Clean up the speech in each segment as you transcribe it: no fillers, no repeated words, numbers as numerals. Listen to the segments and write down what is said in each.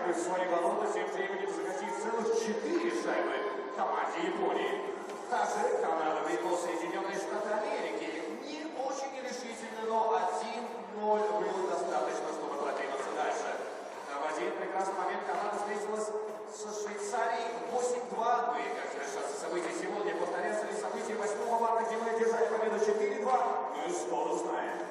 из своих ворот тем временем загасить целых 4 шайбы команде Японии. Также Канада выиграл Соединенные Штаты Америки. Не очень нерешительно, но 1-0 было достаточно, чтобы продвинуться дальше. В один прекрасный момент Канада встретилась со Швейцарией 8-2. Ну и как завершатся события сегодня, повторятся ли события 8 марта, где мы одержали победу 4-2, мы скоро узнаем.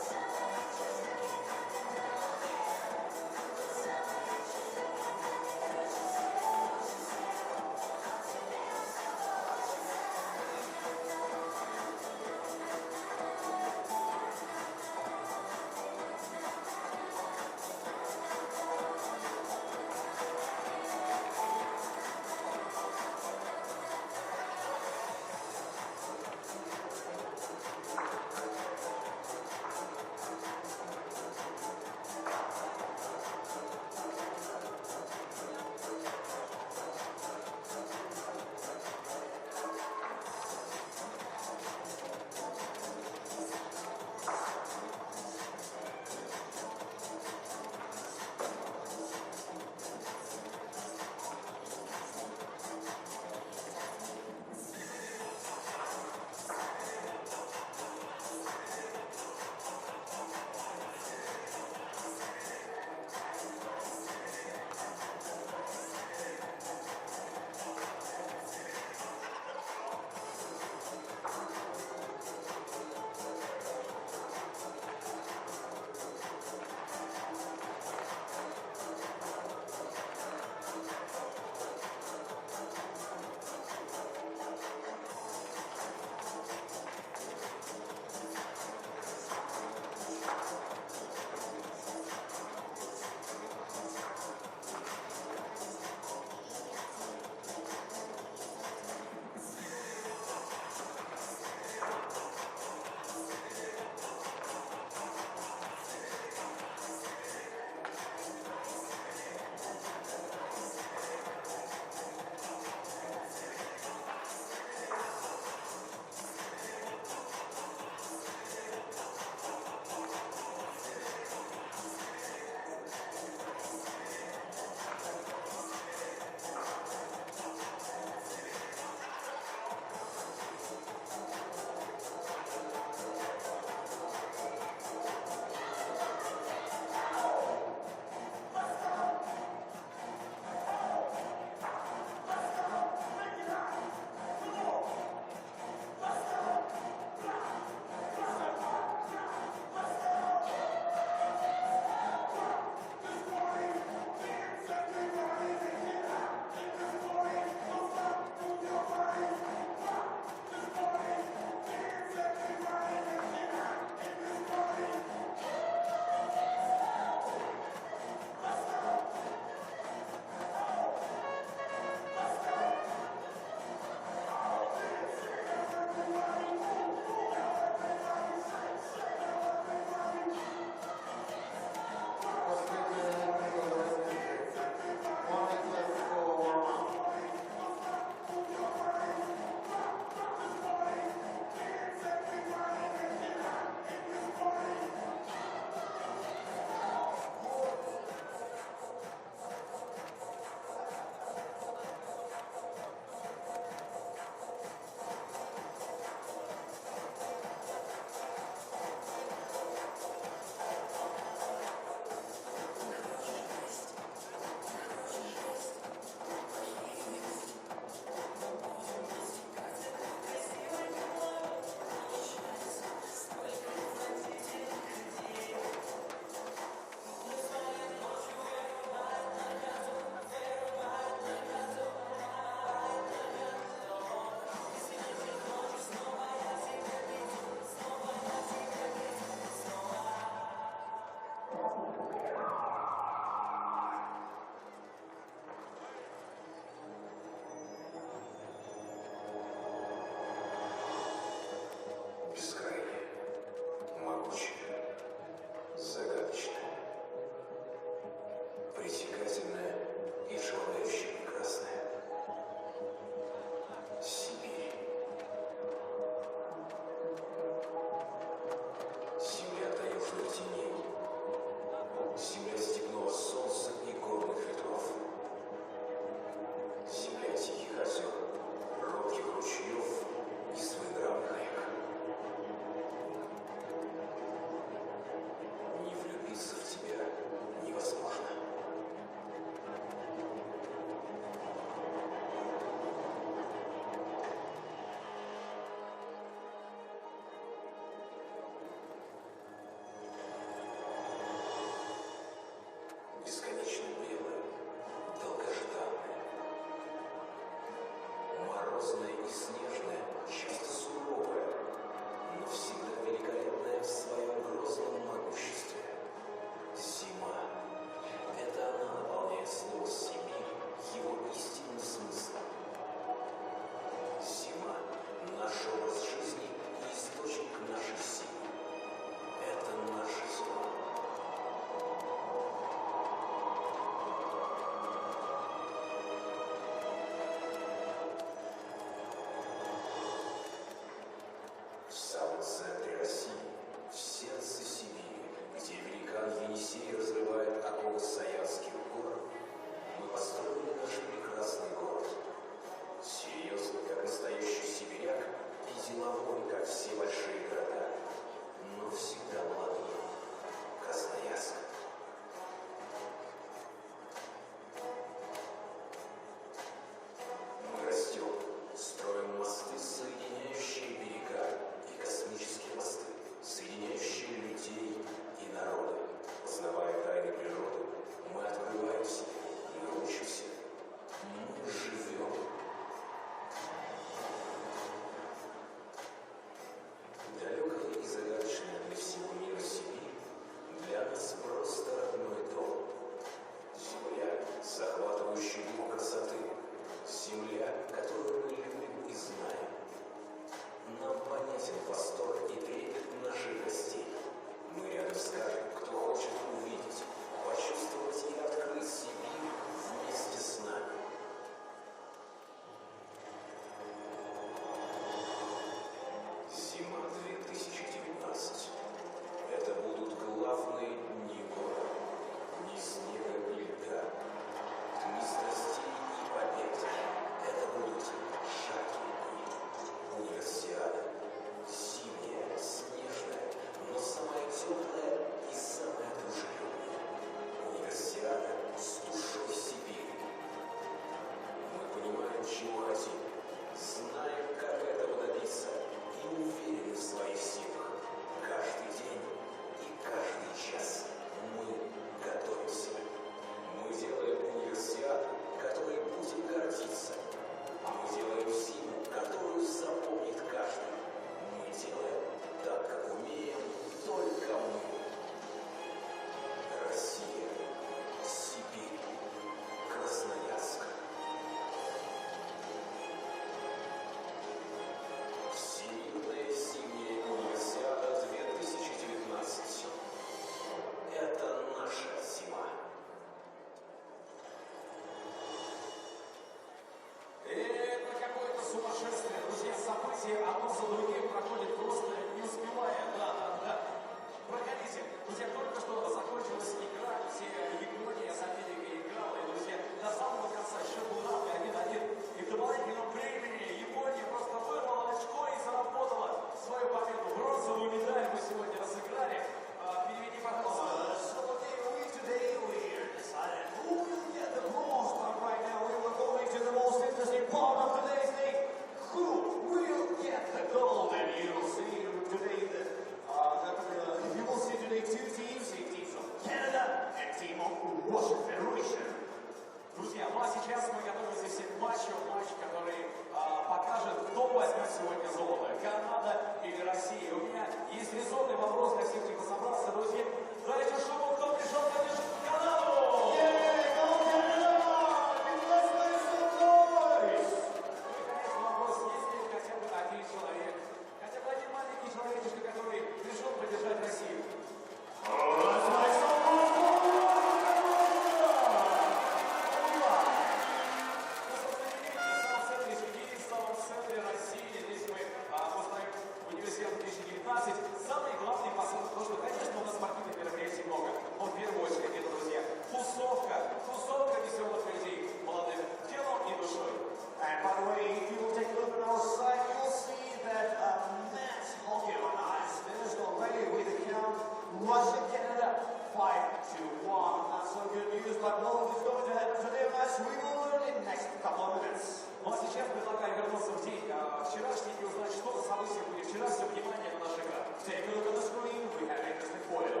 feels like World is going to happen today, guys. We will learn in next couple of minutes. Ну а сейчас предлагаю вернуться в день вчерашний и узнать, что за события были вчера. Все внимание на наш экран. Take a look on the screen. We have interesting for you.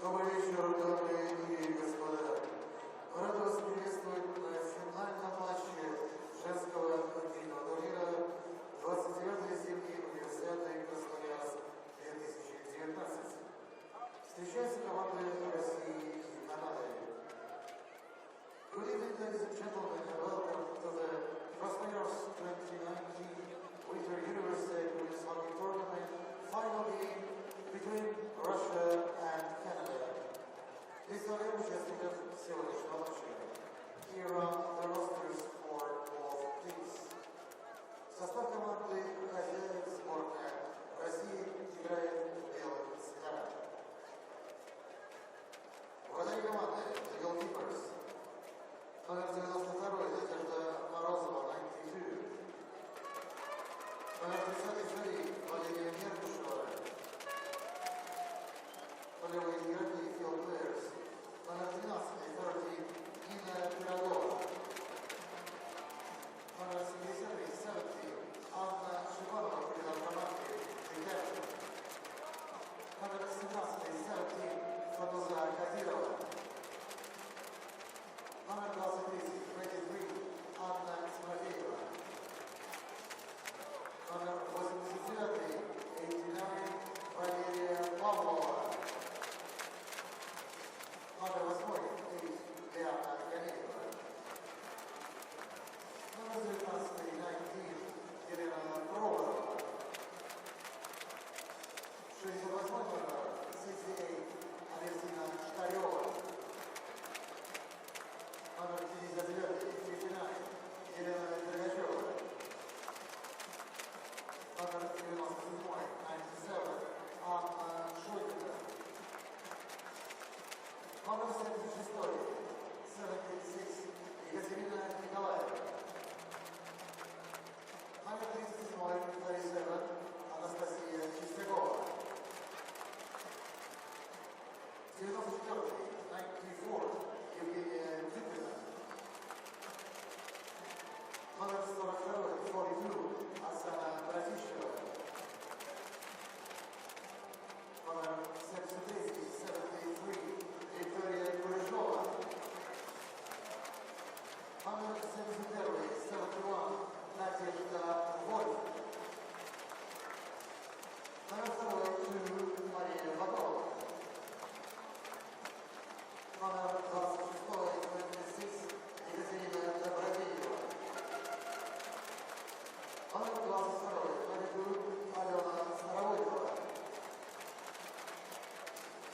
Добрый вечер, дамы и господа. Рад вас приветствовать на финальном матче женского хоккейного турнира 29-й зимней универсиады Красноярск 2019. Встречаются команды России и Канады. Good evening, ladies and gentlemen, and welcome to the Krasnoyarsk 2019 Winter University Women's Hockey Tournament final game between Russia and Canada. Представляем участников сегодняшнего матча. Here are the rosters for both teams. Состав команды хозяев сборная России играет в белых цветах. Вратарь команды The Goalkeepers. Номер 92 Надежда Морозова, 92. Номер 30 жюри Валерия Меркушева. Полевые игроки Field Players. Номер 12 Нина Пирогова. Номер 70 Анна Шибанова, капитан команды The Captain. Номер 17 Фануза Кадирова. Номер 23 Анна Тимофеева. Номер 89 Валерия Павлова. Номер 8 Диана Ганеева. Номер 19 Елена Проворова. 68 номер Алевтина Штарева. Номер 59 Елена Дергачева. Номер 97 Анна Шойкина. Номер 76 76 Екатерина Николаева. Номер 37 37 Анастасия Чистякова. 94 94 Евгения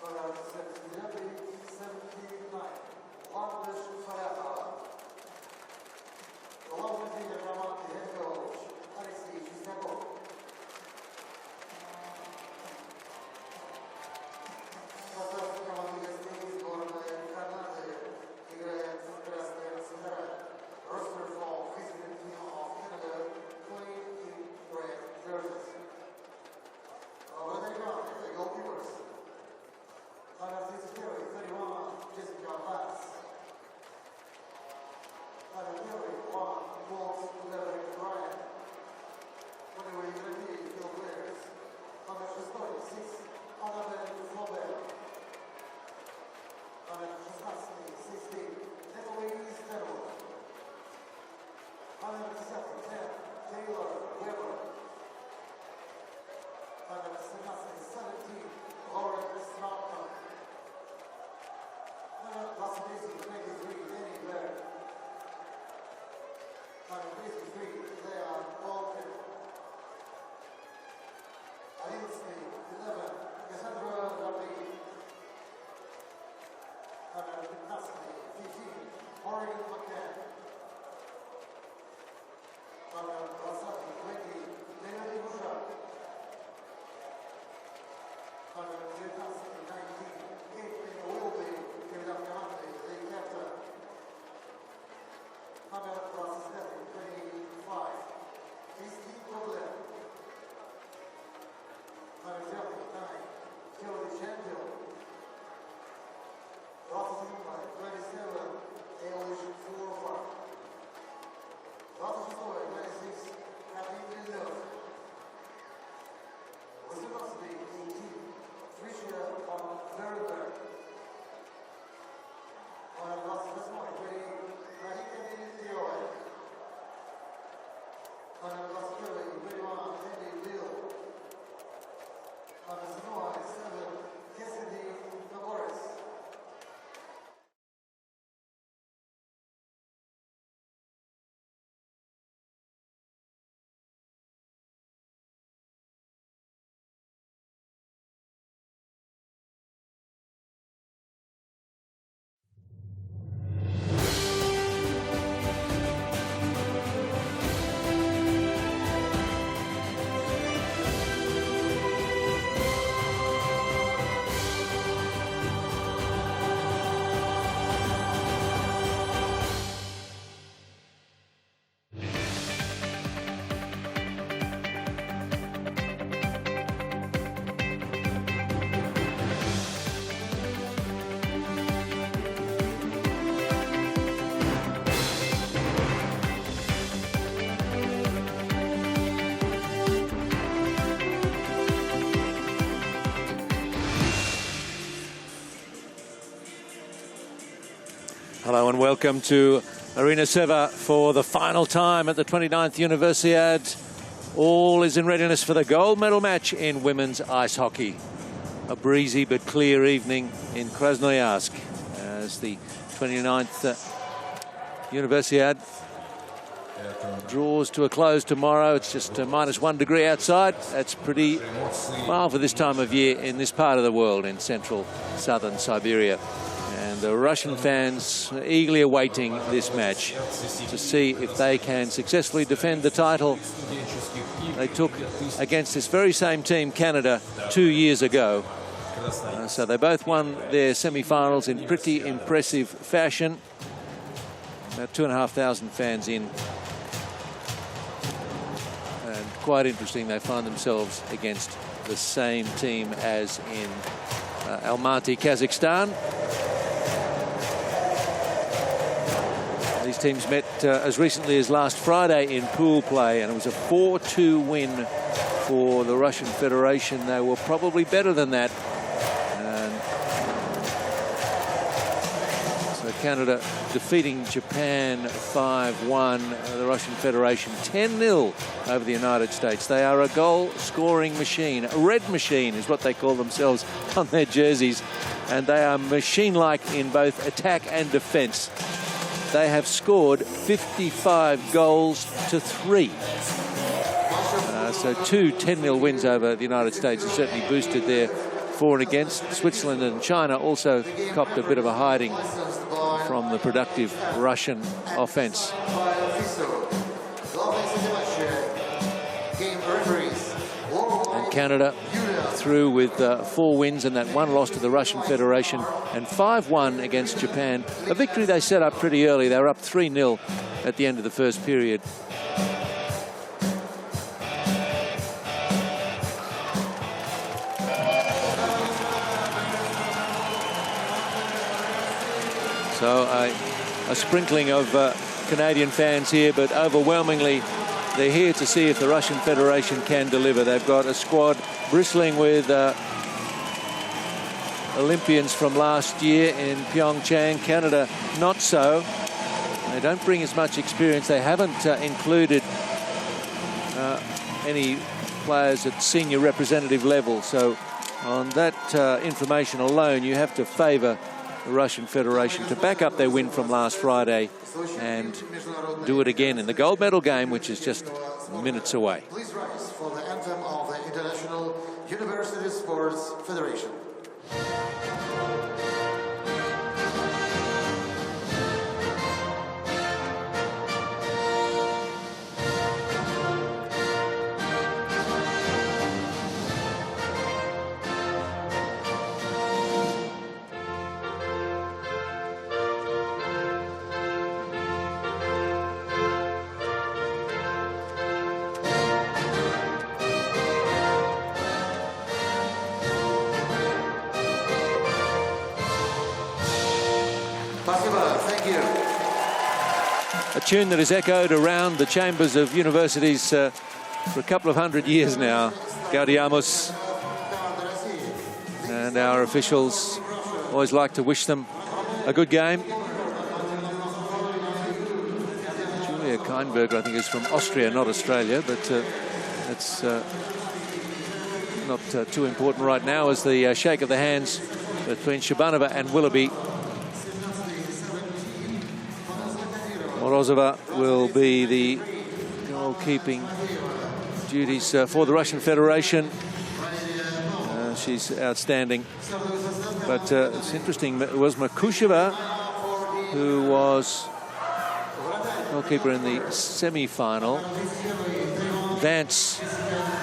номер 79-79, Ландыш Фарятова. Главный тренер команды «Хед-коуч» Алексей Чистяков. Состав команды гостей сборной Канады играет красные цвета. Roster for visiting team of Canada playing in red jerseys. American, the goalkeepers. Номер 31, 31, Jessica Vance. Номер 1, Walt Leverick Ryan. Полевые игроки, field players. Номер 6, 6, Annabelle Flaubert. Номер 16, 16, Natalie Sterling. Номер 10, 10, Taylor Weber. Номер 17, 17, Lauren Stratton. Номер 23, 23, Danny Blair. Номер 33, Leah Walker. 11, 11, Cassandra David. Номер 15, 15, Maureen McCann. Номер 20, 20, Melody Bouchard. Номер 19, 19, Caitlin Wilby, капитан команды, the captain. Номер 27, 25, Кристин Коблер. Номер 9, 9, Kelly Chandler. 27, 27, Eilish Fulford. 26, 26, Kathleen Villeneuve. 18, 18, Tricia von Verberg. Номер 28, 20, Marika Militioy. Номер 21, 21, Andy Lill. Номер 7, Cassidy Navarez. Hello and welcome to Arena Seva for the final time at the 29th Universiade. All is in readiness for the gold medal match in women's ice hockey. A breezy but clear evening in Krasnoyarsk as the 29th Universiade draws to a close tomorrow. It's just -1 degree outside. That's pretty mild for this time of year in this part of the world, in central southern Siberia. And the Russian fans are eagerly awaiting this match to see if they can successfully defend the title they took against this very same team, Canada, 2 years ago. So they both won their semi-finals in pretty impressive fashion. About 2,500 fans in. And quite interesting, they find themselves against the same team as in Almaty, Kazakhstan. These teams met as recently as last Friday in pool play, and it was a 4-2 win for the Russian Federation. They were probably better than that. And so Canada defeating Japan 5-1, the Russian Federation 10-0 over the United States. They are a goal-scoring machine. A red machine is what they call themselves on their jerseys, and they are machine-like in both attack and defence. They have scored 55 goals to 3. So 2 10-0 wins over the United States has certainly boosted their for and against. Switzerland and China also copped a bit of a hiding from the productive Russian offence. And Canada through with 4 wins and that 1 loss to the Russian Federation, and 5-1 against Japan. A victory they set up pretty early. They were up 3-0 at the end of the first period. So a sprinkling of Canadian fans here, but overwhelmingly they're here to see if the Russian Federation can deliver. They've got a squad bristling with Olympians from last year in Pyeongchang. Canada not so. They don't bring as much experience. They haven't included any players at senior representative level. So on that information alone, you have to favour the Russian Federation to back up their win from last Friday and do it again in the gold medal game, which is just minutes away. Please rise for the anthem of the International University Sports Federation. Thank you. A tune that has echoed around the chambers of universities for a couple of hundred years now. Gaudiamus. And our officials always like to wish them a good game. Julia Keinberger, I think, is from Austria, not Australia, but it's not too important right now as the shake of the hands between Shabanova and Willoughby. Morozova will be the goalkeeping duties for the Russian Federation. She's outstanding. But it's interesting, it was Makusheva who was goalkeeper in the semi-final. Vance,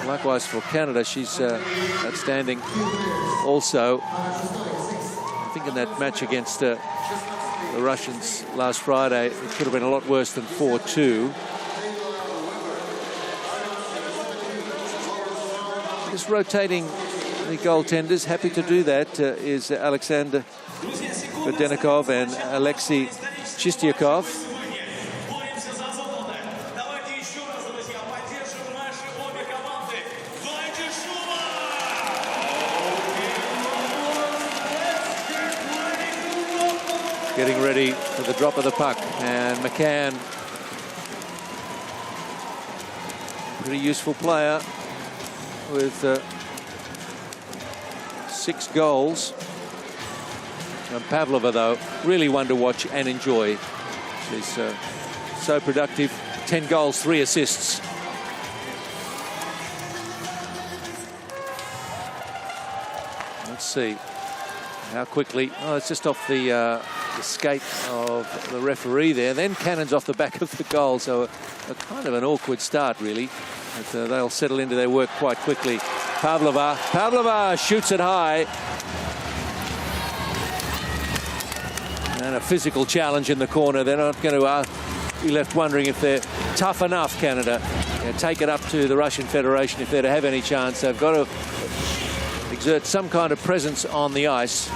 likewise for Canada, she's outstanding also. I think in that match against the Russians last Friday, it could have been a lot worse than 4-2. Just rotating the goaltenders, happy to do that, is Alexander Vedenikov and Alexei Chistyakov. Getting ready for the drop of the puck, and McCann, pretty useful player with 6 goals. And Pavlova, though, really one to watch and enjoy. She's so productive, 10 goals, 3 assists. Let's see how quickly. Oh, it's just off the skate of the referee there. Then cannons off the back of the goal, so a kind of an awkward start, really. But they'll settle into their work quite quickly. Pavlova shoots it high. And a physical challenge in the corner. They're not going to be left wondering if they're tough enough, Canada. Take it up to the Russian Federation if they're to have any chance. They've got to exert some kind of presence on the ice.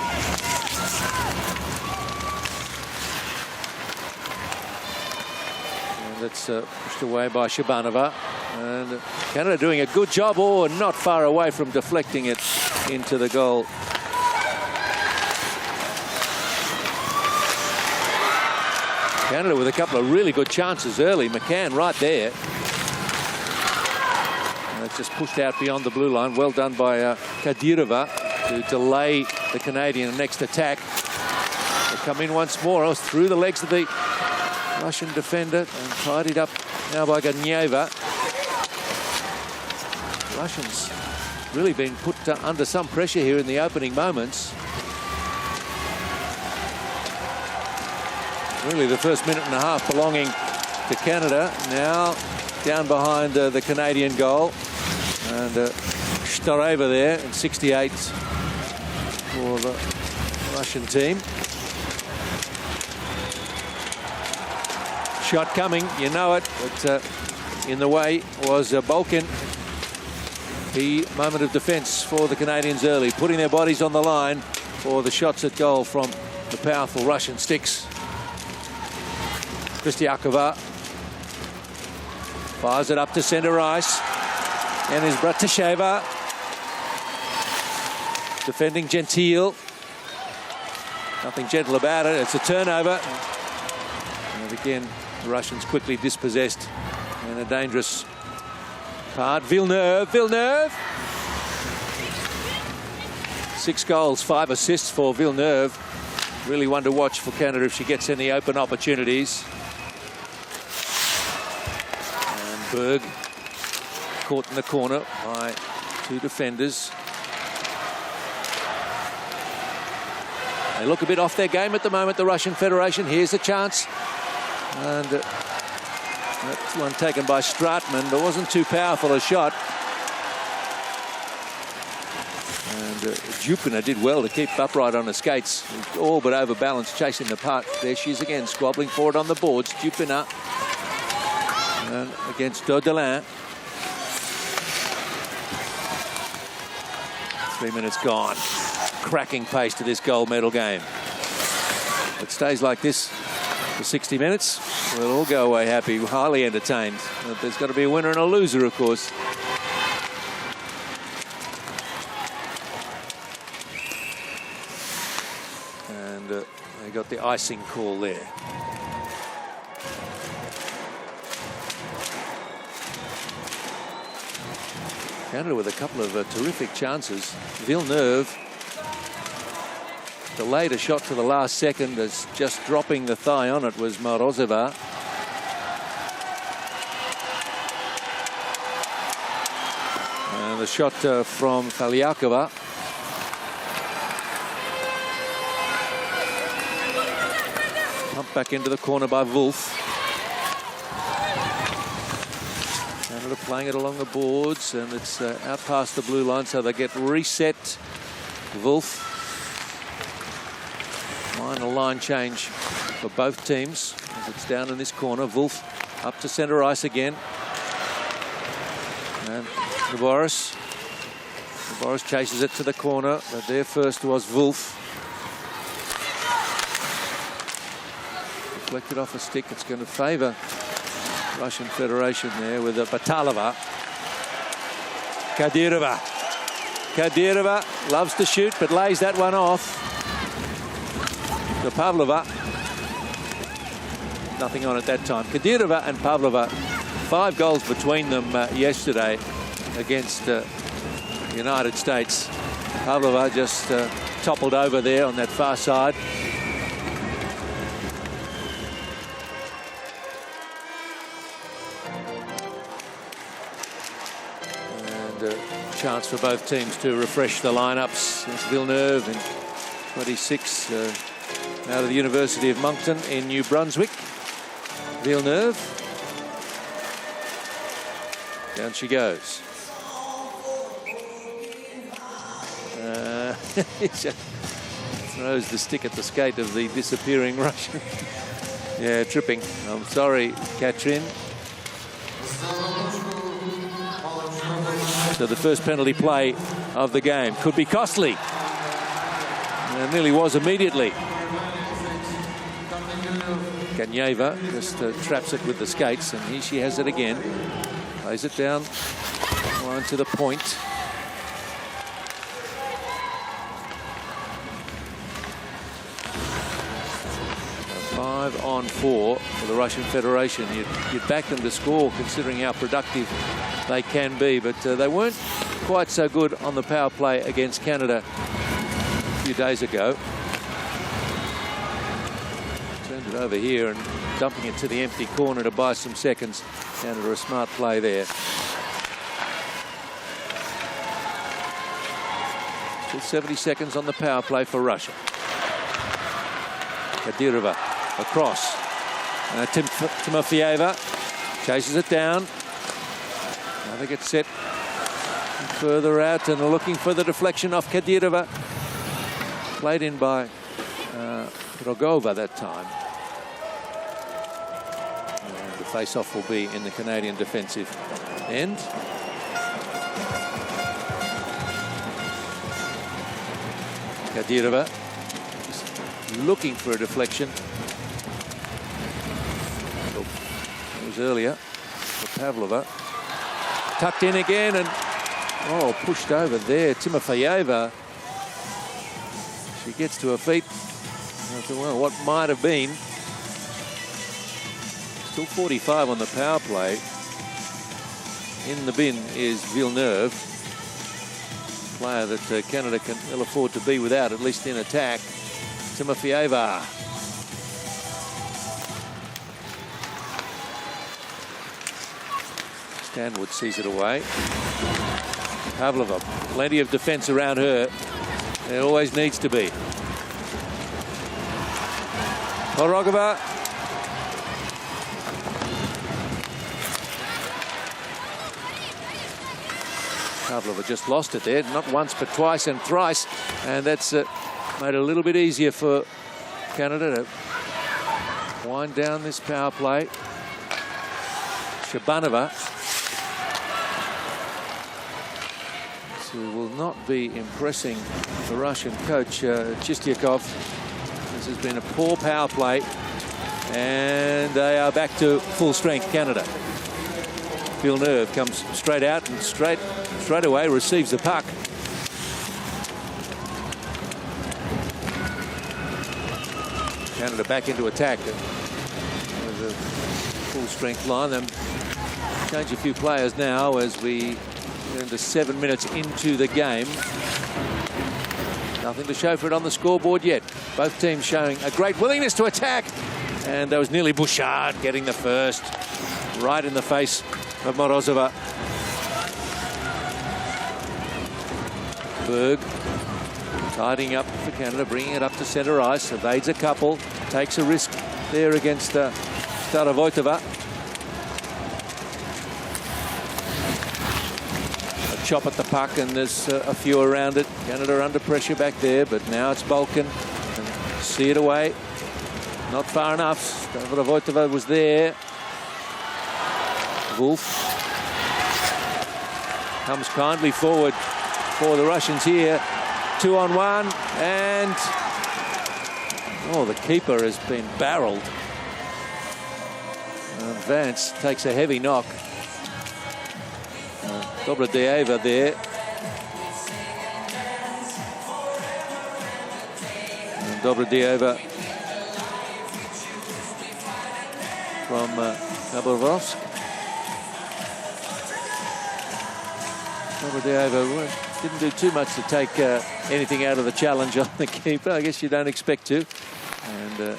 That's pushed away by Shabanova. And Canada doing a good job, or not far away from deflecting it into the goal. Canada with a couple of really good chances early. McCann right there. And it's just pushed out beyond the blue line. Well done by Kadyrova to delay the Canadian next attack. They come in once more. Oh, through the legs of the Russian defender and tidied up now by Ganyeva. Russians really been put under some pressure here in the opening moments. Really the first minute and a half belonging to Canada. Now down behind the Canadian goal. And Stareva there in 68 for the Russian team. Shot coming, you know it, but in the way was Bolkin. The moment of defence for the Canadians early, putting their bodies on the line for the shots at goal from the powerful Russian sticks. Kristiakova fires it up to centre ice, and is Bratasheva defending Gentile. Nothing gentle about it. It's a turnover, and again the Russians quickly dispossessed in a dangerous part. Villeneuve. 6 goals, 5 assists for Villeneuve. Really one to watch for Canada if she gets any open opportunities. And Berg caught in the corner by 2 defenders. They look a bit off their game at the moment, the Russian Federation. Here's a chance. And that's one taken by Stratman, but wasn't too powerful a shot. And Jupina did well to keep upright on the skates. All but overbalanced, chasing the puck. There she is again, squabbling forward on the boards. Jupina and against Dodelin. 3 minutes gone. Cracking pace to this gold medal game. If it stays like this for 60 minutes, we'll all go away happy, highly entertained. But there's got to be a winner and a loser, of course. And they got the icing call there. Canada with a couple of terrific chances. Villeneuve delayed a shot to the last second, as just dropping the thigh on it was Morozova. And the shot from Faliakova. Pumped back into the corner by Wolf. Canada playing it along the boards, and it's out past the blue line, so they get reset. Wolf. Minor line change for both teams as it's down in this corner. Wolf up to centre ice again. And Naboris chases it to the corner, but there first was Wolf. Deflected off a stick. It's going to favour Russian Federation there with Batalova. Kadyrova loves to shoot, but lays that one off. To Pavlova. Nothing on at that time. Kadyrova and Pavlova, 5 goals between them yesterday against the United States. Pavlova just toppled over there on that far side. And a chance for both teams to refresh the lineups. There's Villeneuve in 26. Out of the University of Moncton in New Brunswick. Villeneuve. Down she goes. Throws the stick at the skate of the disappearing Russian. Yeah, tripping. I'm sorry, Katrin. So the first penalty play of the game could be costly. And it nearly was immediately. Ganyeva just traps it with the skates, and here she has it again. Plays it down, line to the point. 5-on-4 for the Russian Federation. You'd back them to score, considering how productive they can be, but they weren't quite so good on the power play against Canada a few days ago. Turned it over here and dumping it to the empty corner to buy some seconds. Canada a smart play there. Still 70 seconds on the power play for Russia. Kadyrova across. Timofeyeva chases it down. Now they get set further out and looking for the deflection off Kadyrova. Played in by Rogova that time. And the face-off will be in the Canadian defensive end. Kadyrova just looking for a deflection. It was earlier for Pavlova. Tucked in again and pushed over there. Timofeyeva. She gets to her feet. Well, what might have been. Still 45 on the power play. In the bin is Villeneuve. Player that Canada can ill afford to be without, at least in attack. Timofeyeva. Stanwood sees it away. Pavlova, plenty of defence around her. There always needs to be. Horogova. Pavlova just lost it there, not once but twice and thrice, and that's made it a little bit easier for Canada to wind down this power play. Shabanova. Who will not be impressing the Russian coach, Chistyakov. This has been a poor power play, and they are back to full strength, Canada. Villeneuve comes straight out and straight away receives the puck. Canada back into attack with a full strength line. Them change a few players now as we into 7 minutes into the game. Nothing to show for it on the scoreboard yet. Both teams showing a great willingness to attack. And that was nearly Bouchard getting the first. Right in the face of Morozova. Berg tidying up for Canada, bringing it up to centre ice. Evades a couple. Takes a risk there against Starovoitova. Chop at the puck, and there's a few around it. Canada under pressure back there, but now it's Balkan. And see it away. Not far enough. Starovoitova was there. Wolf comes kindly forward for the Russians here. 2-on-1, and the keeper has been barreled. Vance takes a heavy knock. Dobrodieva there. And Dobrodieva from Khabarovsk. Dobrodieva didn't do too much to take anything out of the challenge on the keeper. I guess you don't expect to. And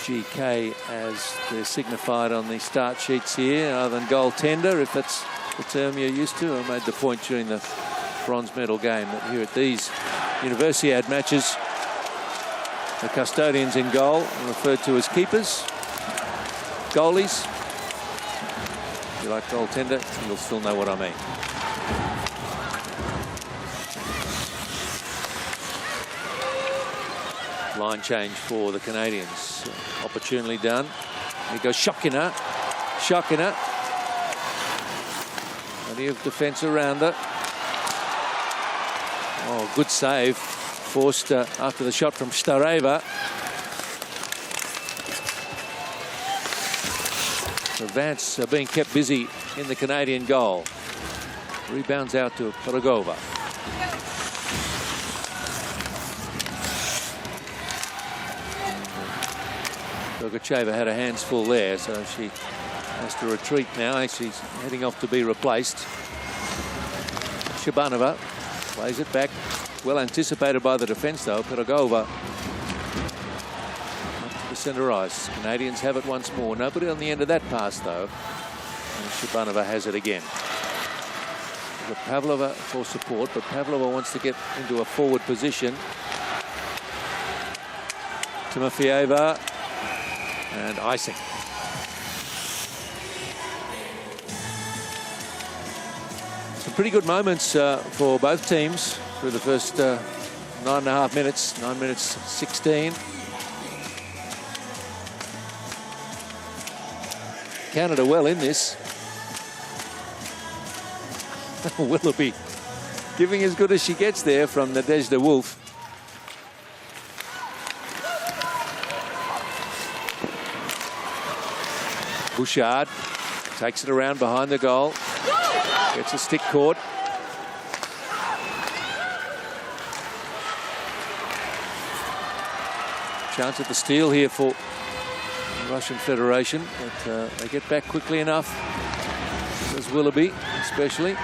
GK, as they're signified on the start sheets here, other than goaltender, if that's the term you're used to. I made the point during the bronze medal game that here at these Universiade matches, the custodians in goal are referred to as keepers. Goalies, if you like goaltender, you'll still know what I mean. Line change for the Canadians. Opportunely done. Here goes Shokina. Plenty of defence around her. Good save. Forced after the shot from Stareva. The Vance being kept busy in the Canadian goal. Rebounds out to Rogova. Rogacheva had her hands full there, so she has to retreat now. She's heading off to be replaced. Shabanova plays it back. Well anticipated by the defence, though. Pirogova up to the centre ice. Canadians have it once more. Nobody on the end of that pass, though. And Shabanova has it again. Got Pavlova for support, but Pavlova wants to get into a forward position. Timofeeva and icing. Some pretty good moments for both teams through the first 9.5 minutes, 9 minutes 16. Canada well in this. Willoughby giving as good as she gets there from Nadezhda Wolf. Bouchard takes it around behind the goal. Gets a stick caught. Chance at the steal here for the Russian Federation, but they get back quickly enough. There's Willoughby, especially.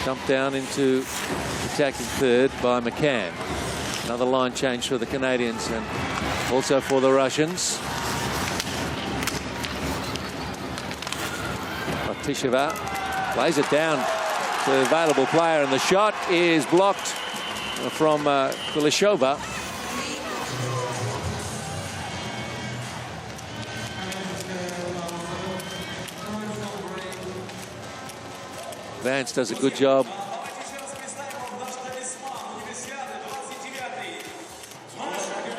Dumped down into attacking third by McCann. Another line change for the Canadians and also for the Russians. Tisheva plays it down to the available player, and the shot is blocked from Kuleshova. Vance does a good job.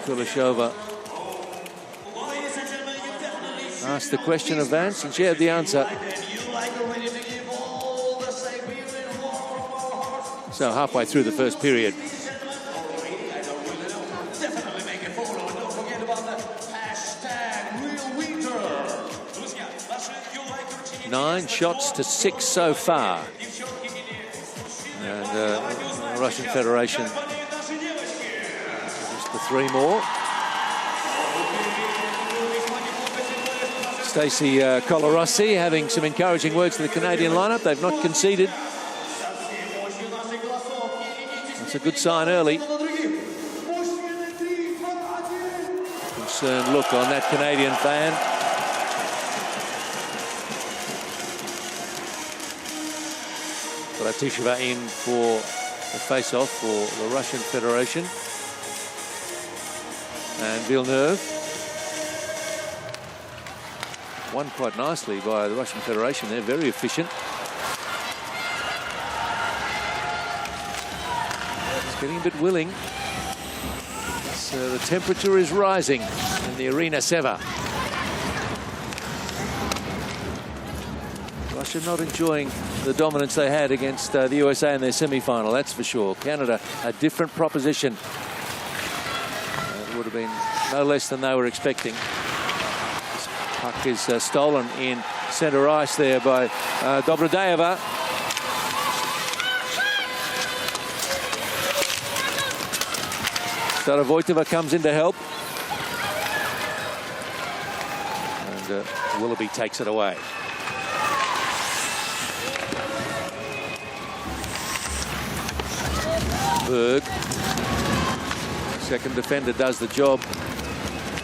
Kuleshova asked the question of Vance, and she had the answer. So halfway through the first period. Definitely make it follow, and don't forget about the #RealWinter. 9 shots to 6 so far. And the Russian Federation just for 3 more. Stacey Colarossi having some encouraging words to the Canadian lineup. They've not conceded. That's a good sign early. Concerned look on that Canadian fan. Bratisheva in for the face-off for the Russian Federation. And Villeneuve. Won quite nicely by the Russian Federation. They're very efficient. It's getting a bit willing. So the temperature is rising in the Arena Seva. Russia not enjoying the dominance they had against the USA in their semi-final, that's for sure. Canada, a different proposition. It would have been no less than they were expecting. Puck is stolen in centre ice there by Dobrodayeva. Starovoitova comes in to help. And Willoughby takes it away. Berg. Second defender does the job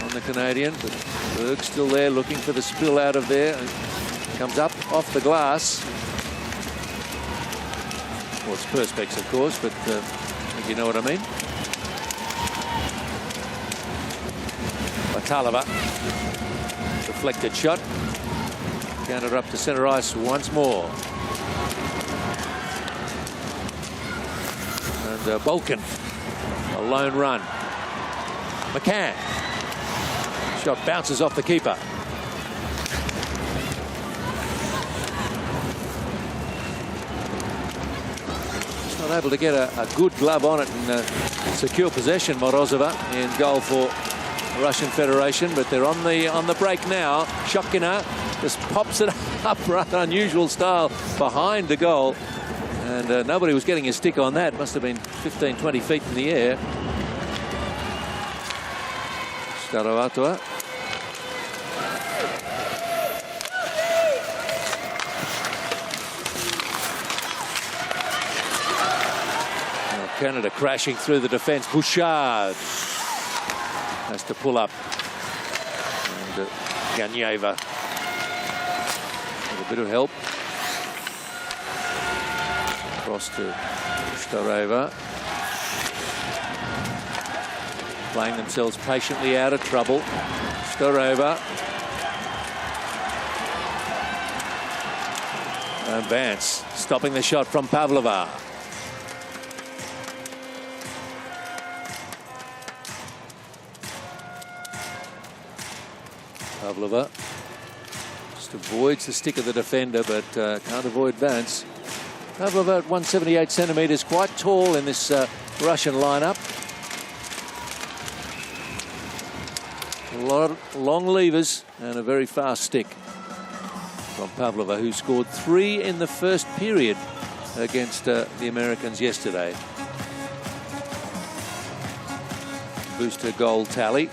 on the Canadian, but Berg still there looking for the spill out of there. Comes up off the glass. Well, it's Perspex, of course, but I think you know what I mean. Batalova. Deflected shot. Counter up to centre ice once more. And Balkan. A lone run. McCann. Shot bounces off the keeper. Just not able to get a good glove on it and secure possession. Morozova in goal for the Russian Federation, but they're on the break now. Shotkina just pops it up, rather unusual style, behind the goal. And nobody was getting a stick on that. Must have been 15, 20 feet in the air. Starovatua. Canada crashing through the defence. Bouchard has to pull up. And Ganyeva with a bit of help. Cross to Starova. Playing themselves patiently out of trouble. Starova. And Vance stopping the shot from Pavlova. Pavlova just avoids the stick of the defender, but can't avoid Vance. Pavlova at 178 centimetres, quite tall in this Russian lineup. A lot of long levers and a very fast stick from Pavlova, who scored 3 in the first period against the Americans yesterday. Boost her goal tally.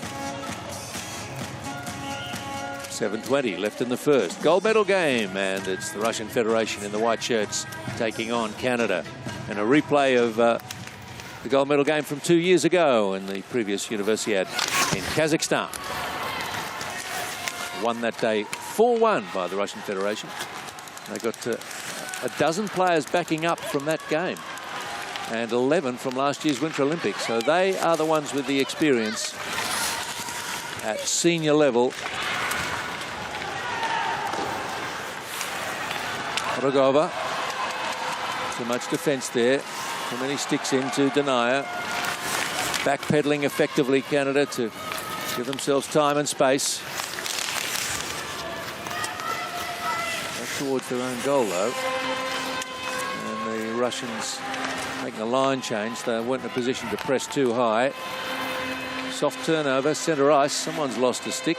7:20 left in the first. Gold medal game, and it's the Russian Federation in the white shirts taking on Canada. And a replay of the gold medal game from 2 years ago in the previous Universiade in Kazakhstan. Won that day 4-1 by the Russian Federation. They got a dozen players backing up from that game and 11 from last year's Winter Olympics. So they are the ones with the experience at senior level. Rogova. Too much defence there. Too many sticks in to deny her. Backpedaling effectively, Canada, to give themselves time and space. Towards their own goal, though. And the Russians making a line change. They weren't in a position to press too high. Soft turnover, centre ice. Someone's lost a stick.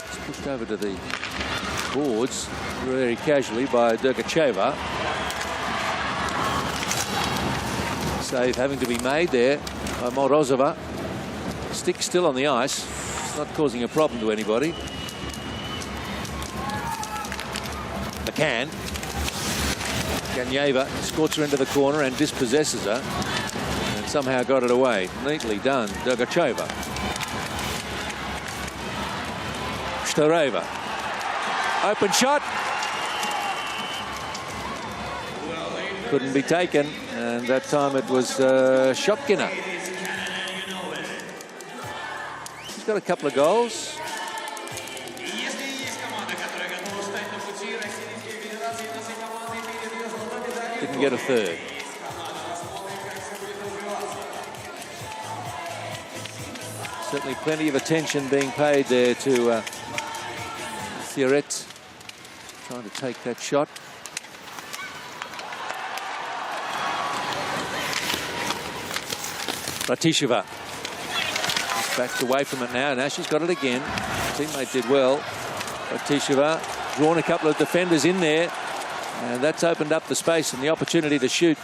It's pushed over to the boards very casually by Dergacheva. Save having to be made there by Morozova. Stick still on the ice. Not causing a problem to anybody. McCann. Ganyeva escorts her into the corner and dispossesses her. And somehow got it away. Neatly done, Dergacheva. Starova. Open shot. Couldn't be taken. And that time it was Shopkina. Got a couple of goals. Didn't get a third. Certainly plenty of attention being paid there to Thioret, trying to take that shot. Ratisheva. Backed away from it now. Now she's got it again. Teammate did well. Ratisheva drawn a couple of defenders in there. And that's opened up the space and the opportunity to shoot.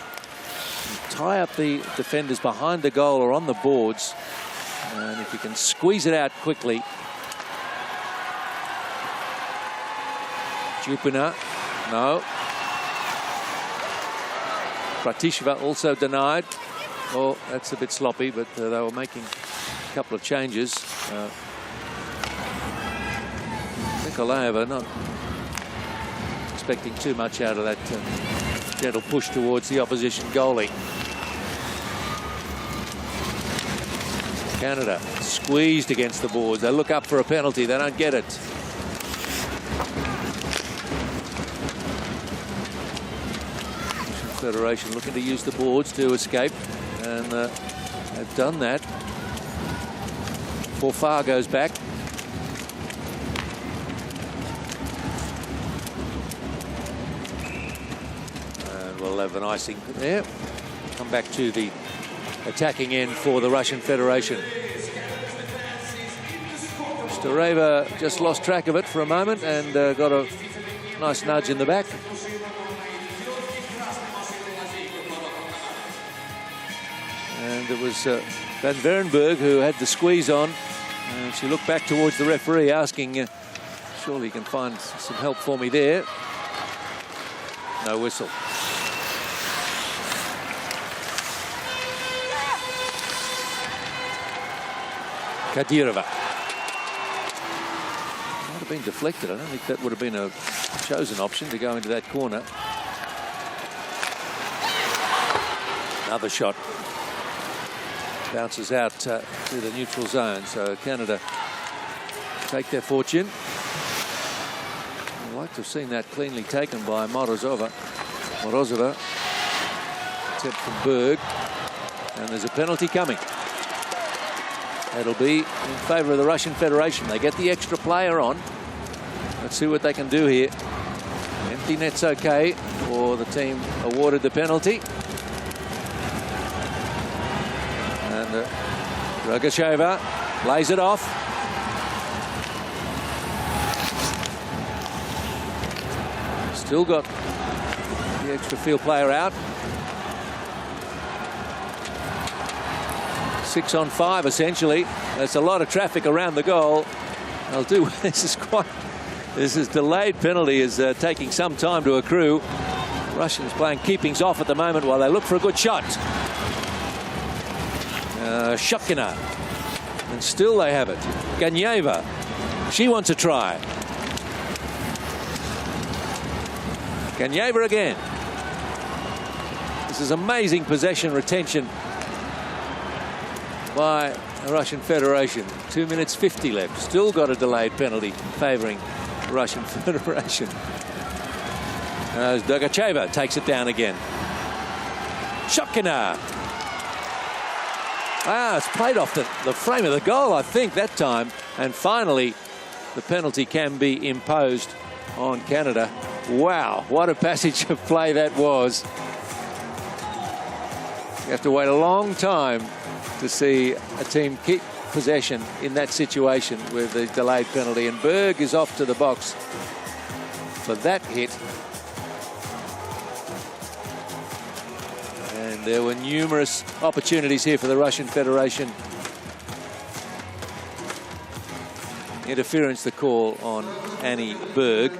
Tie up the defenders behind the goal or on the boards. And if you can squeeze it out quickly. Jupina. No. Ratisheva also denied. Oh, that's a bit sloppy, but they were making a couple of changes. Nikolaeva not expecting too much out of that gentle push towards the opposition goalie. Canada squeezed against the boards. They look up for a penalty. They don't get it. Federation looking to use the boards to escape, and they've done that. Forfar goes back. And we'll have an icing there. Come back to the attacking end for the Russian Federation. Starova just lost track of it for a moment and got a nice nudge in the back. And it was Van Verenberg who had the squeeze on. And she looked back towards the referee asking, surely you can find some help for me there. No whistle. Kadyrova. Might have been deflected. I don't think that would have been a chosen option to go into that corner. Another shot bounces out to the neutral zone, so Canada take their fortune. I'd like to have seen that cleanly taken by Morozova. Attempt from Berg, and there's a penalty coming. It'll be in favour of the Russian Federation. They get the extra player on. Let's see what they can do here. Empty net's okay for the team awarded the penalty. And Rogacheva lays it off. Still got the extra field player out. 6 on 5 essentially. There's a lot of traffic around the goal. They'll do. This is delayed penalty is taking some time to accrue. Russians playing keepings off at the moment while they look for a good shot. Shopkina, and still they have it. Ganyeva, she wants a try. Ganyeva again. This is amazing possession retention by the Russian Federation. 2 minutes 50 left. Still got a delayed penalty favouring the Russian Federation. As Dogacheva takes it down again. Shopkina. It's played off the frame of the goal, I think, that time. And finally, the penalty can be imposed on Canada. Wow, what a passage of play that was. You have to wait a long time to see a team keep possession in that situation with the delayed penalty. And Berg is off to the box for that hit. And there were numerous opportunities here for the Russian Federation. Interference, the call on Annie Berg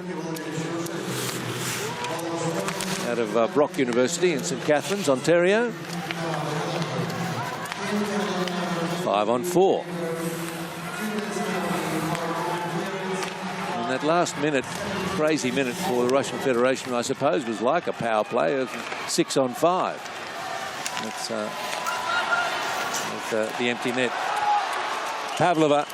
out of Brock University in St Catharines, Ontario. 5 on 4. And that last minute, crazy minute for the Russian Federation, I suppose, was like a power play of 6 on 5. That's the empty net. Pavlova.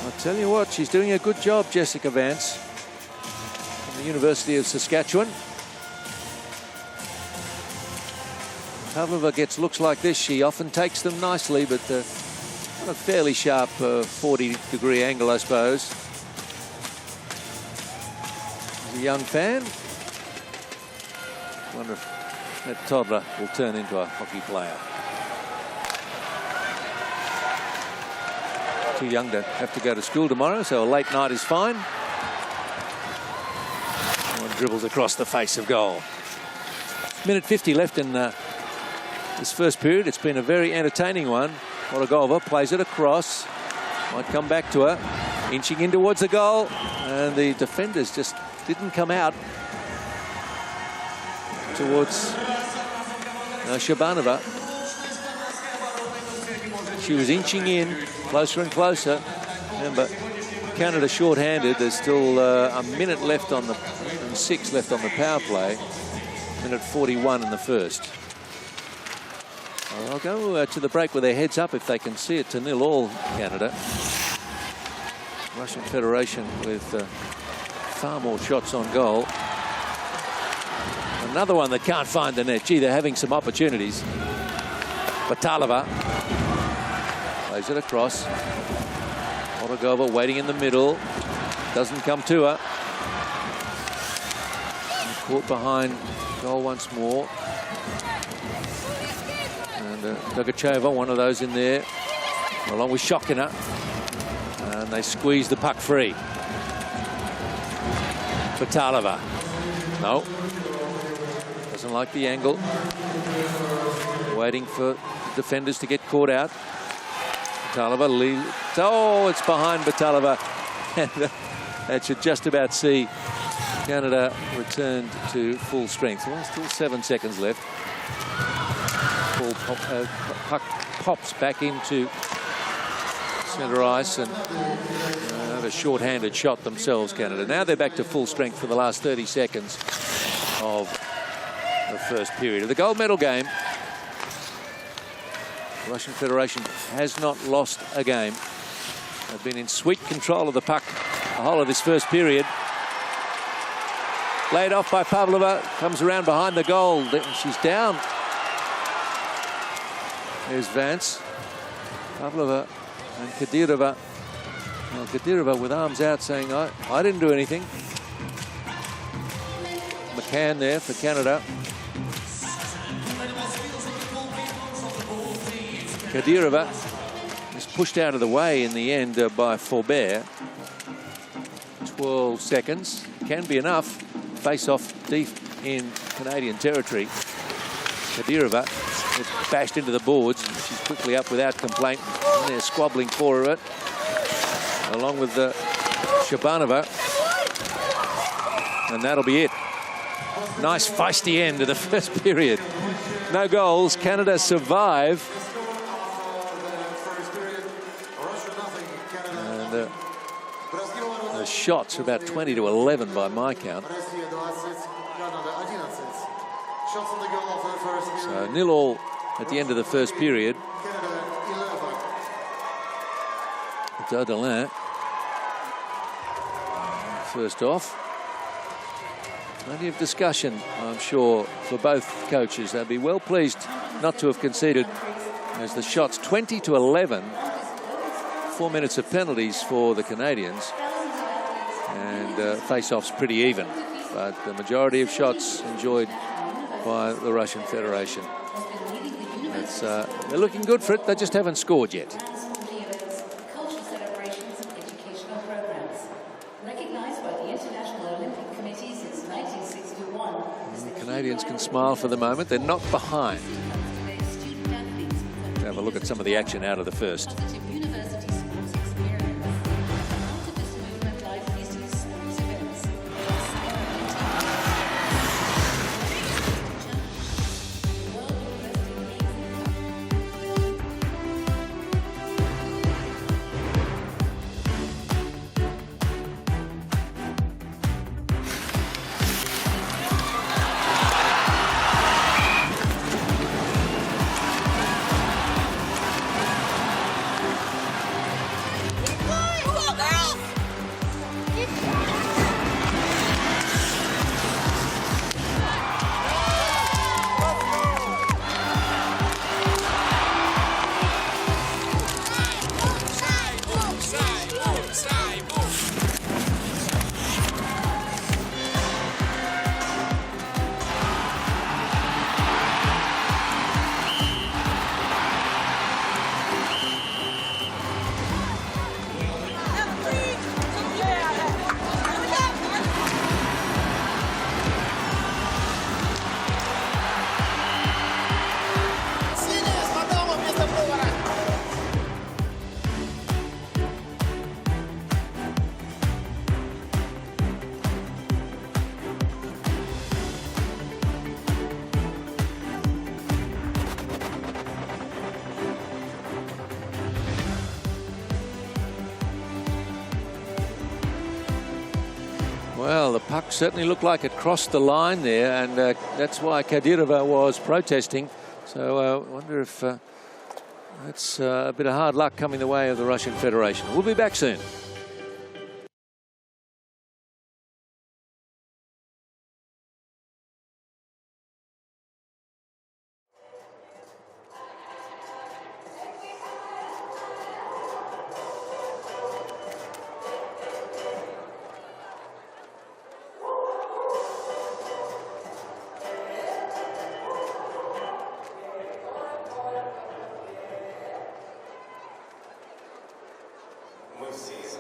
I'll tell you what, she's doing a good job, Jessica Vance, from the University of Saskatchewan. Pavlova gets looks like this. She often takes them nicely, but on a fairly sharp 40-degree angle, I suppose. As a young fan, I wonder if that toddler will turn into a hockey player. Too young to have to go to school tomorrow, so a late night is fine. One dribbles across the face of goal. Minute 50 left in this first period. It's been a very entertaining one. Morogova plays it across. Might come back to her. Inching in towards the goal. And the defenders just didn't come out towards Shabanova. She was inching in closer and closer. Remember, Canada short-handed. There's still a minute left on the and 6 left on the power play. Minute 41 in the first. I'll go to the break with their heads up if they can see it to 0-0 Canada. Russian Federation with far more shots on goal. Another one that can't find the net. Gee, they're having some opportunities. Batalova plays it across. Morogova waiting in the middle. Doesn't come to her. And caught behind goal once more. And Dogacheva, one of those in there, along with Shopkina. And they squeeze the puck free. Batalova. No. Doesn't like the angle. Waiting for the defenders to get caught out. Batalova leaves. Oh, it's behind Batalova. And that should just about see Canada returned to full strength. Well, still 7 seconds left. Puck pops back into centre ice, and have a short-handed shot themselves, Canada. Now they're back to full strength for the last 30 seconds of the first period of the gold medal game. The Russian Federation has not lost a game. They've been in sweet control of the puck the whole of this first period. Laid off by Pavlova, comes around behind the goal. She's down. There's Vance, Pavlova and Kadyrova. Well, Kadyrova with arms out saying, I didn't do anything. McCann there for Canada. Kadyrova is pushed out of the way in the end by Faubert. 12 seconds, can be enough. Face off deep in Canadian territory. Kadyrova is bashed into the boards. She's quickly up without complaint. And they're squabbling for it, along with Shabanova. And that'll be it. Nice feisty end to the first period. No goals. Canada survive. And the shots are about 20 to 11 by my count. So 0-0 at the end of the first period. Daudelin first off. Plenty of discussion, I'm sure, for both coaches. They'd be well pleased not to have conceded, as the shots 20 to 11. 4 minutes of penalties for the Canadians, and face-offs pretty even, but the majority of shots enjoyed by the Russian Federation. They're looking good for it. They just haven't scored yet. Canadians can smile for the moment. They're not behind. Have a look at some of the action out of the first. Well, the puck certainly looked like it crossed the line there, and that's why Kadyrova was protesting. So I wonder if that's a bit of hard luck coming the way of the Russian Federation. We'll be back soon. Мы все из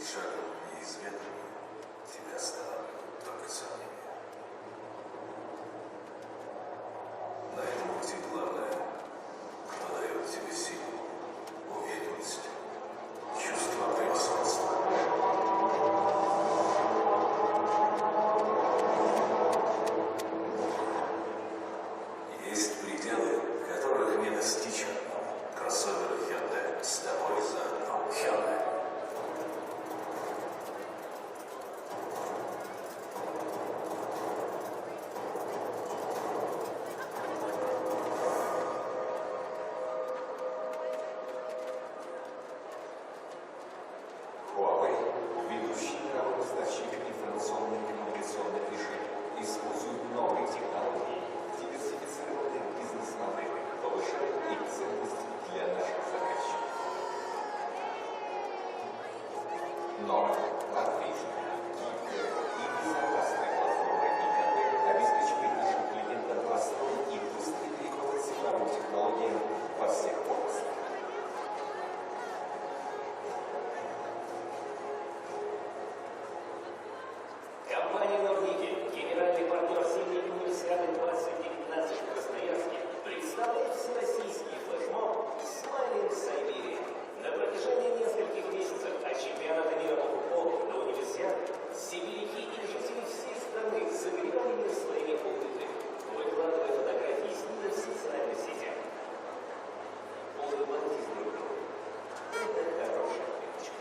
перед шагом неизведанным тебя оставляют только сомнения. На этом пути главное, что дает тебе силу, уверенность, чувство превосходства. Есть пределы, которых не достичь одному. Кроссовер Hyundai с тобой заодно. Hyundai. Huawei – ведущий мировой поставщик информационных и коммуникационных решений, использует новые технологии, диверсифицированные бизнес-модели, повышает их ценность для наших заказчиков. Новая, подвижная, гибкая и безопасная платформа ИКТ обеспечивает нашим клиентам простой и быстрый переход к цифровым технологиям во всех областях. Компания «Норникель», генеральный партнер зимней универсиады 2019 в Красноярске, представляет всероссийский флешмоб «Smiling Siberia». На протяжении нескольких месяцев от чемпионата мира по футболу до универсиады сибиряки и жители всей страны согревали мир своими улыбками, выкладывая фотографии с ними в социальных сетях. Улыбайтесь друг другу. Это хорошая привычка.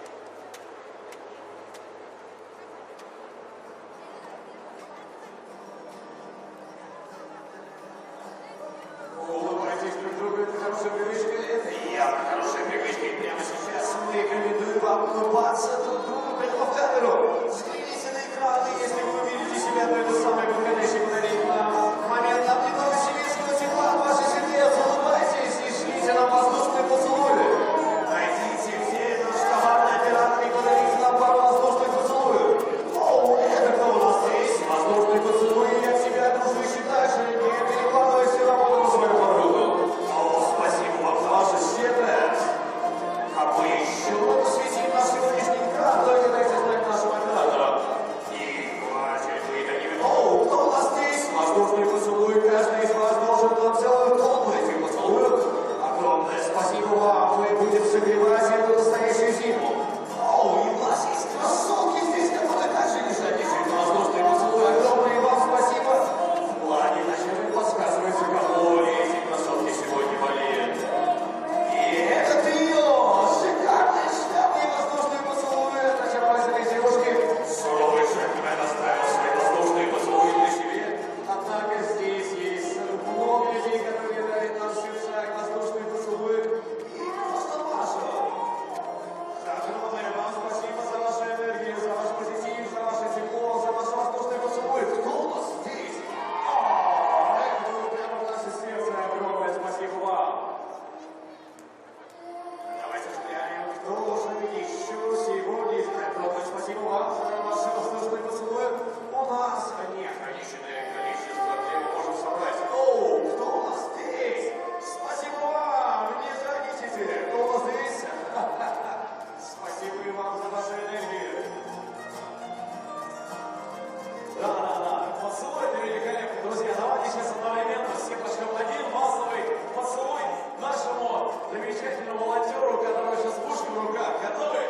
Улыбайтесь друг другу, это хорошая привычка. Это явно хорошая привычка. И прямо сейчас мы рекомендуем вам улыбаться друг другу прямо в камеру. Взгляните на экраны, если вы увидите себя той же самой подходящей подарить нам момент немного сибирского тепла от ваших сердец. Улыбайтесь и шлите нам воздушные поцелуи. Найдите, где наш коварный оператор и подарите нам пару воздушных поцелуев. О, это кто у нас здесь? Воздушные поцелуи от себя дружище дальше. Не перекладывайте работу на свою подругу. О, спасибо вам за ваше щедрое. Какой еще мы посвятим наш сегодняшний экран? Только дайте знать нашим операторам. И хватит вы такими. О, кто у нас здесь? Воздушные поцелуи. Каждый из вас должен нам целую тонну этих поцелуев. Огромное спасибо вам. Мы будем согревать эту настоящую зиму. О, и у нас есть кроссовки здесь, которые также лежат. Действительно, воздушные поцелуи. Огромное вам спасибо. В плане начала подсказывается, кого эти кроссовки сегодня болеют. И это трио! Шикарные шляпы и воздушные поцелуи от очаровательной девушки. Суровый джентльмен оставил свои воздушные поцелуи для себя. Однако здесь есть много людей, которые дарят нам сердца и воздушные поцелуи. И просто Маша. Огромное вам спасибо за вашу энергию, за ваш позитив, за ваше тепло, за ваши воздушные поцелуи. Кто у нас здесь? Это прямо в наше сердце. Огромное спасибо вам. Давайте взглянем, кто же еще сегодня есть. Огромное спасибо вам за ваши воздушные поцелуи. У нас неограниченное количество, где мы можем собрать. О, кто у нас здесь? Спасибо вам, не жадничайте. Кто у нас здесь? Спасибо и вам за вашу энергию. Да. Поцелуй это великолепно. Друзья, давайте сейчас одновременно все пошлем один массовый поцелуй нашему замечательному волонтеру, который сейчас с пушкой в руках. Готовы?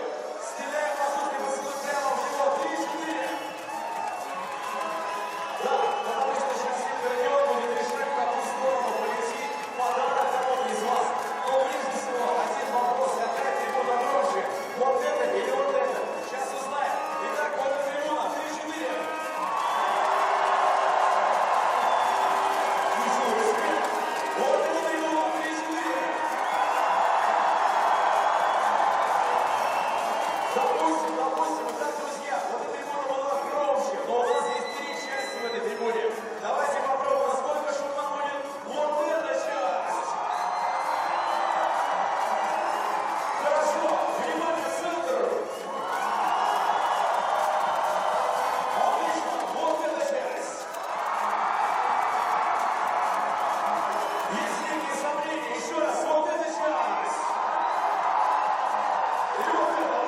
Стреляем воздушный поцелуй прямо в него. 3-4. Да, потому что сейчас всем вернем, будет решать, в какую сторону полетит подарок кому-то из вас. Но прежде всего, один вопрос, какая трибуна громче? Вот это или вот это? Сейчас узнаем. Итак, вот эта трибуна. 3-4. Еще быстрее. Вот эта трибуна. 3-4. Допустим, итак, друзья, вот эта трибуна была громче, но у нас есть 3 части в этой трибуне. Давайте попробуем, насколько шумно будет вот эта часть. Хорошо, внимание, центр. Отлично, вот эта часть. Есть некие сомнения, еще раз, вот эта часть. И вот это.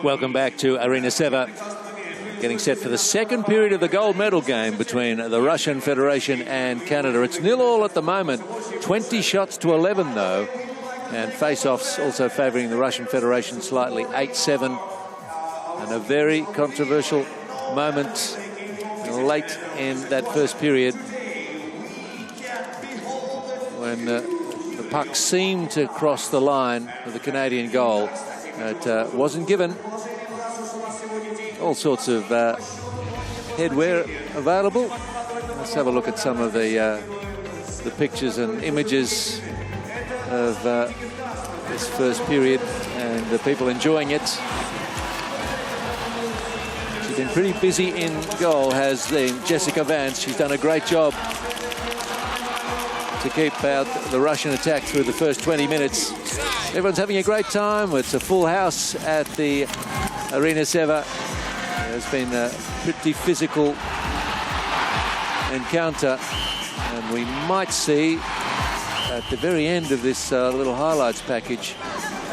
Welcome back to Arena Seva. Getting set for the second period of the gold medal game between the Russian Federation and Canada. It's 0-0 at the moment. 20 shots to 11 though. And face-offs also favouring the Russian Federation slightly, 8-7. And a very controversial moment late in that first period when the puck seemed to cross the line of the Canadian goal. It wasn't given. All sorts of headwear available. Let's have a look at some of the pictures and images of this first period and the people enjoying it. She's been pretty busy in goal, has Jessica Vance. She's done a great job to keep out the Russian attack through the first 20 minutes. Everyone's having a great time. It's a full house at the Arena Seva. It's been a pretty physical encounter, and we might see at the very end of this little highlights package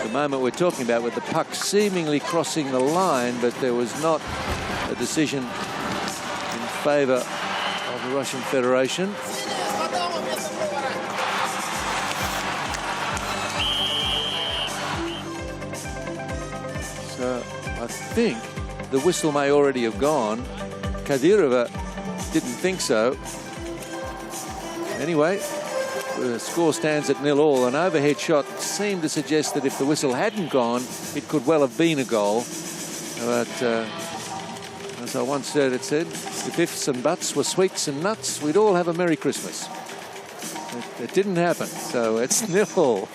the moment we're talking about, with the puck seemingly crossing the line, but there was not a decision in favour of the Russian Federation. So I think the whistle may already have gone. Kadyrova didn't think so. Anyway, the score stands at 0-0. An overhead shot seemed to suggest that if the whistle hadn't gone, it could well have been a goal. But as I once heard it said, if ifs and buts were sweets and nuts, we'd all have a Merry Christmas. It didn't happen, so it's 0-0.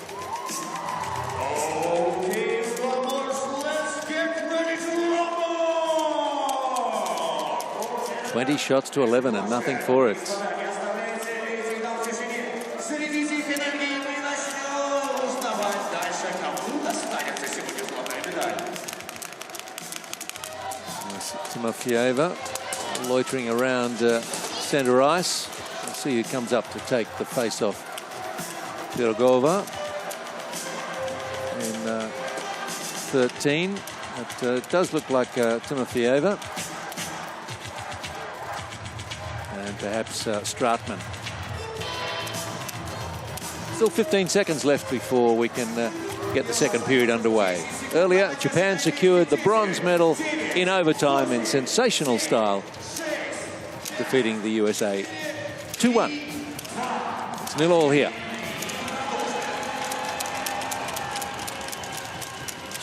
20 shots to 11 and nothing for it. Timofeyeva loitering around centre ice. We'll see who comes up to take the face-off. Pirogova in 13. It does look like Timofeyeva. And perhaps Stratman. Still 15 seconds left before we can get the second period underway. Earlier, Japan secured the bronze medal in overtime in sensational style, defeating the USA 2-1. It's 0-0 here.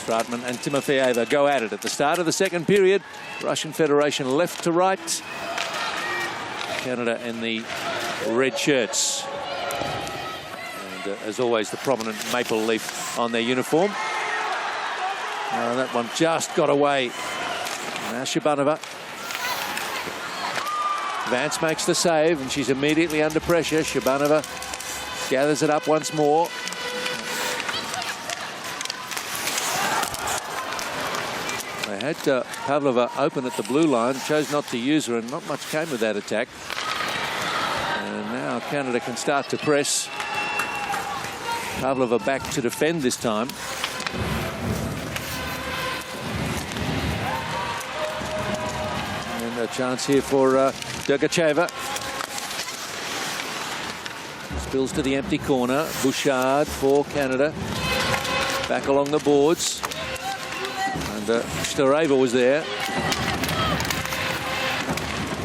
Stratman and Timofeyeva go at it at the start of the second period. Russian Federation left to right. Canada in the red shirts. And as always, the prominent maple leaf on their uniform. That one just got away. Now Shabanova. Vance makes the save, and she's immediately under pressure. Shabanova gathers it up once more. They had Pavlova open at the blue line, chose not to use her, and not much came of that attack. And now Canada can start to press. Pavlova back to defend this time. And a chance here for Dergacheva. Spills to the empty corner. Bouchard for Canada. Back along the boards. And Stareva was there.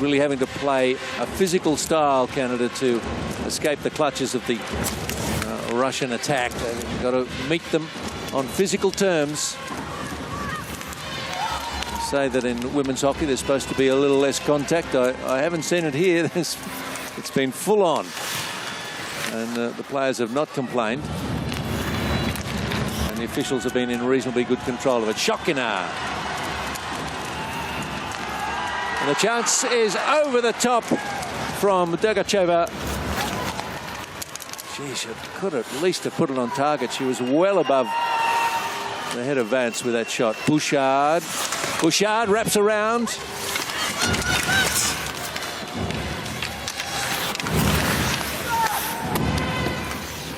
Really having to play a physical style, Canada, to escape the clutches of the Russian attack. They've got to meet them on physical terms. Say that in women's hockey there's supposed to be a little less contact. I haven't seen it here. It's been full on. And the players have not complained. And the officials have been in reasonably good control of it. Shokina. And the chance is over the top from Dergacheva. She could at least have put it on target. She was well above the head of Vance with that shot. Bouchard. Bouchard wraps around.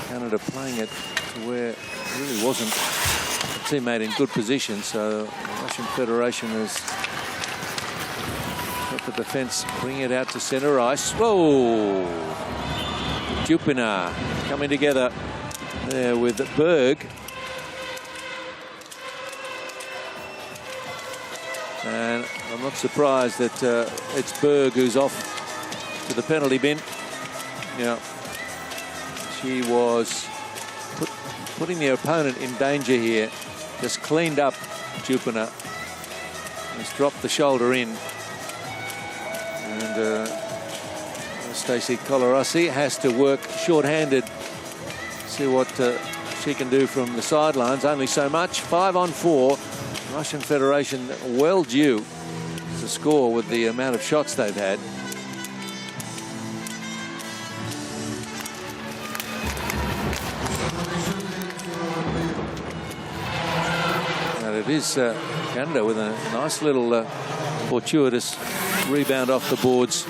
Canada playing it to where it really wasn't. teammate in good position, so the Russian Federation has got the defence bring it out to centre ice. Whoa! Dupina coming together there with Berg. And I'm not surprised that it's Berg who's off to the penalty bin. Yeah, she was putting the opponent in danger here. Just cleaned up Dupina. Just dropped the shoulder in. And Stacey Colarossi has to work short-handed. See what she can do from the sidelines. Only so much. 5-on-4. Russian Federation well due to score with the amount of shots they've had. And it is Canada with a nice little fortuitous rebound off the boards.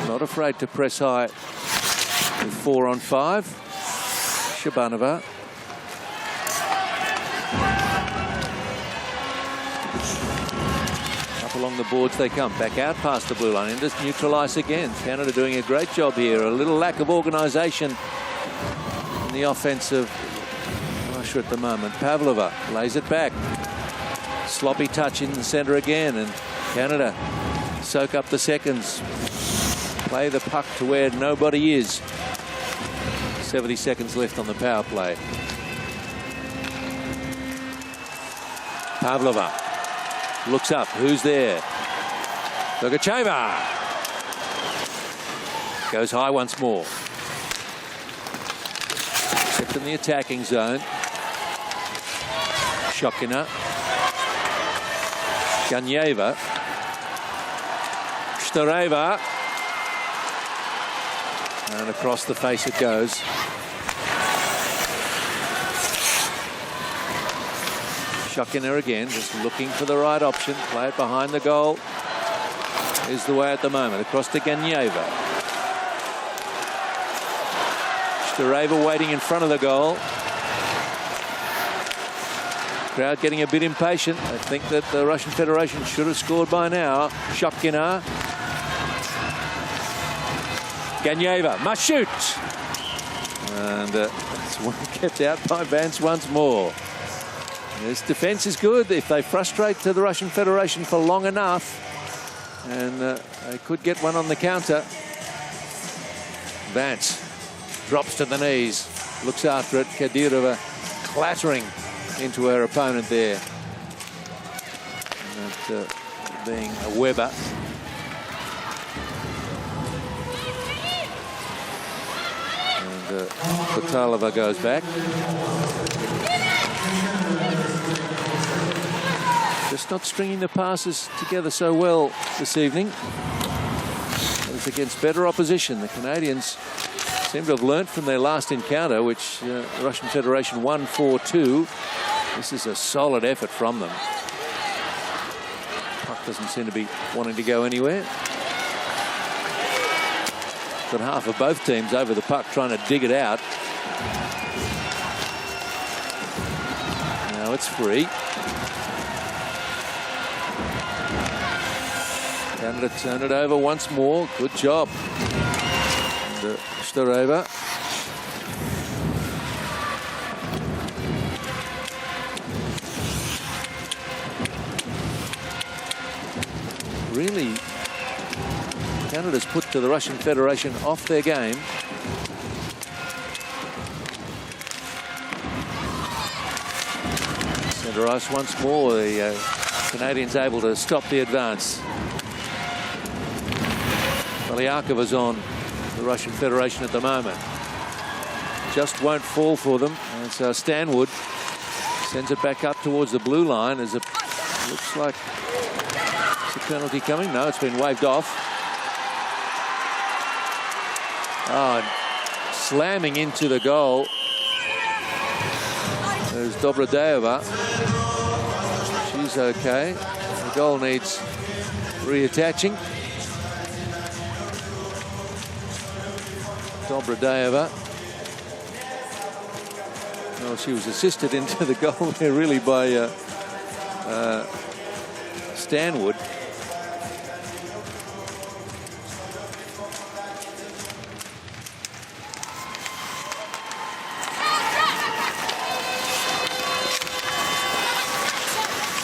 Not afraid to press high with 4-on-5. Shabanova. Up along the boards they come. Back out past the blue line. And just neutralise again. Canada doing a great job here. A little lack of organisation in the offensive Russia at the moment. Pavlova lays it back. Sloppy touch in the centre again. And Canada soak up the seconds. Play the puck to where nobody is. 70 seconds left on the power play. Pavlova looks up. Who's there? Logacheva goes high once more. Except in the attacking zone. Shokina. Ganyeva. Shtareva. And across the face it goes. Shokina again, just looking for the right option. Play it behind the goal. Is the way at the moment. Across to Ganyeva. Shtareva waiting in front of the goal. Crowd getting a bit impatient. I think that the Russian Federation should have scored by now. Shokina. Ganyeva must shoot. And it's one kept out by Vance once more. This defence is good if they frustrate to the Russian Federation for long enough. And they could get one on the counter. Vance drops to the knees. Looks after it. Kadyrova clattering into her opponent there. And that being a Weber. Kotalova goes back. Just not stringing the passes together so well this evening. It's against better opposition. The Canadians seem to have learnt from their last encounter, which the Russian Federation won 4-2. This is a solid effort from them. Puck doesn't seem to be wanting to go anywhere. Got half of both teams over the puck trying to dig it out. Now it's free. Canada turn it over once more. Good job. And Shtareva. Really, Canada's put to the Russian Federation off their game. Centre ice once more. The Canadians able to stop the advance. Polyakova's on the Russian Federation at the moment. Just won't fall for them. And so Stanwood sends it back up towards the blue line as it looks like it's a penalty coming. No, it's been waved off. Oh, slamming into the goal. There's Dobrodayeva. She's okay. The goal needs reattaching. Dobrodayeva. Well, she was assisted into the goal there really by Stanwood.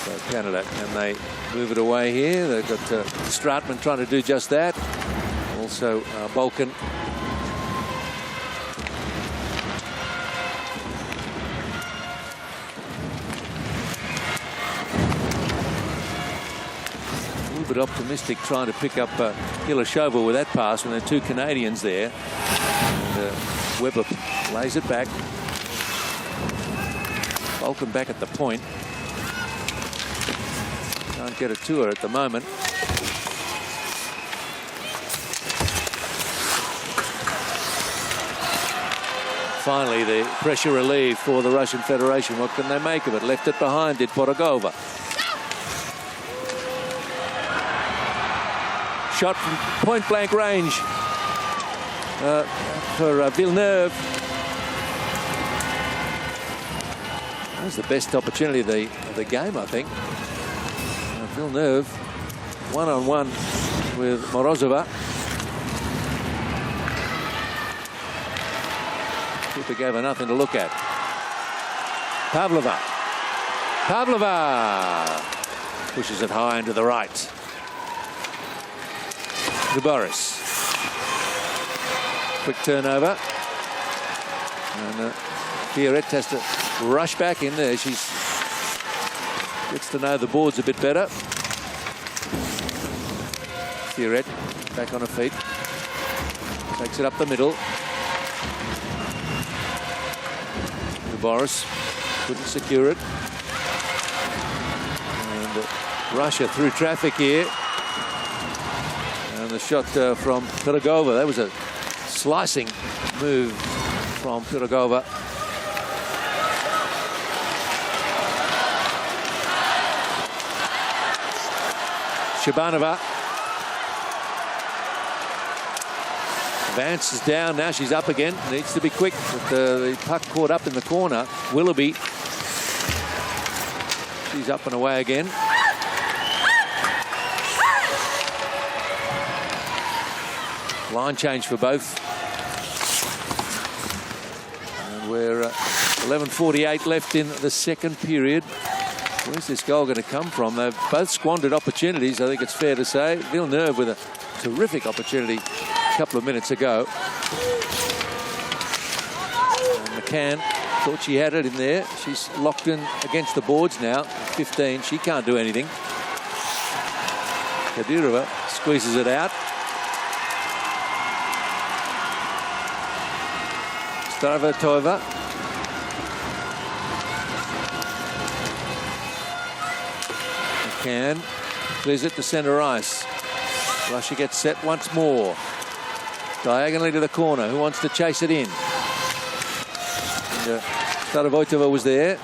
So Canada, can they move it away here? They've got Stratman trying to do just that. Also Balkan. A bit optimistic trying to pick up Ilashova with that pass when there are two Canadians there. And, Webber lays it back. Balkan back at the point. Can't get it to her at the moment. Finally, the pressure relieved for the Russian Federation. What can they make of it? Left it behind, did Porogova. Shot from point-blank range for Villeneuve. That was the best opportunity of the game, I think. Villeneuve, one-on-one with Morozova. Keeper gave her nothing to look at. Pavlova. Pushes it high into the right. Boris. Quick turnover. And Fioret has to rush back in there. She gets to know the boards a bit better. Fioret back on her feet. Takes it up the middle. Boris couldn't secure it. And Russia through traffic here. And the shot from Pirogova. That was a slicing move from Pirogova. Shabanova. Vance is down. Now she's up again. Needs to be quick. With the puck caught up in the corner. Willoughby. She's up and away again. Line change for both. And we're 11:48 left in the second period. Where's this goal going to come from? They've both squandered opportunities, I think it's fair to say. Villeneuve with a terrific opportunity a couple of minutes ago. And McCann thought she had it in there. She's locked in against the boards now. 15, she can't do anything. Kadyrova squeezes it out. Starovatova. McCann clears it to centre ice. Russia gets set once more. Diagonally to the corner. Who wants to chase it in? Starovatova was there.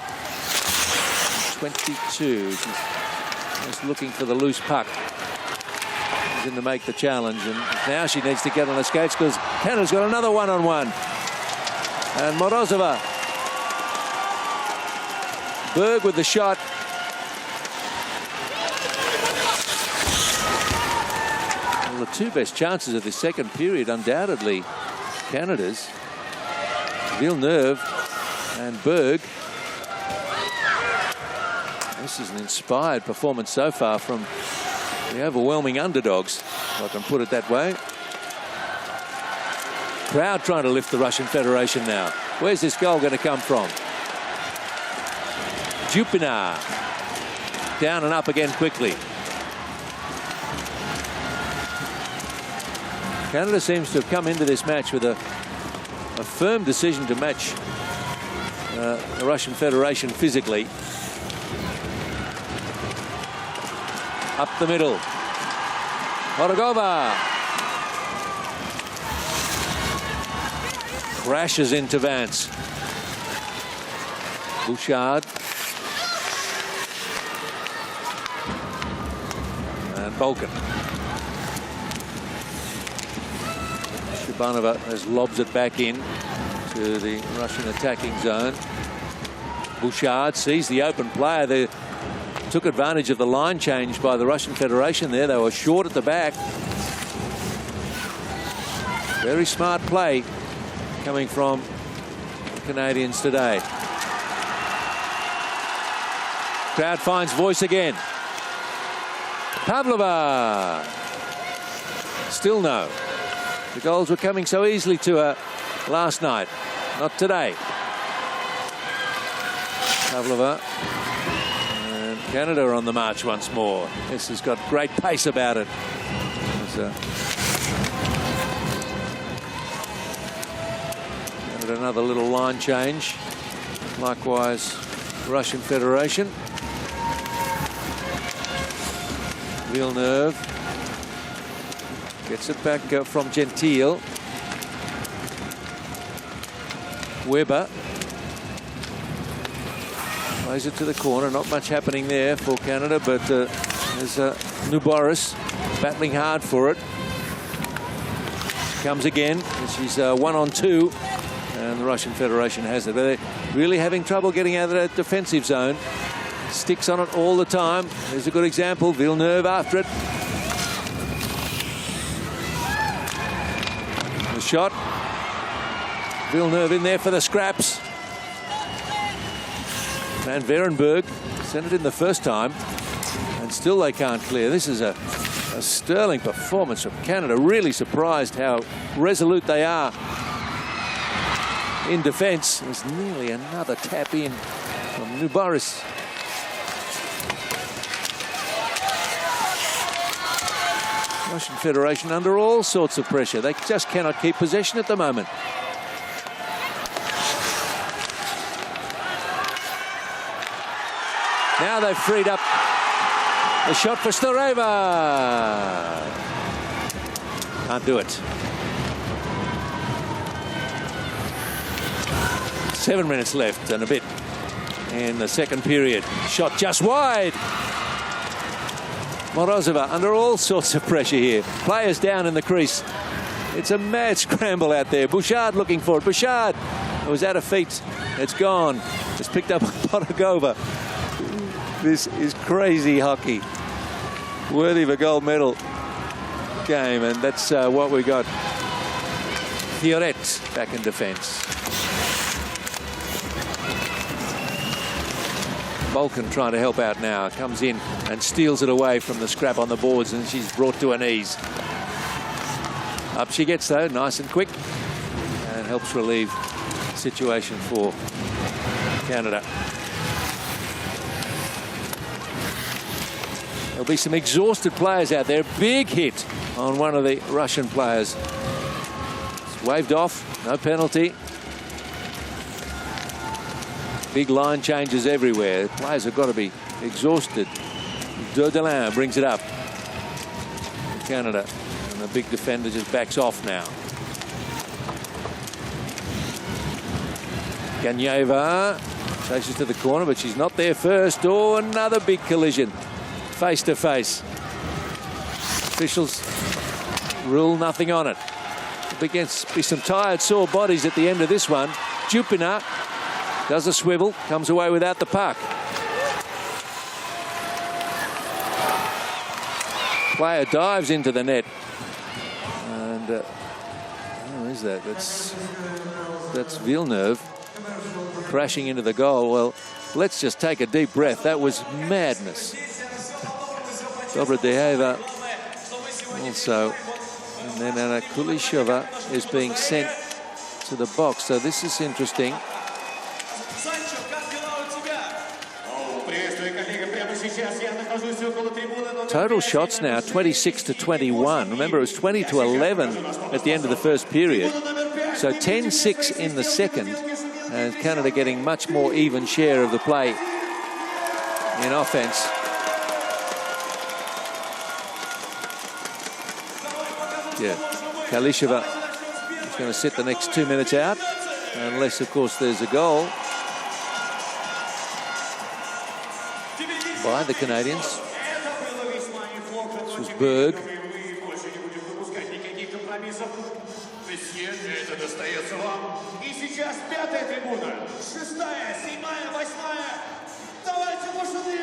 22. She's just looking for the loose puck. She's in to make the challenge. And now she needs to get on the skates because Canada's got another one-on-one. And Morozova. Berg with the shot. Well, the two best chances of the second period, undoubtedly, Canada's. Villeneuve and Berg. This is an inspired performance so far from the overwhelming underdogs, if I can put it that way. Crowd trying to lift the Russian Federation now. Where's this goal going to come from? Dupina. Down and up again quickly. Canada seems to have come into this match with a firm decision to match the Russian Federation physically. Up the middle. Porogova. Crashes into Vance. Bouchard. And Balkan. Shabanova has lobs it back in to the Russian attacking zone. Bouchard sees the open player there. Took advantage of the line change by the Russian Federation there. They were short at the back. Very smart play coming from the Canadians today. Crowd finds voice again. Pavlova. Still no. The goals were coming so easily to her last night. Not today. Pavlova. And Canada are on the march once more. This has got great pace about it. Another little line change. Likewise, Russian Federation. Villeneuve gets it back from Gentile. Weber plays it to the corner. Not much happening there for Canada, but there's Nuboris battling hard for it. She comes again, and she's 1-on-2, and the Russian Federation has it. But they're really having trouble getting out of that defensive zone. Sticks on it all the time. There's a good example. Villeneuve after it. The shot. Villeneuve in there for the scraps. Van Verenberg sent it in the first time, and still they can't clear. This is a sterling performance from Canada. Really surprised how resolute they are in defence. There's nearly another tap in from Nuboris. Russian Federation under all sorts of pressure. They just cannot keep possession at the moment. Now they've freed up the shot for Storeva. Can't do it. 7 minutes left and a bit in the second period. Shot just wide. Morozova under all sorts of pressure here. Players down in the crease. It's a mad scramble out there. Bouchard looking for it. Bouchard was out of feet. It's gone. It's picked up by Potagova. This is crazy hockey. Worthy of a gold medal game, and that's what we got. Fioret back in defence. Balkan trying to help out now. Comes in and steals it away from the scrap on the boards, and she's brought to her knees. Up she gets, though, nice and quick, and helps relieve the situation for Canada. There'll be some exhausted players out there. Big hit on one of the Russian players. It's waved off, no penalty. Big line changes everywhere. The players have got to be exhausted. Dodelin brings it up for Canada, and the big defender just backs off now. Ganyeva chases to the corner, but she's not there first. Oh, another big collision. Face to face. Officials rule nothing on it. There'll be some tired, sore bodies at the end of this one. Jupina does a swivel, comes away without the puck. Player dives into the net. And who is that? That's Villeneuve crashing into the goal. Well, let's just take a deep breath. That was madness. Dobrodeheva also. And then Anna Kulishova is being sent to the box. So this is interesting. Total shots now 26-21. Remember, it was 20-11 at the end of the first period. So 10-6 in the second. And Canada getting much more even share of the play in offense. Yeah, Kalisheva is going to sit the next 2 minutes out, unless, of course, there's a goal by the Canadians. This was Berg. месье, это достается вам. И сейчас пятая трибуна, 6-я, 7-я, 8-я. Давайте пошли!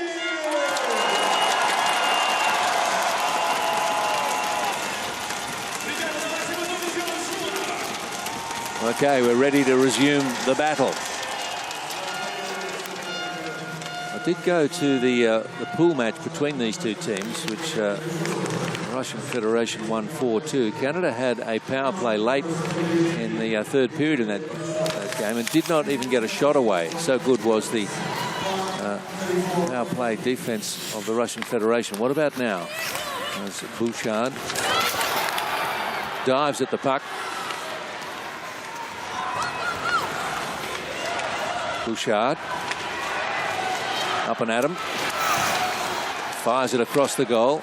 Okay, we're ready to resume the battle. I did go to the pool match between these two teams, which Russian Federation won 4-2. Canada had a power play late in the third period in that game and did not even get a shot away. So good was the power play defense of the Russian Federation. What about now? As Bouchard dives at the puck. Bouchard up and at him, fires it across the goal,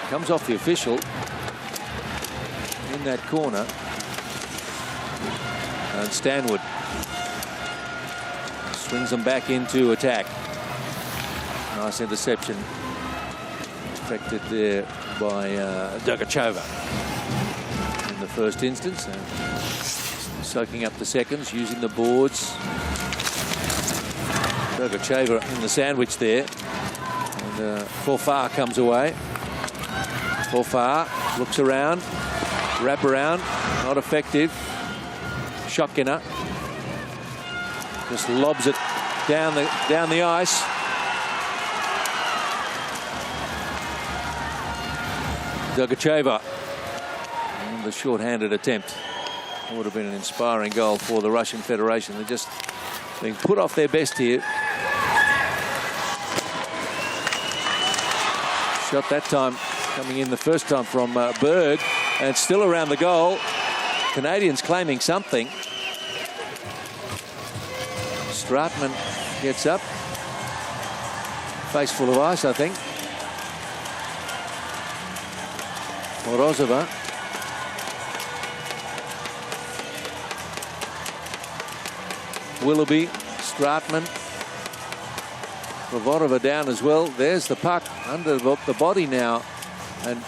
comes off the official in that corner, and Stanwood swings them back into attack. Nice interception effected there by Dergacheva in the first instance, and soaking up the seconds, using the boards. Dergacheva in the sandwich there, and Forfar comes away. Forfar looks around, wrap around, not effective. Shotkina just lobs it down the ice. Dergacheva, and the short-handed attempt. Would have been an inspiring goal for the Russian Federation. They're just being put off their best here. Shot that time coming in the first time from Berg, and still around the goal. Canadians claiming something. Stratman gets up. Face full of ice, I think. Morozova. Willoughby, Stratman, Provorova down as well. There's the puck under the body now, and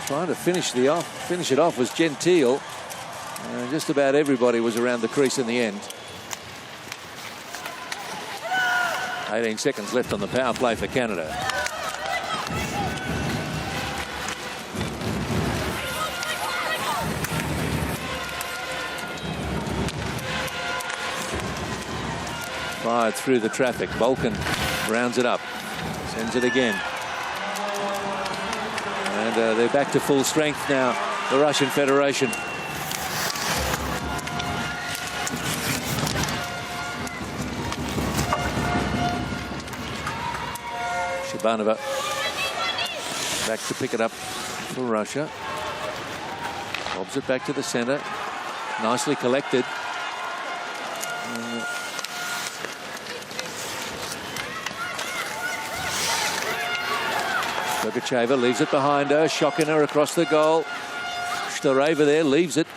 trying to finish it off was Gentile. Just about everybody was around the crease in the end. 18 seconds left on the power play for Canada. Fired through the traffic. Vulcan rounds it up, sends it again. And they're back to full strength now, the Russian Federation. Shabanova back to pick it up for Russia. Bobs it back to the center. Nicely collected. Dergacheva leaves it behind her. Shotkina across the goal. Stareva there leaves it.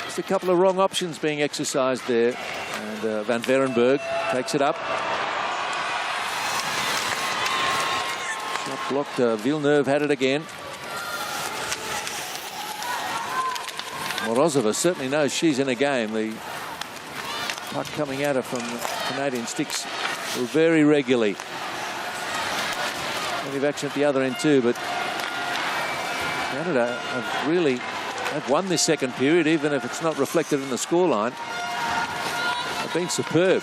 Just a couple of wrong options being exercised there. And Van Verenberg takes it up. Shot blocked. Villeneuve had it again. Morozova certainly knows she's in a game. The puck coming at her from the Canadian sticks very regularly. Plenty of action at the other end too, but Canada have won this second period, even if it's not reflected in the scoreline. They've been superb.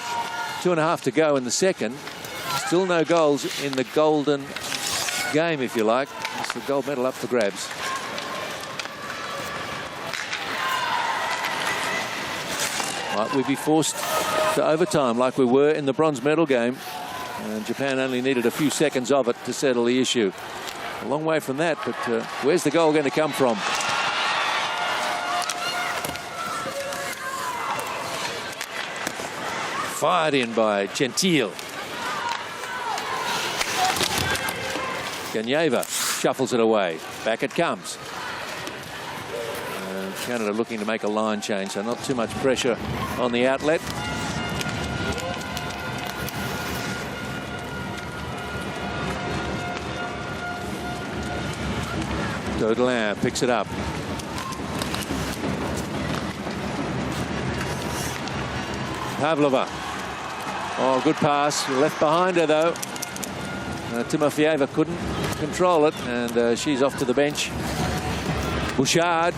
2.5 to go in the second. Still no goals in the golden game, if you like. It's the gold medal up for grabs. Might we be forced to overtime like we were in the bronze medal game? And Japan only needed a few seconds of it to settle the issue. A long way from that, but where's the goal going to come from? Fired in by Gentile. Ganyeva shuffles it away. Back it comes. Canada looking to make a line change, so not too much pressure on the outlet. Dodelin picks it up. Pavlova. Oh, good pass. Left behind her, though. Timofeyeva couldn't control it, and she's off to the bench. Bouchard.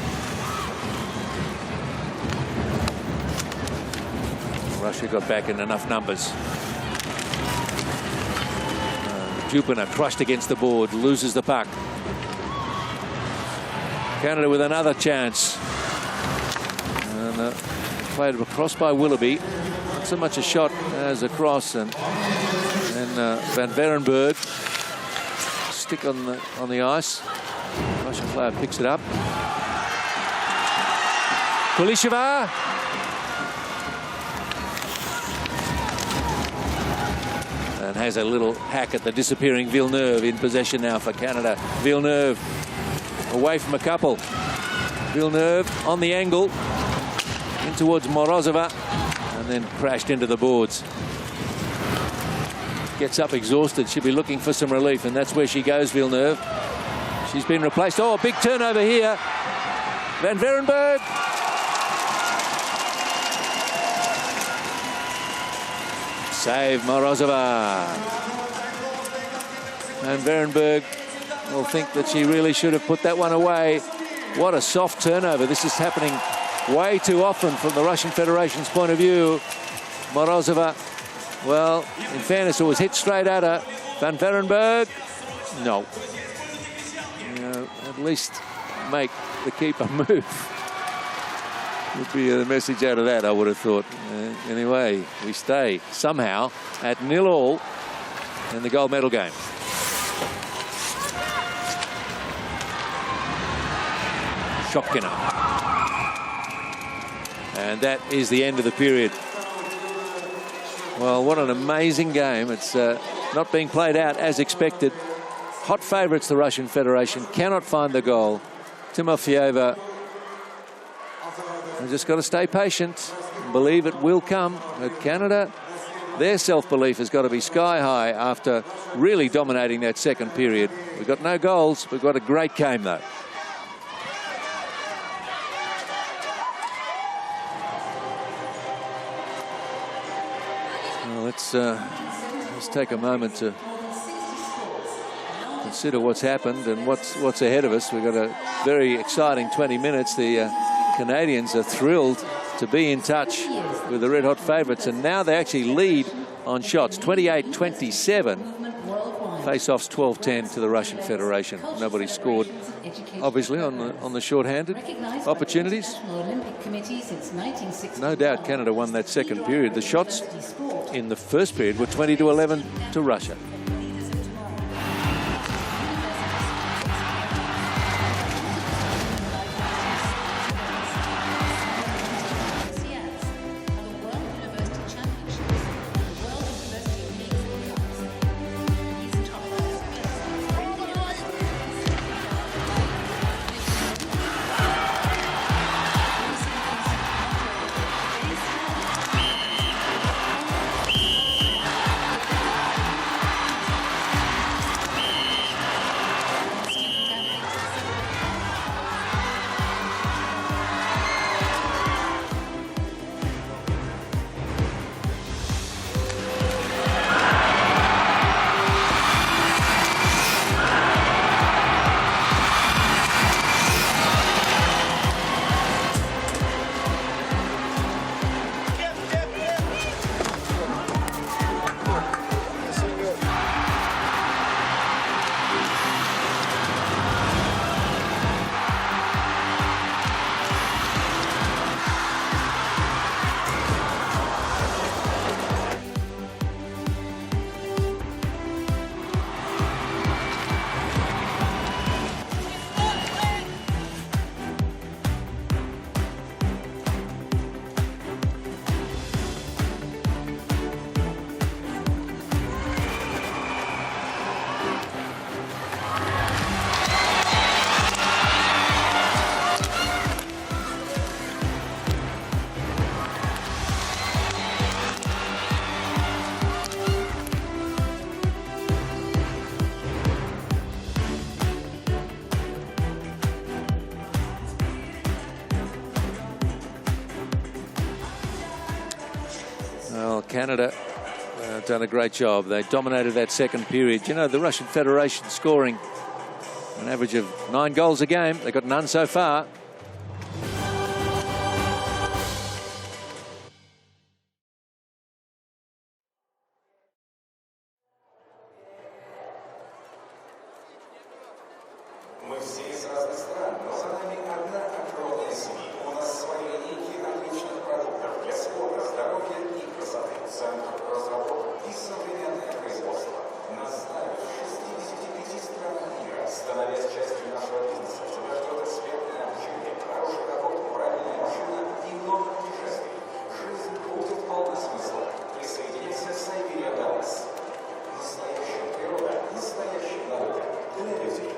Russia got back in enough numbers. Dupina crushed against the board, loses the puck. Canada with another chance. And played across by Willoughby. Not so much a shot as a cross, and Van Verenberg stick on the ice. Russian player picks it up. Kulisheva. And has a little hack at the disappearing Villeneuve. In possession now for Canada. Villeneuve away from a couple. Villeneuve on the angle in towards Morozova, and then crashed into the boards. Gets up exhausted. She'll be looking for some relief, and that's where she goes, Villeneuve. She's been replaced. Oh, a big turnover here. Van Verenberg. Save Morozova. And Verenberg will think that she really should have put that one away. What a soft turnover. This is happening way too often from the Russian Federation's point of view. Morozova, well, in fairness, it was hit straight at her. Van Verenberg, no. You know, at least make the keeper move. Would be a message out of that, I would have thought. Anyway, we stay somehow at 0-0 in the gold medal game. Shopkina. And that is the end of the period. Well, what an amazing game. It's not being played out as expected. Hot favourites, the Russian Federation, cannot find the goal. Timofeyeva, we've just got to stay patient and believe it will come. But Canada, their self-belief has got to be sky high after really dominating that second period. We've got no goals. We've got a great game, though. Well, let's take a moment to consider what's happened and what's ahead of us. We've got a very exciting 20 minutes. The Canadians are thrilled to be in touch with the red-hot favourites, and now they actually lead on shots, 28-27. Face-offs 12-10 to the Russian Federation. Nobody scored, obviously, on the short-handed opportunities. No doubt Canada won that second period. The shots in the first period were 20-11 to Russia. Canada done a great job. They dominated that second period. You know, the Russian Federation scoring an average of 9 goals a game. They got none so far. Мы все из разных стран, но за нами одна огромная семья. У нас свои линейки отличных продуктов для спорта, здоровья и красоты. Центр разработок и современное производство. Нас знают в 65 странах мира. Становясь частью нашего бизнеса, тебя ждет экспертное обучение, хороший доход, правильная машина и много путешествий. Жизнь будет полна смысла. Присоединяйся к Сайберия Даллас. Настоящая природа, настоящая наука. Для людей.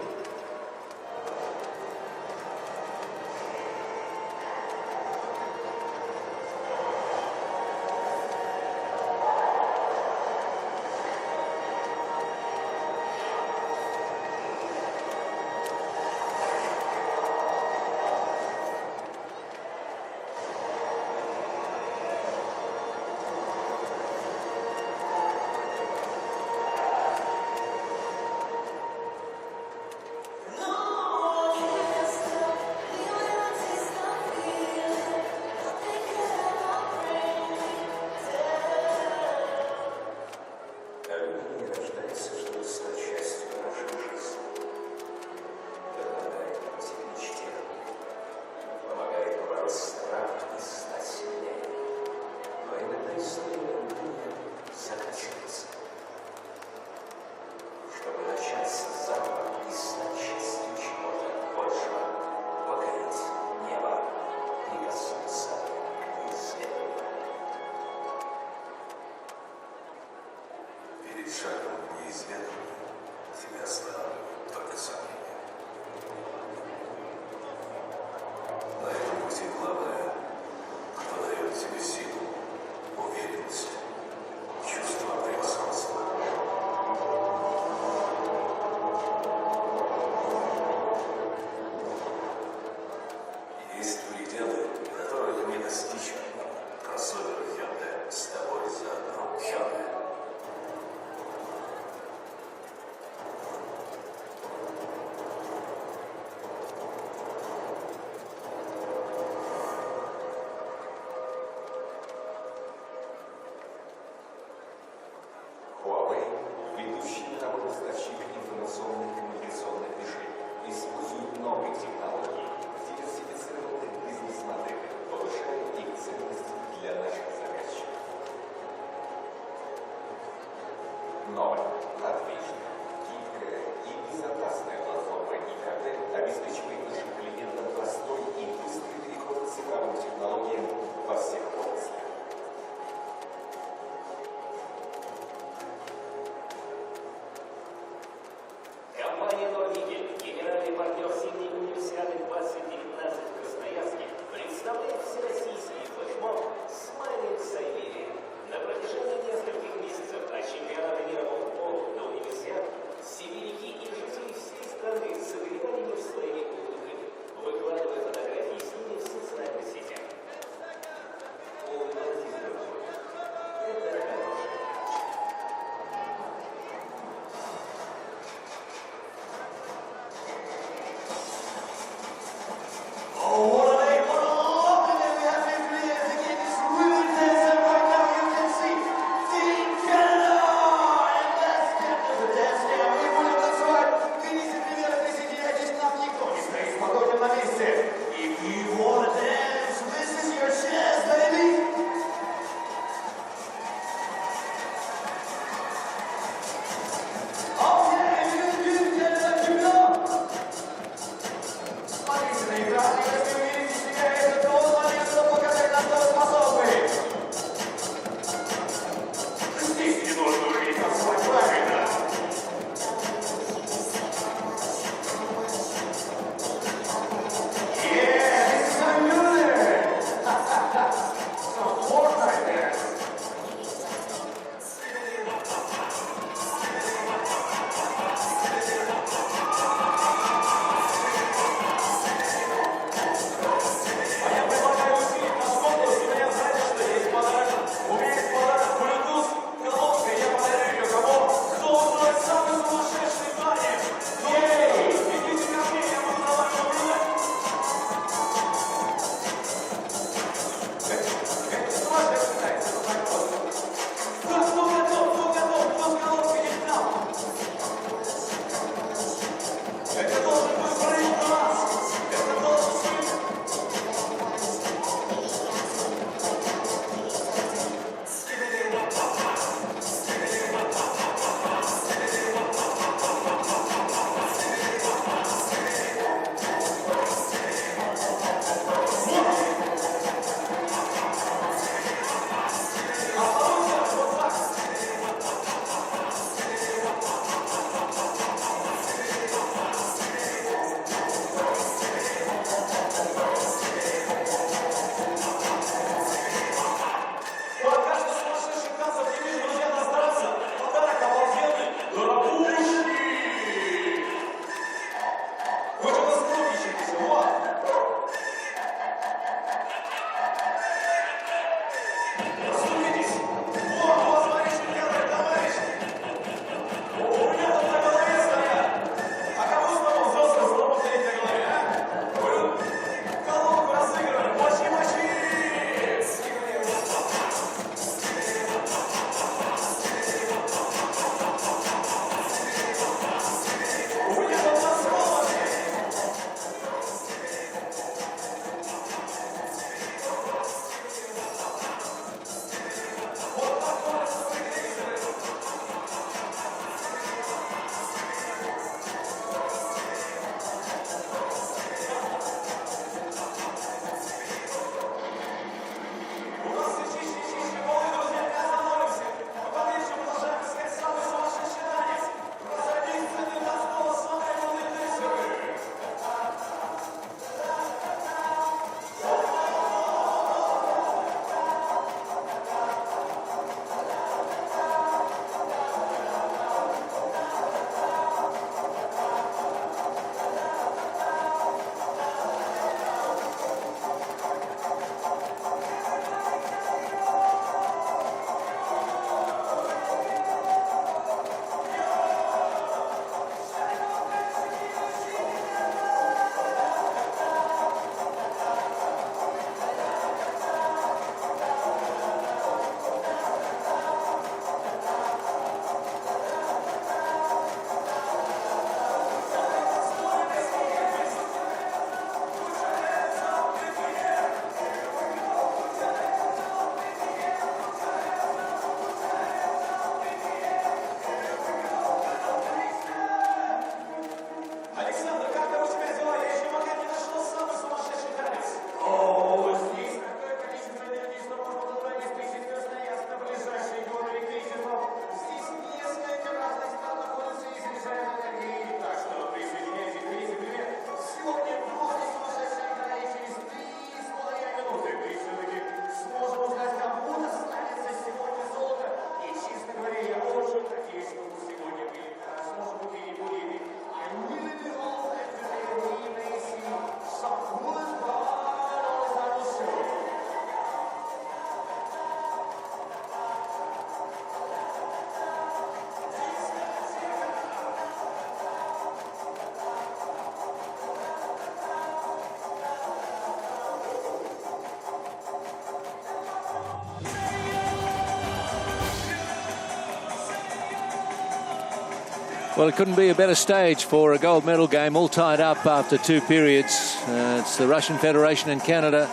Well, it couldn't be a better stage for a gold medal game, all tied up after 2 periods. It's the Russian Federation and Canada.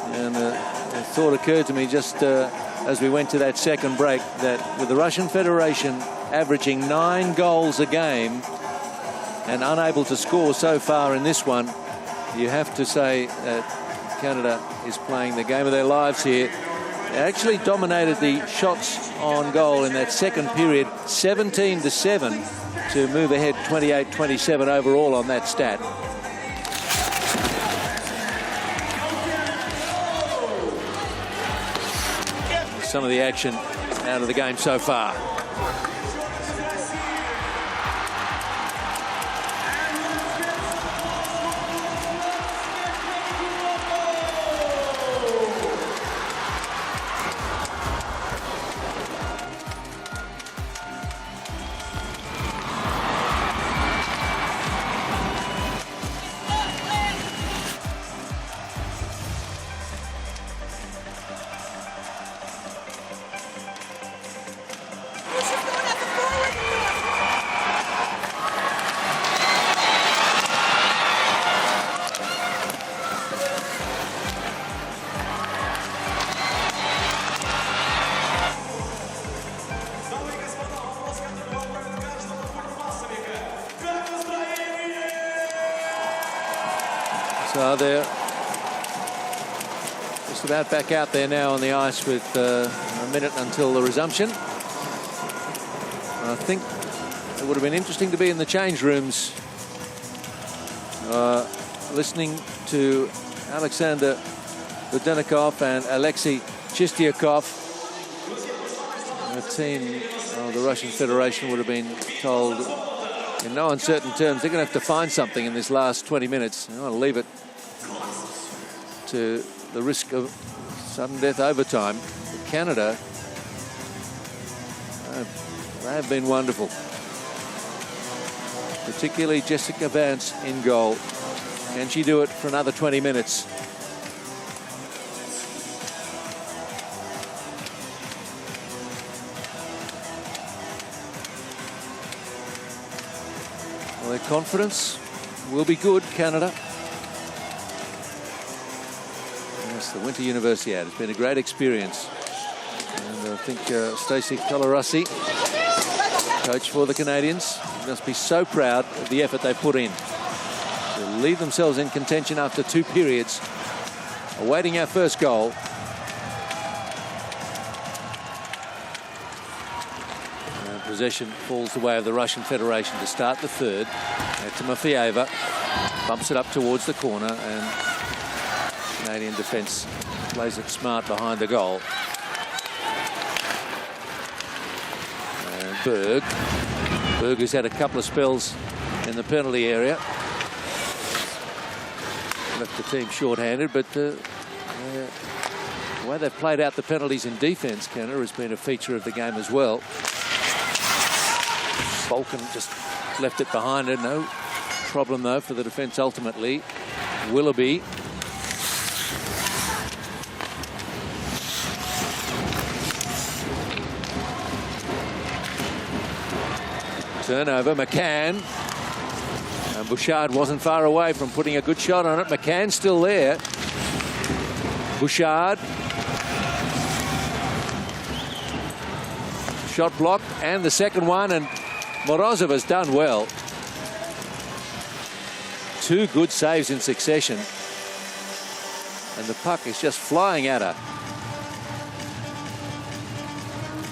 And a thought occurred to me just as we went to that second break that with the Russian Federation averaging 9 goals a game and unable to score so far in this one, you have to say that Canada is playing the game of their lives here. They actually dominated the shots on goal in that second period, 17-7, to move ahead 28-27 overall on that stat. Some of the action out of the game so far. So they're just about back out there now on the ice with a minute until the resumption. I think it would have been interesting to be in the change rooms listening to Alexander Vodenikov and Alexei Chistyakov. The team of the Russian Federation would have been told in no uncertain terms they're going to have to find something in this last 20 minutes. I want to leave it to the risk of sudden death overtime. But Canada, they have been wonderful. Particularly Jessica Vance in goal. Can she do it for another 20 minutes? Well, their confidence will be good, Canada. Yes, the Winter Universiade has been a great experience. And I think Stacey Colarossi, coach for the Canadians, must be so proud of the effort they put in to leave themselves in contention after 2 periods, awaiting our first goal. Possession falls the way of the Russian Federation to start the third. Timofeeva bumps it up towards the corner, and Canadian defence plays it smart behind the goal. And Berg, who's had a couple of spells in the penalty area, left the team short-handed, but the way they've played out the penalties in defence, Canada, has been a feature of the game as well. Balkan just left it behind her. No problem, though, for the defence ultimately. Willoughby. Turnover, McCann. And Bouchard wasn't far away from putting a good shot on it. McCann still there. Bouchard. Shot blocked, and the second one, and Morozov has done well. 2 good saves in succession. And the puck is just flying at her.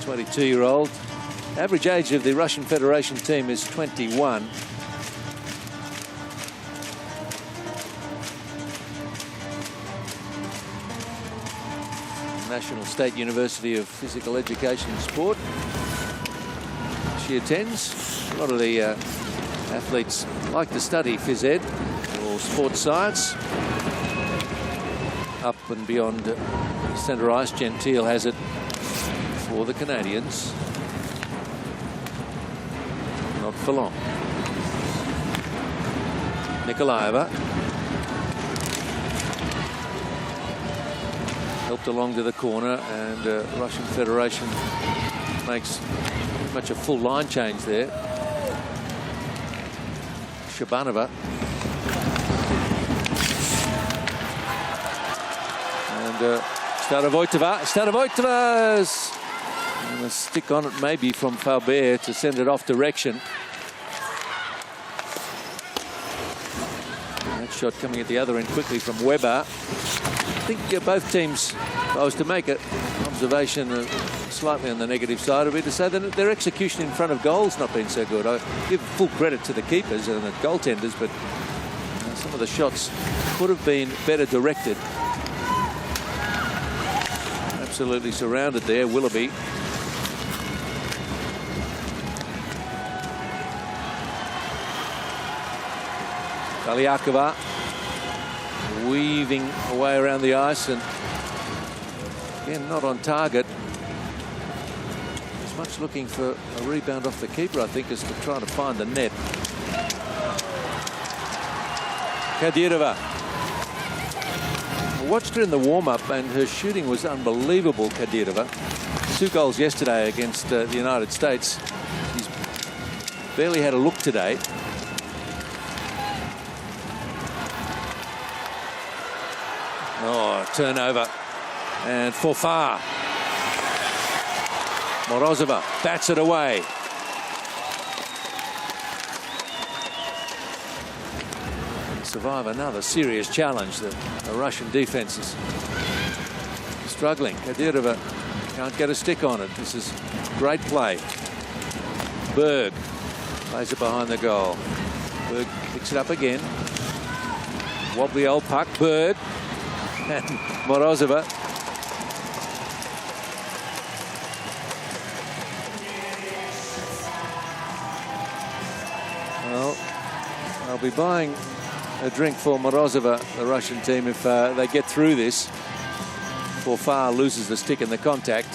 22-year-old. Average age of the Russian Federation team is 21. National State University of Physical Education and Sport. She attends. A lot of the athletes like to study phys ed or sports science. Up and beyond centre ice, Gentile has it for the Canadians. Not for long. Nikolaeva helped along to the corner, and Russian Federation makes much a full line change there. Shabanova. And Starovoitova. Starovoitova's going to stick on it maybe from Faubert to send it off direction. That shot coming at the other end quickly from Weber. I think both teams, if I was to make an observation slightly on the negative side, would be to say that their execution in front of goal's not been so good. I give full credit to the keepers and the goaltenders, but some of the shots could have been better directed. Absolutely surrounded there, Willoughby. Valiakova weaving away around the ice, and again not on target. As much looking for a rebound off the keeper, I think, as to try to find the net. Kadyrova. I watched her in the warm-up and her shooting was unbelievable, Kadyrova. 2 goals yesterday against the United States. She's barely had a look today. Oh, turnover. And Fofar. Morozova bats it away. Survive another serious challenge. The Russian defense is struggling. Kadyrova can't get a stick on it. This is great play. Berg plays it behind the goal. Berg picks it up again. Wobbly old puck. Berg and Morozova. Well, I'll be buying a drink for Morozova, the Russian team, if they get through this. Fofar loses the stick in the contact.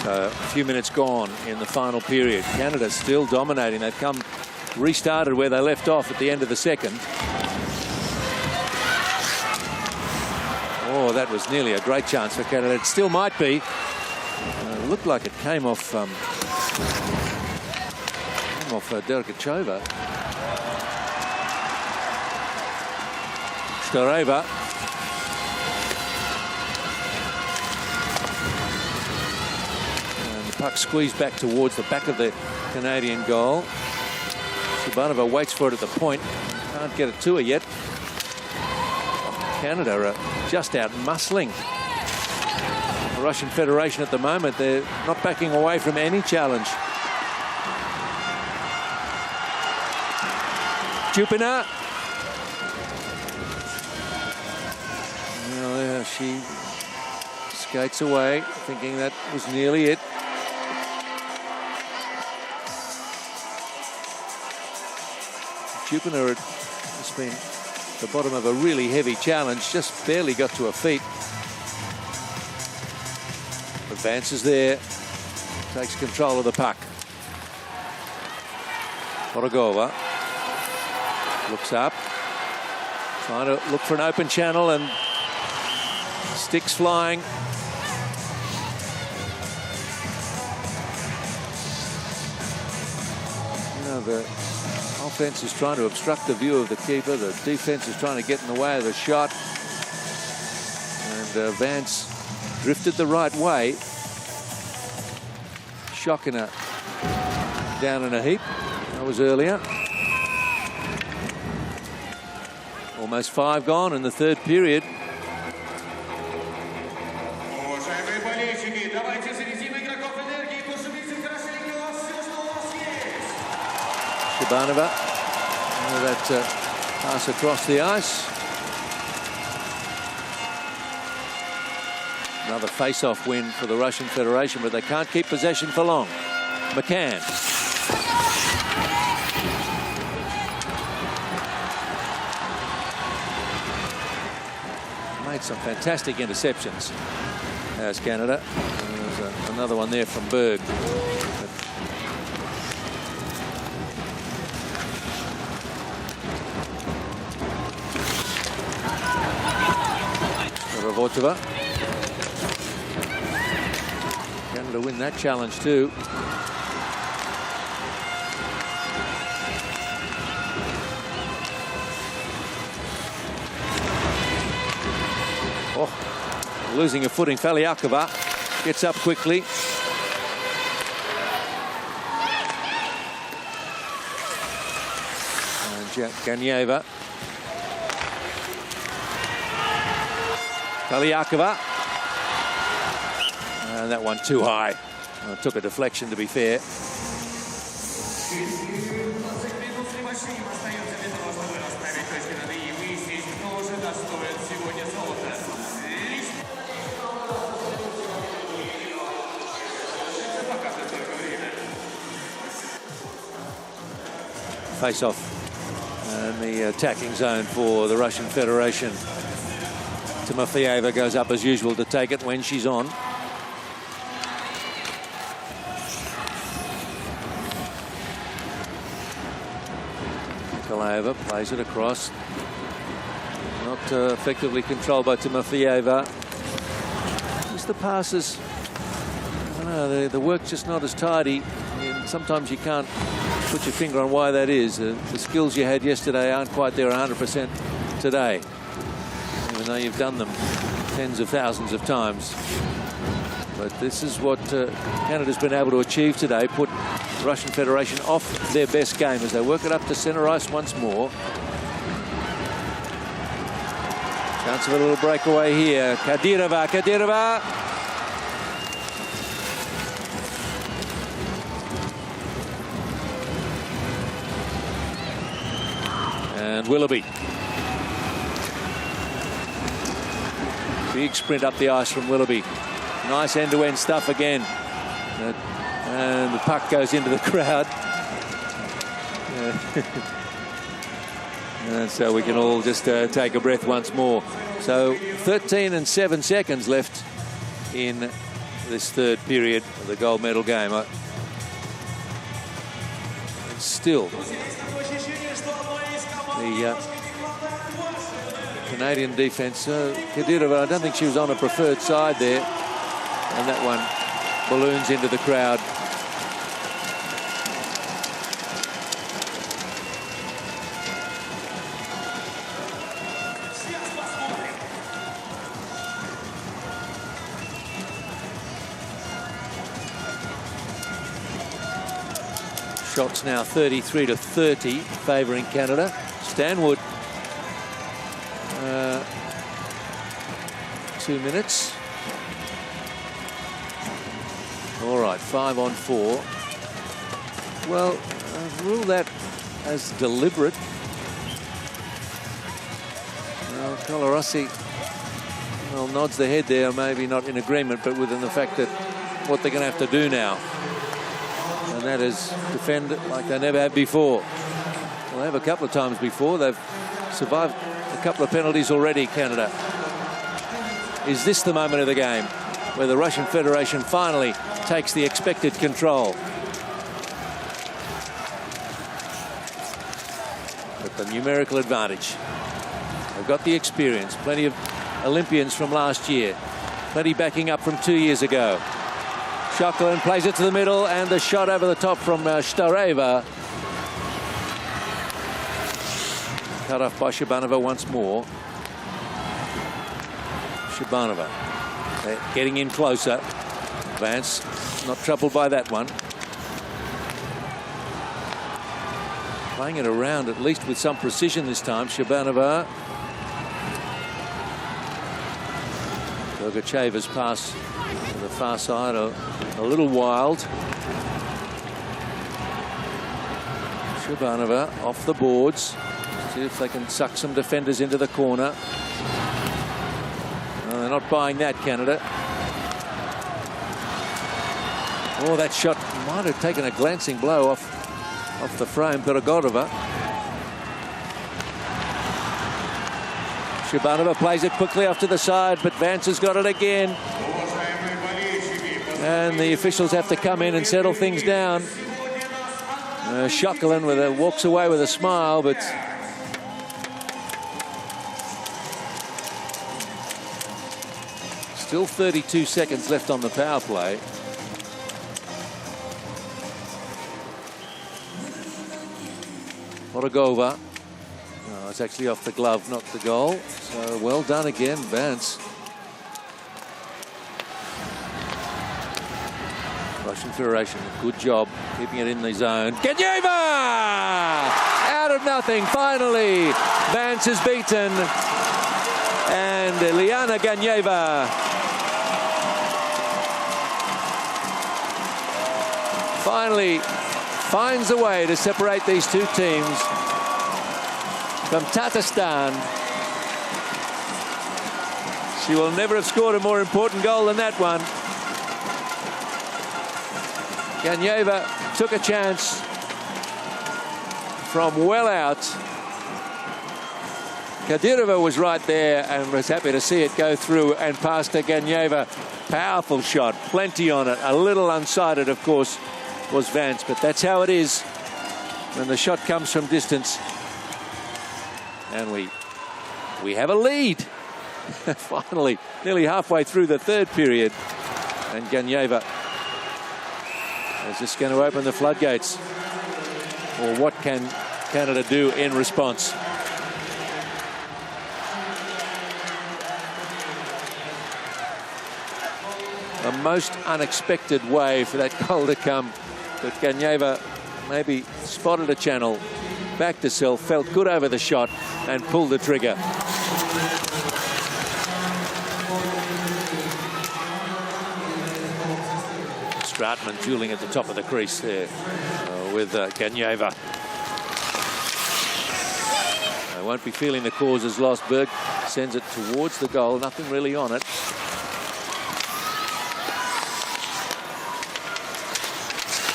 So a few minutes gone in the final period. Canada still dominating. They've restarted where they left off at the end of the second. Oh, that was nearly a great chance for Canada. It still might be. It looked like it came off Derkachova. Stareva. And the puck squeezed back towards the back of the Canadian goal. Shabanova waits for it at the point. Can't get it to her yet. Canada are just out muscling the Russian Federation at the moment. They're not backing away from any challenge. Chupina. Well, she skates away, thinking that was nearly it. Chupina has been at the bottom of a really heavy challenge, just barely got to her feet. Advances there, takes control of the puck. Horogova looks up, trying to look for an open channel, and sticks flying. You know, the offense is trying to obstruct the view of the keeper. The defense is trying to get in the way of the shot. And Vance drifted the right way. Shockina down in a heap. That was earlier. Almost 5 gone in the third period. Уважаемые болельщики, давайте зарядим игроков энергии и пошумите хорошенько, у вас все, что у вас есть. Shabanova. That pass across the ice. Another face-off win for the Russian Federation, but they can't keep possession for long. McCann. Made some fantastic interceptions as Canada. And there's another one there from Berg. Sharapova. Canada win that challenge too. Oh, losing a footing. Valiakova gets up quickly. And Ganyeva. Valiakova. And that one too high. Well, it took a deflection, to be fair. Face off in the attacking zone for the Russian Federation. Timofeyeva goes up as usual to take it when she's on. Nikolaeva plays it across. Not effectively controlled by Timofeyeva. Just the passes, I don't know, the work's just not as tidy. And sometimes you can't put your finger on why that is. The skills you had yesterday aren't quite there 100% today, even though you've done them tens of thousands of times. But this is what Canada's been able to achieve today, put the Russian Federation off their best game as they work it up to centre ice once more. Chance of a little breakaway here. Kadyrova. And Willoughby. Big sprint up the ice from Willoughby. Nice end-to-end stuff again. And the puck goes into the crowd. And so we can all just take a breath once more. So 13 and 7 seconds left in this third period of the gold medal game. Still, the Canadian defence, Kadyrova, I don't think she was on a preferred side there. And that one balloons into the crowd. Shots now 33-30, favouring Canada. Stanwood, 2 minutes. All right, 5 on 4. Well, I've ruled that as deliberate. Well, Colarossi, well, nods the head there, maybe not in agreement, but within the fact that what they're going to have to do now. And that is defend like they never have before. Well, they have a couple of times before. They've survived a couple of penalties already, Canada. Is this the moment of the game where the Russian Federation finally takes the expected control? But the numerical advantage. They've got the experience. Plenty of Olympians from last year. Plenty backing up from 2 years ago. Shoklin plays it to the middle, and the shot over the top from Stareva. Cut off by Shabanova once more. Shabanova getting in closer. Vance not troubled by that one. Playing it around at least with some precision this time. Shabanova. Gorgacheva's pass to the far side, a little wild. Shabanova off the boards. See if they can suck some defenders into the corner. No, they're not buying that, Canada. Oh, that shot might have taken a glancing blow off the frame. Perogorova. Shabanova plays it quickly off to the side, but Vance has got it again. And the officials have to come in and settle things down. Shoklin walks away with a smile, but Still 32 seconds left on the power play. Morogova. Oh, it's actually off the glove, not the goal. So well done again, Vance. Russian Federation, good job keeping it in the zone. Ganyeva! Out of nothing, finally. Vance is beaten. And Liana Ganyeva finally finds a way to separate these two teams from Tatarstan. She will never have scored a more important goal than that one. Ganyeva took a chance from well out. Kadyrova was right there and was happy to see it go through and past to Ganyeva. Powerful shot, plenty on it. A little unsighted, of course, was Vance, but that's how it is when the shot comes from distance. And we have a lead. Finally, nearly halfway through the third period. And Ganyeva is just going to open the floodgates. Or what can Canada do in response? A most unexpected way for that goal to come. But Ganyeva maybe spotted a channel, backed herself, felt good over the shot and pulled the trigger. Stratman dueling at the top of the crease there with Ganyeva. They won't be feeling the cause as lost. Berg sends it towards the goal, nothing really on it.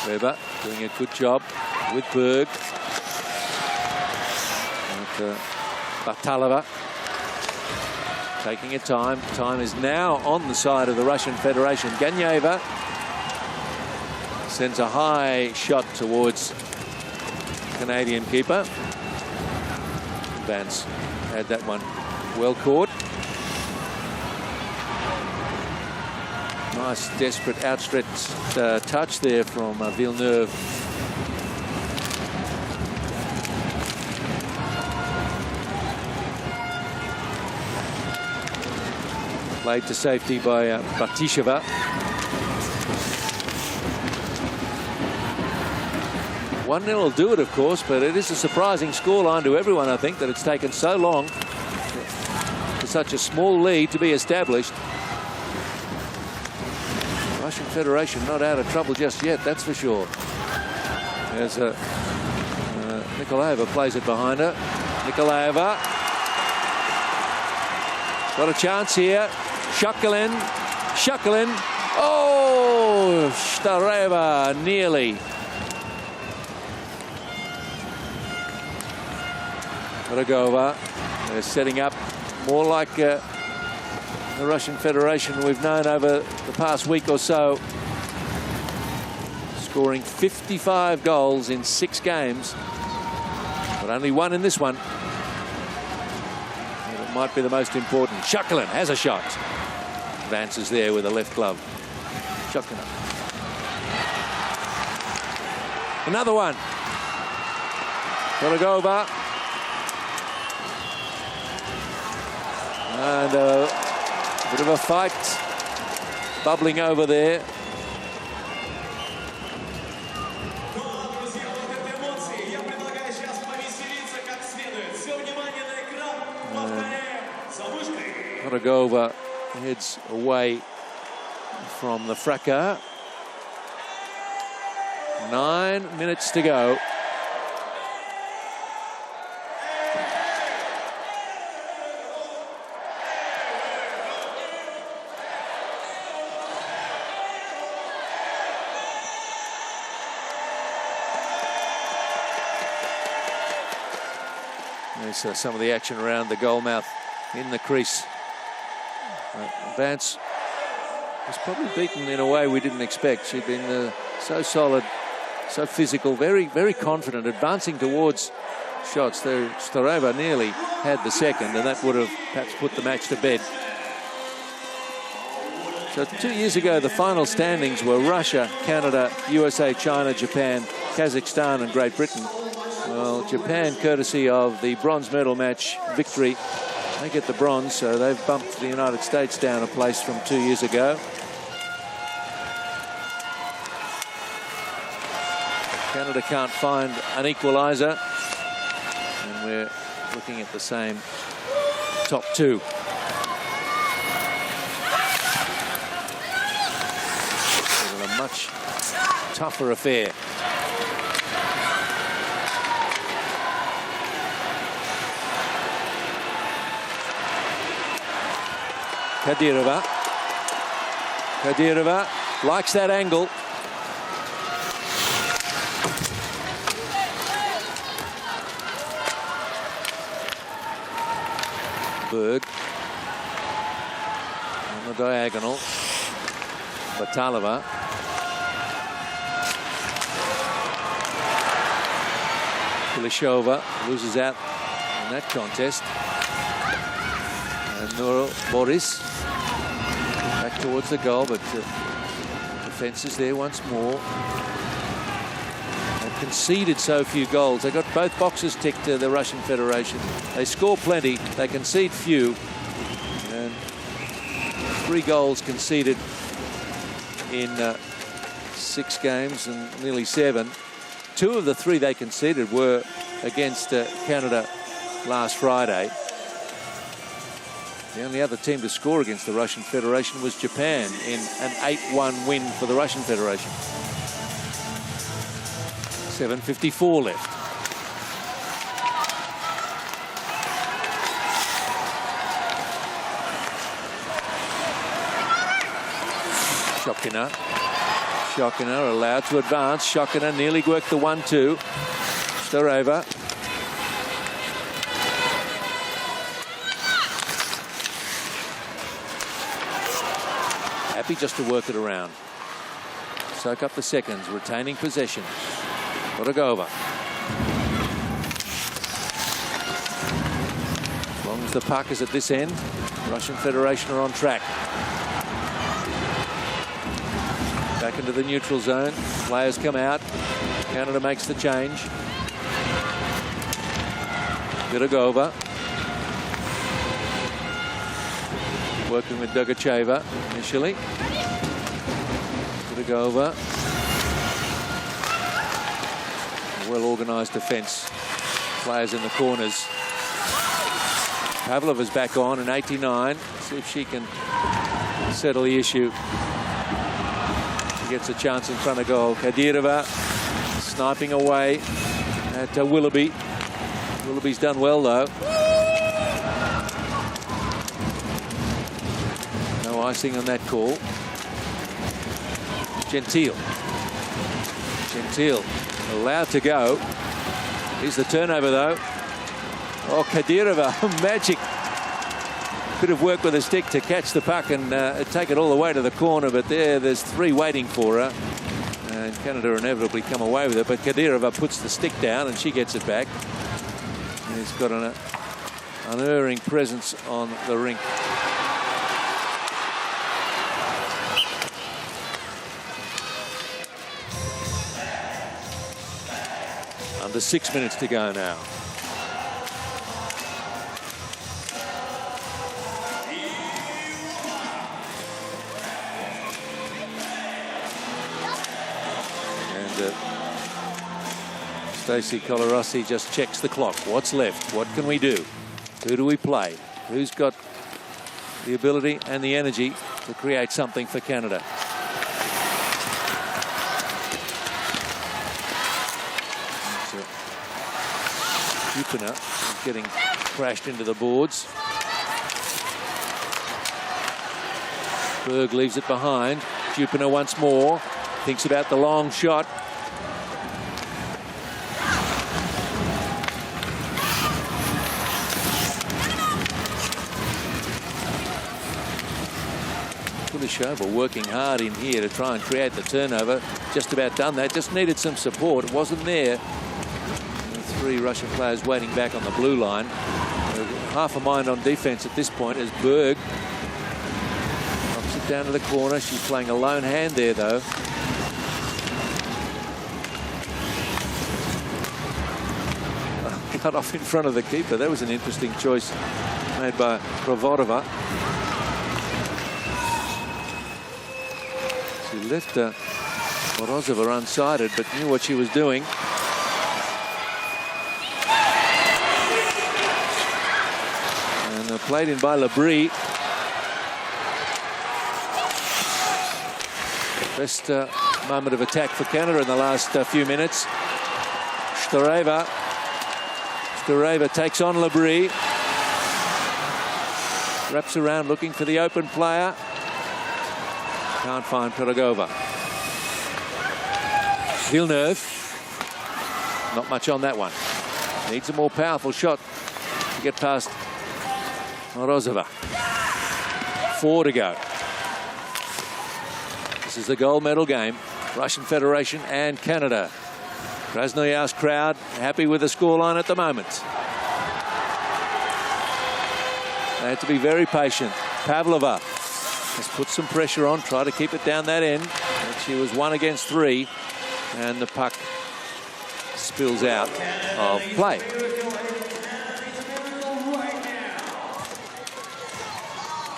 Weber doing a good job with Berg. And, Batalova taking her time. Time is now on the side of the Russian Federation. Ganyeva sends a high shot towards Canadian keeper. Vance had that one well caught. Nice, desperate, outstretched touch there from Villeneuve. Played to safety by Batisheva. One 0 will do it, of course, but it is a surprising scoreline to everyone, I think, that it's taken so long for such a small lead to be established. Russian Federation not out of trouble just yet, that's for sure. There's Nikolaeva plays it behind her. Nikolaeva got a chance here. Shakalin. Oh, Stareva nearly. Morogova. They're setting up more like the Russian Federation we've known over the past week or so. Scoring 55 goals in 6 games, but only 1 in this one. And it might be the most important. Shakalin has a shot. Vance is there with a left glove. Shakalin. Another one. Morogova. And a bit of a fight bubbling over there. Morogova heads away from the fracas. 9 minutes to go. There's some of the action around the goal mouth in the crease. Vance was probably beaten in a way we didn't expect. She'd been so solid, so physical, very, very confident, advancing towards shots. Stareva nearly had the second, and that would have perhaps put the match to bed. So 2 years ago, the final standings were Russia, Canada, USA, China, Japan, Kazakhstan and Great Britain. Well, Japan, courtesy of the bronze medal match victory, they get the bronze, so they've bumped the United States down a place from 2 years ago. Canada can't find an equaliser, and we're looking at the same top two. A much tougher affair. Kadyrova likes that angle. Berg on the diagonal. Batalova. Kulishova loses out in that contest. And Nuro Boris back towards the goal, but defence is there once more. They've conceded so few goals. They got both boxes ticked to the Russian Federation. They score plenty, they concede few, and 3 goals conceded in 6 games and nearly 7. 2 of the 3 they conceded were against Canada last Friday. The only other team to score against the Russian Federation was Japan in an 8-1 win for the Russian Federation. 7:54 left. Shokina allowed to advance. Shokina nearly worked the 1-2. Starova. Happy just to work it around. Soak up the seconds, retaining possession. Rodogova. As long as the puck is at this end, Russian Federation are on track. Back into the neutral zone. Players come out. Canada makes the change. Viragova. Working with Dugacheva initially. Viragova. Well-organised defence. Players in the corners. Pavlova's back on in 89. See if she can settle the issue. She gets a chance in front of goal. Kadyrova sniping away at Willoughby. Willoughby's done well though. No icing on that call. Gentile allowed to go. Here's the turnover though. Oh, Kadyrova, magic. Bit of work with a stick to catch the puck and take it all the way to the corner, but there's 3 waiting for her. And Canada inevitably come away with it, but Kadyrova puts the stick down and she gets it back. And he's got an unerring presence on the rink. Under 6 minutes to go now. Stacey Colarossi just checks the clock. What's left? What can we do? Who do we play? Who's got the ability and the energy to create something for Canada? Jupiter is getting crashed into the boards. Berg leaves it behind. Jupiter once more. Thinks about the long shot. Kulishova working hard in here to try and create the turnover. Just about done that. Just needed some support. It wasn't there. The 3 Russian players waiting back on the blue line. Half a mind on defense at this point as Berg drops it down to the corner. She's playing a lone hand there, though. Cut off in front of the keeper. That was an interesting choice made by Provorova. She left Morozova unsided, but knew what she was doing. And played in by Labrie. Best moment of attack for Canada in the last few minutes. Storeva takes on Labrie. Wraps around looking for the open player. Can't find Pirogova. Villeneuve. Not much on that one. Needs a more powerful shot to get past Morozova. 4 to go. This is the gold medal game. Russian Federation and Canada. Krasnoyarsk crowd happy with the scoreline at the moment. They had to be very patient. Pavlova has put some pressure on, try to keep it down that end. But she was 1 against 3, and the puck spills out of play.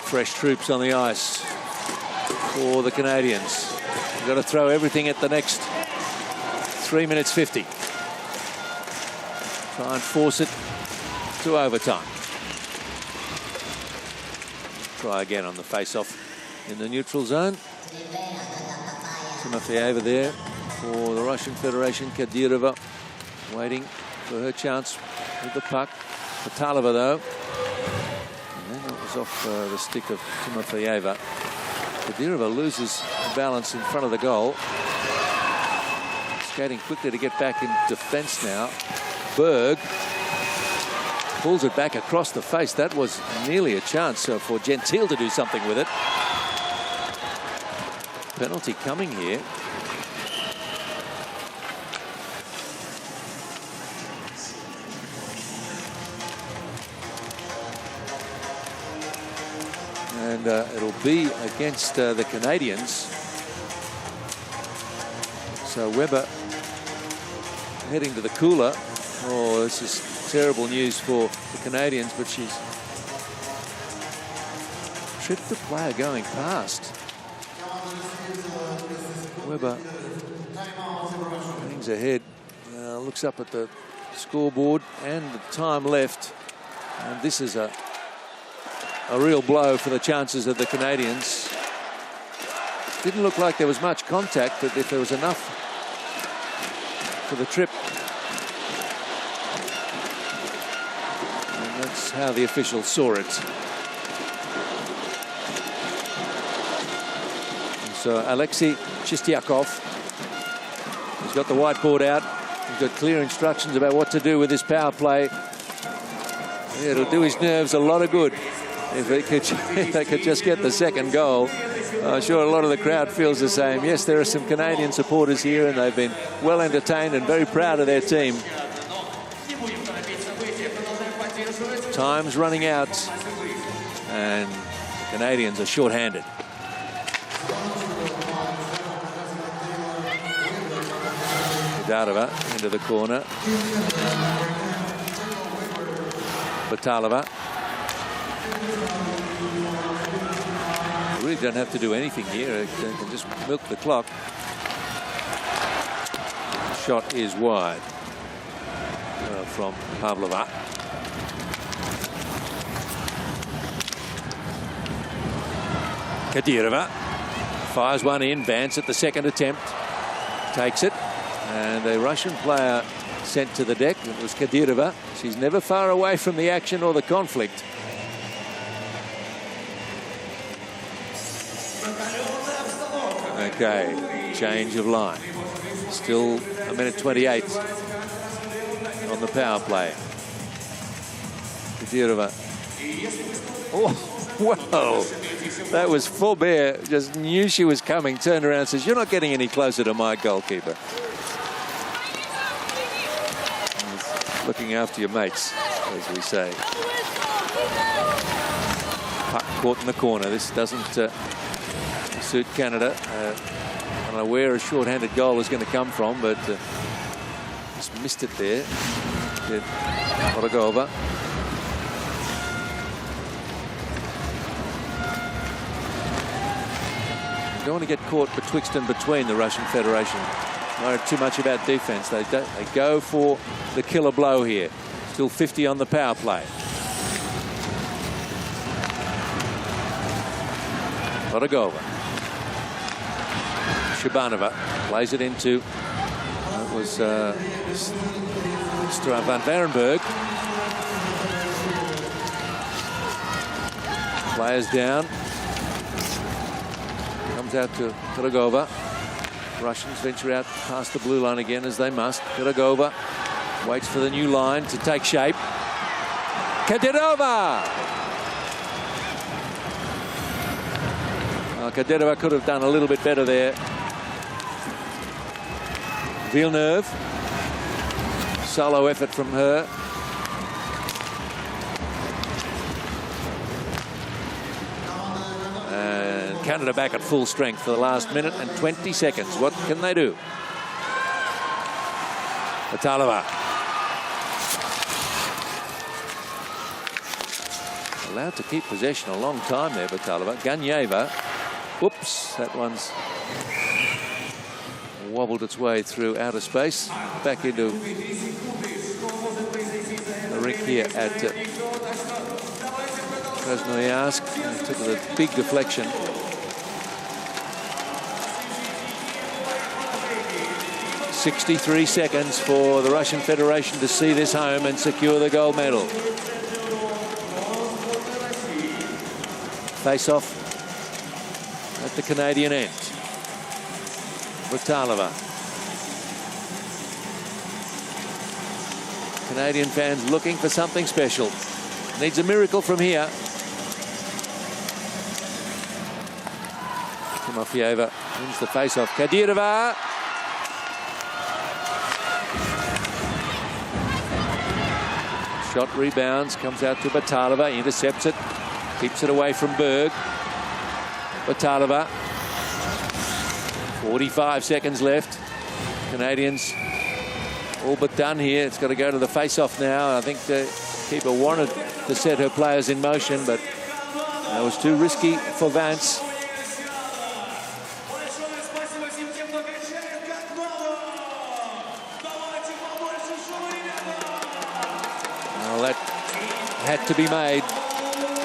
Fresh troops on the ice for the Canadians. You've got to throw everything at the next 3 minutes 50. Try and force it to overtime. Try again on the face-off in the neutral zone. Timofeyeva there for the Russian Federation. Kadyrova waiting for her chance with the puck. Patalova, though. And then it was off the stick of Timofeyeva. Kadyrova loses balance in front of the goal. Skating quickly to get back in defence now. Berg pulls it back across the face. That was nearly a chance for Gentile to do something with it. Penalty coming here. And it'll be against the Canadians. So Weber heading to the cooler. Oh, this is terrible news for the Canadians, but she's tripped the player going past. Weber hangs ahead, looks up at the scoreboard and the time left. And this is a real blow for the chances of the Canadians. Didn't look like there was much contact, but if there was enough for the trip. And that's how the officials saw it. And so Alexei Chistiakov, he's got the whiteboard out. He's got clear instructions about what to do with this power play. Yeah, it'll do his nerves a lot of good if they could just get the second goal. I'm sure a lot of the crowd feels the same. Yes, there are some Canadian supporters here, and they've been well entertained and very proud of their team. Time's running out, and the Canadians are short-handed. Dadova into the corner. Batalova. Really don't have to do anything here. They can just milk the clock. Shot is wide from Pavlova. Kadyrova fires one in. Vance at the second attempt takes it, and a Russian player sent to the deck. It was Kadyrova. She's never far away from the action or the conflict. Okay, change of line. Still a minute 28 on the power play. Kadyrova. Oh, whoa. That was Faubert. Just knew she was coming. Turned around and says, "You're not getting any closer to my goalkeeper." Looking after your mates, as we say. Puck caught in the corner. This doesn't suit Canada. I don't know where a short-handed goal is going to come from, but just missed it there. Did Horogova. Don't want to get caught betwixt and between the Russian Federation. Worried too much about defense. They go for the killer blow here. Still 50 on the power play. Horogova. Shabanova plays it into, it was Stra van Varenberg. Players down. Comes out to Horogova. Russians venture out past the blue line again, as they must. Horogova waits for the new line to take shape. Kadyrova! Kadyrova could have done a little bit better there. Villeneuve. Solo effort from her. And Canada back at full strength for the last minute and 20 seconds. What can they do? Batalova. Allowed to keep possession a long time there, Batalova. Ganyeva. Whoops, that one's wobbled its way through outer space. Back into the rink here at Krasnoyarsk. Took a big deflection. .63 seconds for the Russian Federation to see this home and secure the gold medal. Face off at the Canadian end. Batalova. Canadian fans looking for something special. Needs a miracle from here. Timofeyeva wins the face-off. Kadyrova. Shot rebounds, comes out to Batalova, intercepts it, keeps it away from Berg. Batalova. 45 seconds left. Canadians all but done here. It's got to go to the face-off now. I think the keeper wanted to set her players in motion, but that was too risky for Vance. Well, that had to be made.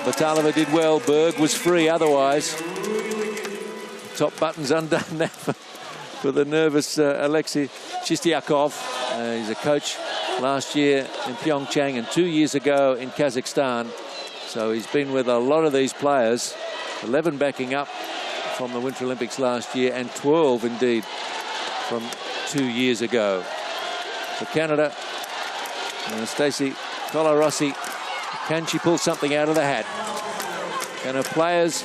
Batalova did well. Berg was free otherwise. Top buttons undone now for the nervous Alexei Chistiakov. He's a coach last year in Pyeongchang and 2 years ago in Kazakhstan. So he's been with a lot of these players. 11 backing up from the Winter Olympics last year and 12 indeed from 2 years ago. For Canada, Stacey Colarossi, can she pull something out of the hat? Can her players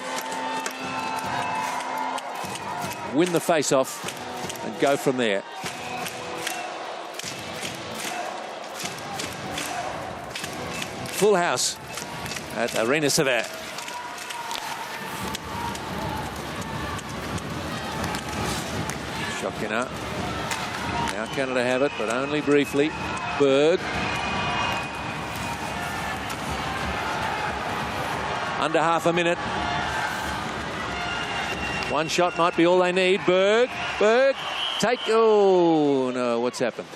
win the face-off and go from there? Full house at Arena Sever. Shokina. Now Canada have it, but only briefly. Berg. Under half a minute. One shot might be all they need. Berg. Take. Oh, no. What's happened?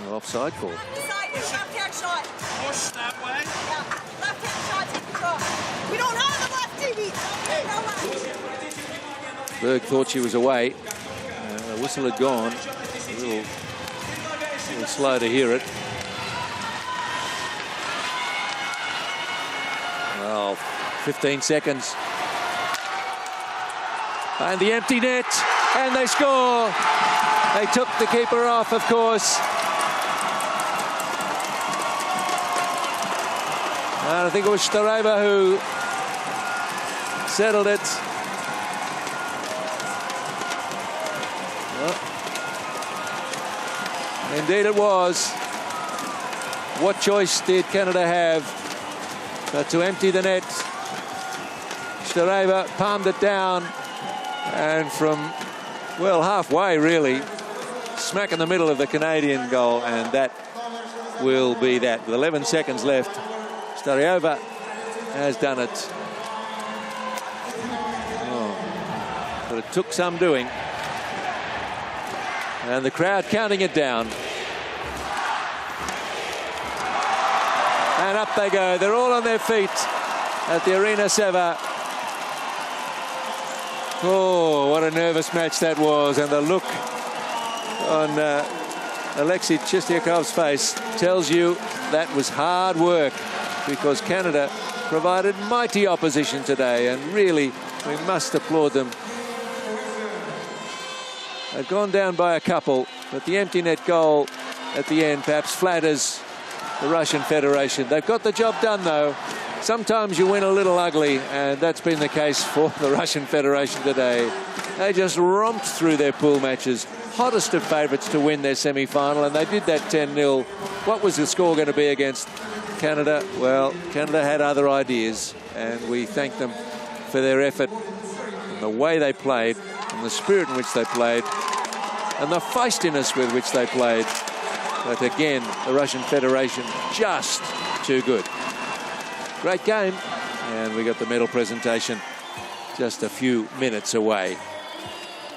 Oh, offside call. Left-hand shot. Push that way. Yeah. Left-hand shot. Take the cross. We don't have the left TV. Berg thought she was away. The whistle had gone. A little slow to hear it. Well, 15 seconds. And the empty net, and they score. They took the keeper off, of course. And I think it was Stareva who settled it. Well, indeed it was. What choice did Canada have but to empty the net? Stareva palmed it down. And from, well, halfway, really, smack in the middle of the Canadian goal, and that will be that. With 11 seconds left, Stariova has done it. Oh, but it took some doing. And the crowd counting it down. And up they go. They're all on their feet at the Arena Seva. Oh, what a nervous match that was. And the look on Alexei Chistiakov's face tells you that was hard work, because Canada provided mighty opposition today, and really we must applaud them. They've gone down by a couple, but the empty net goal at the end perhaps flatters the Russian Federation. They've got the job done, though. Sometimes you win a little ugly, and that's been the case for the Russian Federation today. They just romped through their pool matches, hottest of favourites to win their semi-final, and they did that 10-0. What was the score going to be against Canada? Well, Canada had other ideas, and we thank them for their effort and the way they played, and the spirit in which they played, and the feistiness with which they played. But again, the Russian Federation just too good. Great game, and we got the medal presentation just a few minutes away.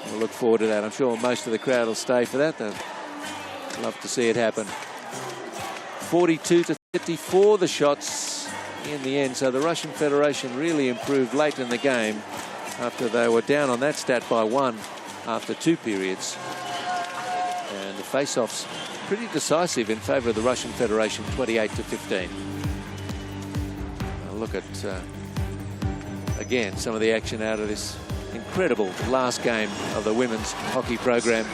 We'll look forward to that. I'm sure most of the crowd will stay for that. They'd love to see it happen. 42-34 the shots in the end, so the Russian Federation really improved late in the game after they were down on that stat by 1 after 2 periods. And the face-offs pretty decisive in favour of the Russian Federation, 28-15. Look at, again, some of the action out of this incredible last game of the women's hockey program.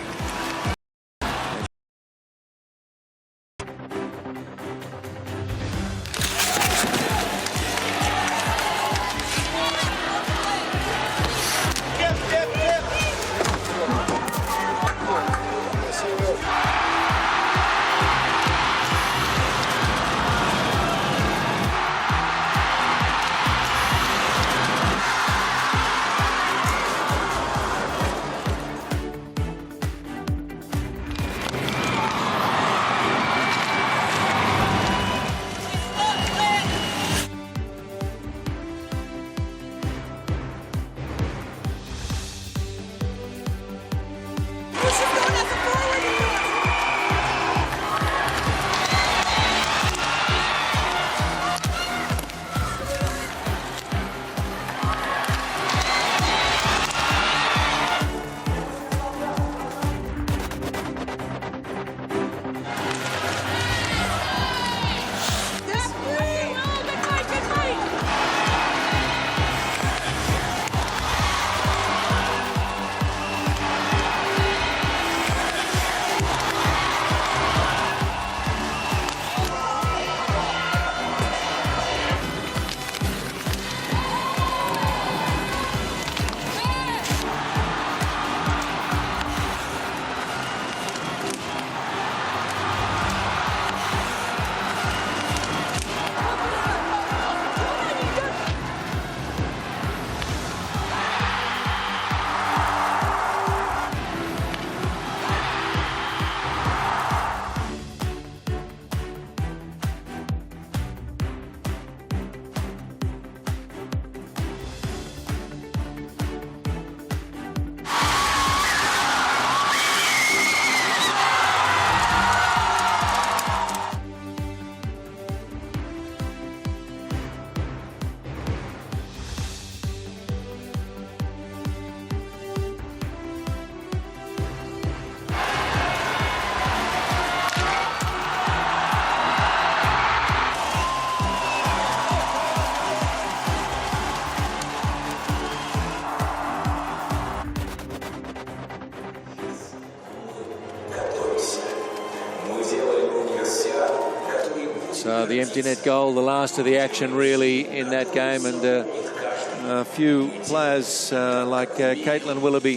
So the empty net goal, the last of the action really in that game, and a few players like Caitlin Willoughby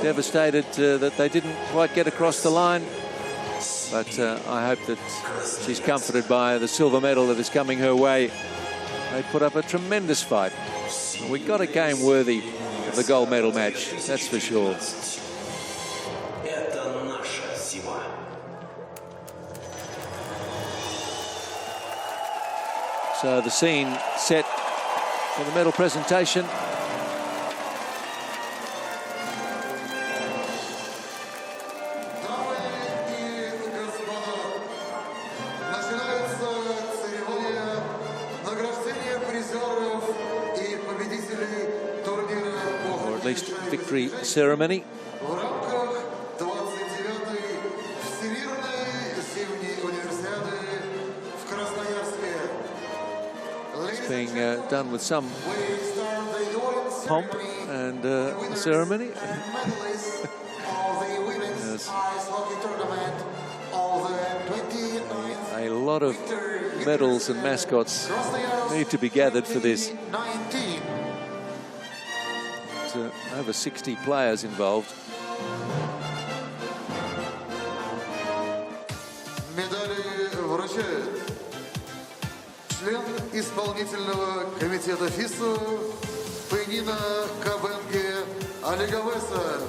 devastated that they didn't quite get across the line. But I hope that she's comforted by the silver medal that is coming her way. They put up a tremendous fight. We got a game worthy of the gold medal match, that's for sure. Это наша зима. So the scene set for the medal presentation. Дамы и господа, начинается церемония награждения призеров и победителей турнира по Or at least хоккею victory шайбой ceremony. в рамках 29-й Всемирной зимней универсиады в Красноярске. It's being done with some We start the award pomp ceremony. and ceremony. And medalists of the women's Yes. ice hockey tournament of the 29th A lot of medals and mascots need to be gathered for this. 19. Over 60 players involved. Медали вручает член исполнительного комитета ФИСУ Пенина Кабенге Олеговеса.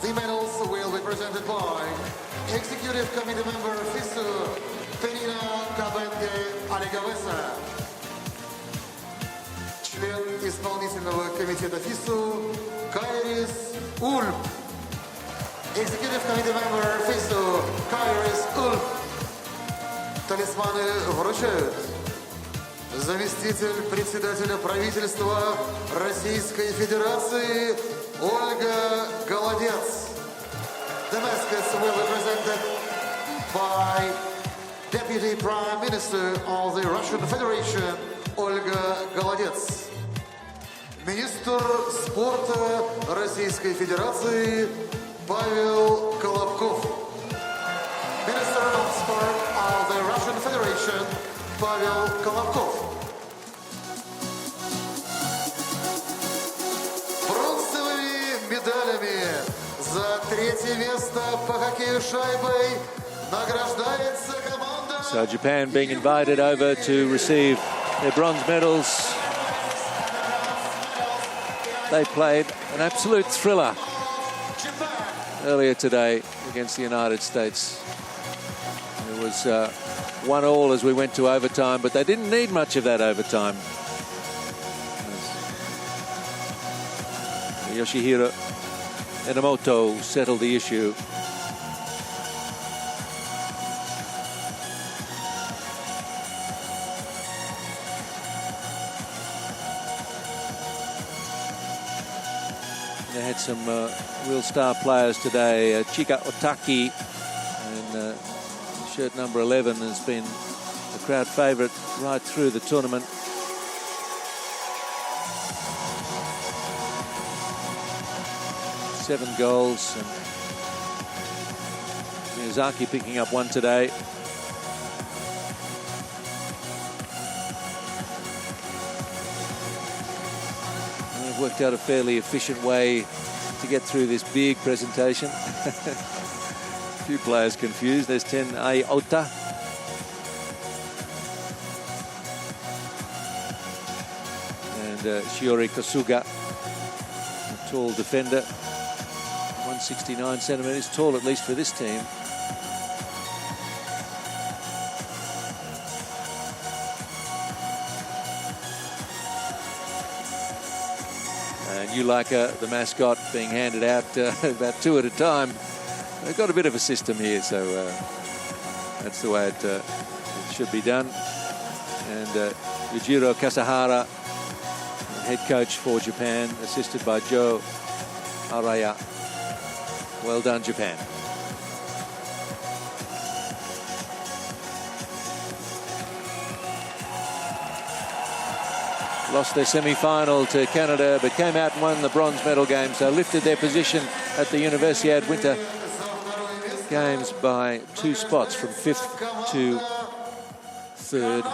The medals will be presented by Executive Committee Member FISU Penina Кабенге Олеговеса. Член исполнительного комитета ФИСУ Кайрис Ульп. Executive Committee Member FISU Кайрис Ульп. Талисманы вручают заместитель председателя правительства Российской Федерации Ольга Голодец. The mascots will be presented by Deputy Prime Minister of the Russian Federation Ольга Голодец. Министр спорта Российской Федерации Павел Колобков. Minister of Sport of the Russian Federation Павел Колобков. Бронзовыми медалями за третье место по хоккею шайбой награждается команда... So Japan being invited over to receive their bronze medals. They played an absolute thriller earlier today against the United States. It was 1-1 as we went to overtime, but they didn't need much of that overtime. Yoshihiro Enomoto settled the issue. They had some real star players today. Chika Otaki, and shirt number 11 has been a crowd favourite right through the tournament. Seven goals, and Miyazaki picking up one today. And they've worked out a fairly efficient way to get through this big presentation. A few players confused. There's 10 A Ota. And Shiori Kosuga, a tall defender. 169 centimetres, tall at least for this team. And Yulaka, the mascot, being handed out about two at a time. They've got a bit of a system here, so that's the way it should be done. And Yujiro Kasahara, head coach for Japan, assisted by Joe Araya. Well done, Japan. Lost their semi-final to Canada, but came out and won the bronze medal game, so lifted their position at the Universiade Winter Games by 2 spots, from 5th to 3rd.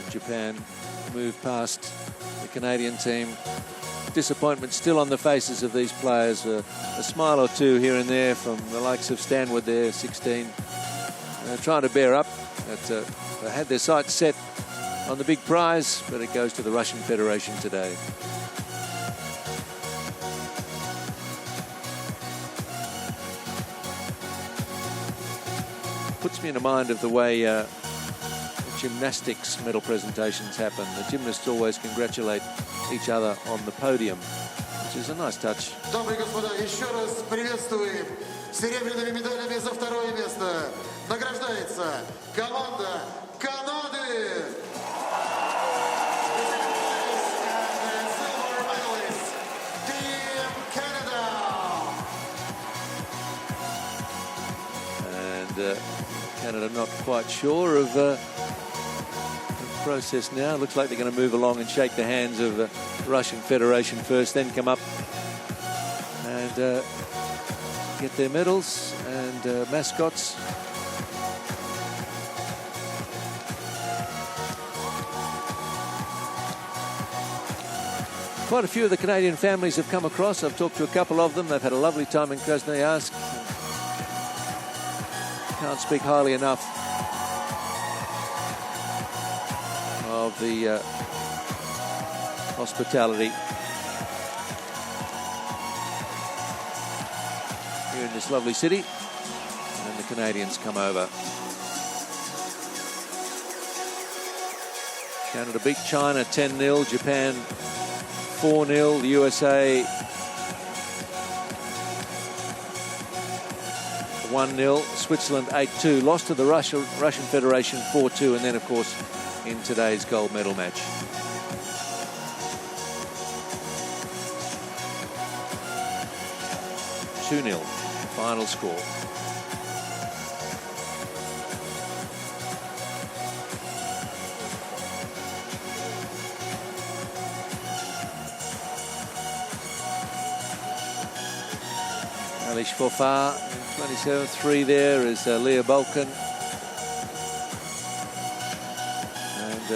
Japan moved past the Canadian team disappointment still on the faces of these players. A smile or two here and there from the likes of Stanwood there, 16. Trying to bear up. But, they had their sights set on the big prize, but it goes to the Russian Federation today. Puts me in mind of the way gymnastics medal presentations happen. The gymnasts always congratulate each other on the podium, which is a nice touch. Дамы и господа, еще раз приветствуем серебряными медалями за второе место. Награждается команда Канады. Silver medalist, Team Canada. And Canada not quite sure of the process now. Looks like they're going to move along and shake the hands of the Russian Federation first, then come up and get their medals and mascots. Quite a few of the Canadian families have come across. I've talked to a couple of them. They've had a lovely time in Krasnoyarsk. Can't speak highly enough of the hospitality here in this lovely city. And the Canadians come over. Canada beat China 10-0, Japan 4-0, the USA 1-0, Switzerland 8-2, lost to the Russian Federation 4-2, and then of course in today's gold medal match. (2-0) final score. Alish Fofar in 27th, 3 there is Leah Balkan. And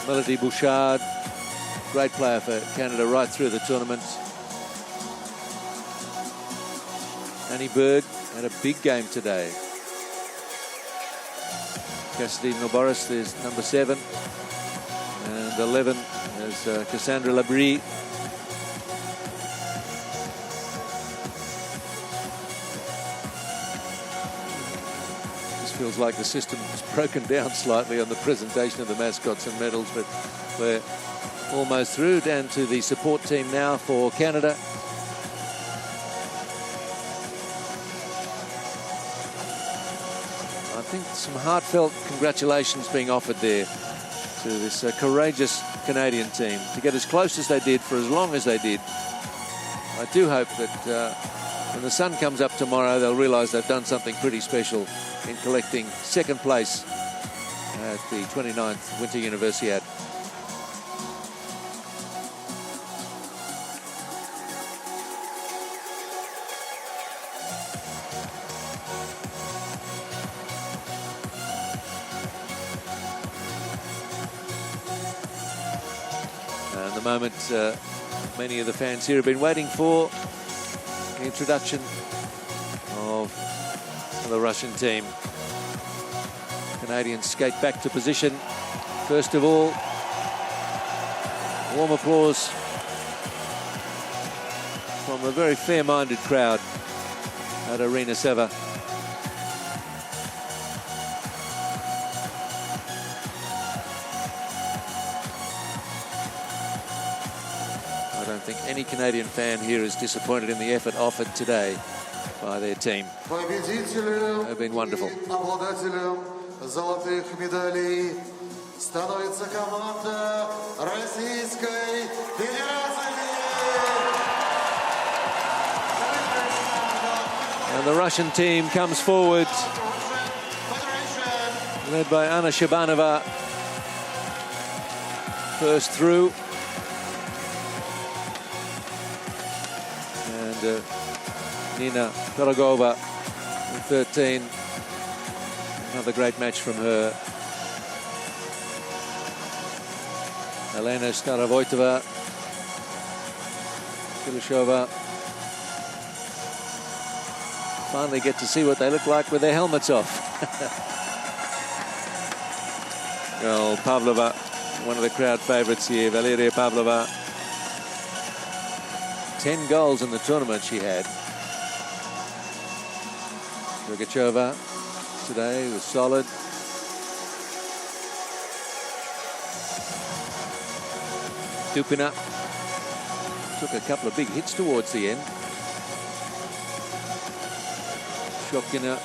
Melody Bouchard, great player for Canada right through the tournament. Annie Berg had a big game today. Cassidy Noboris, there's number 7. And 11 is Cassandra Labrie. Feels like the system has broken down slightly on the presentation of the mascots and medals, but we're almost through. Down to the support team now for Canada. I think some heartfelt congratulations being offered there to this courageous Canadian team to get as close as they did for as long as they did. I do hope that when the sun comes up tomorrow, they'll realise they've done something pretty special in collecting second place at the 29th Winter Universiade. And the moment many of the fans here have been waiting for, the introduction of the Russian team. Canadians skate back to position. First of all, warm applause from a very fair-minded crowd at Arena Seva. I don't think any Canadian fan here is disappointed in the effort offered today by their team. They've been wonderful. Обладателем золотых медалей становится команда Российской Федерации. And the Russian team comes forward, led by Anna Shabanova, first through. And Nina Pirogova in 13. Another great match from her. Elena Starovoitova Kuleshova. Finally get to see what they look like with their helmets off. Well, Pavlova, one of the crowd favourites here, Valeria Pavlova. 10 goals in the tournament she had. Dragachova today was solid. Dupina took a couple of big hits towards the end. Shokina.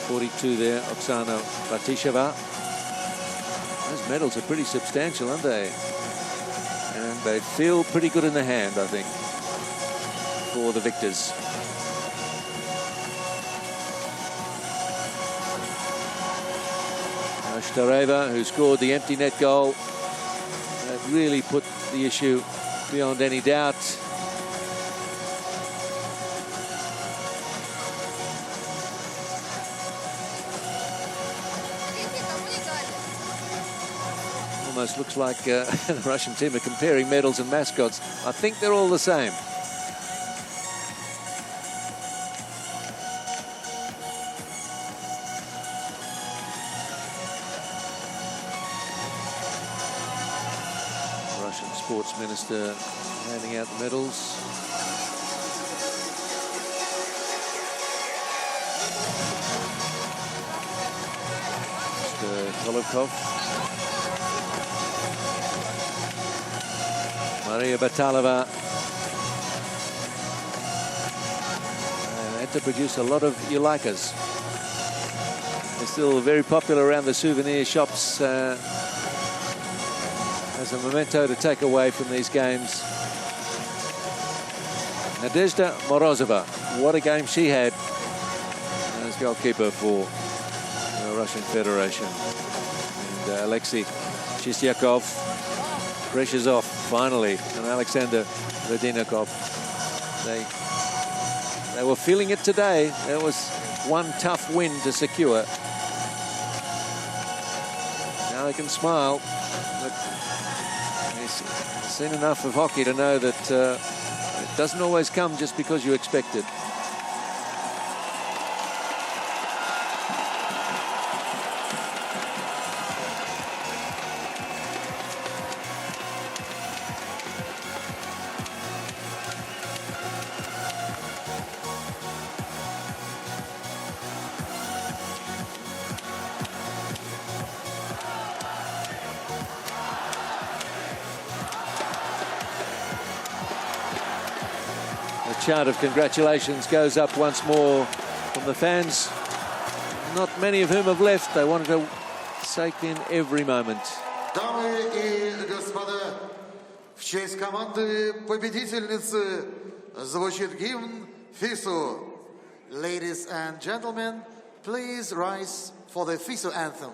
.42 there, Oksana Batisheva. Those medals are pretty substantial, aren't they? And they feel pretty good in the hand, I think, for the victors. Shtareva, who scored the empty net goal, that really put the issue beyond any doubt. Almost looks like the Russian team are comparing medals and mascots. I think they're all the same. Russian sports minister handing out the medals. Mr. Kolokov. Maria Batalova had to produce a lot of Ulaikas. They're still very popular around the souvenir shops as a memento to take away from these games. Nadezhda Morozova, what a game she had as goalkeeper for the Russian Federation. And Alexei Chistyakov pressure's off finally, and Alexander Vedinakov. They were feeling it today. There was one tough win to secure. Now they can smile. But they've seen enough of hockey to know that it doesn't always come just because you expect it. Chant of congratulations goes up once more from the fans, not many of whom have left. They wanted to soak in every moment. Дамы и господа, в честь команды победительницы звучит гимн ФИСУ. Ladies and gentlemen, please rise for the FISU anthem.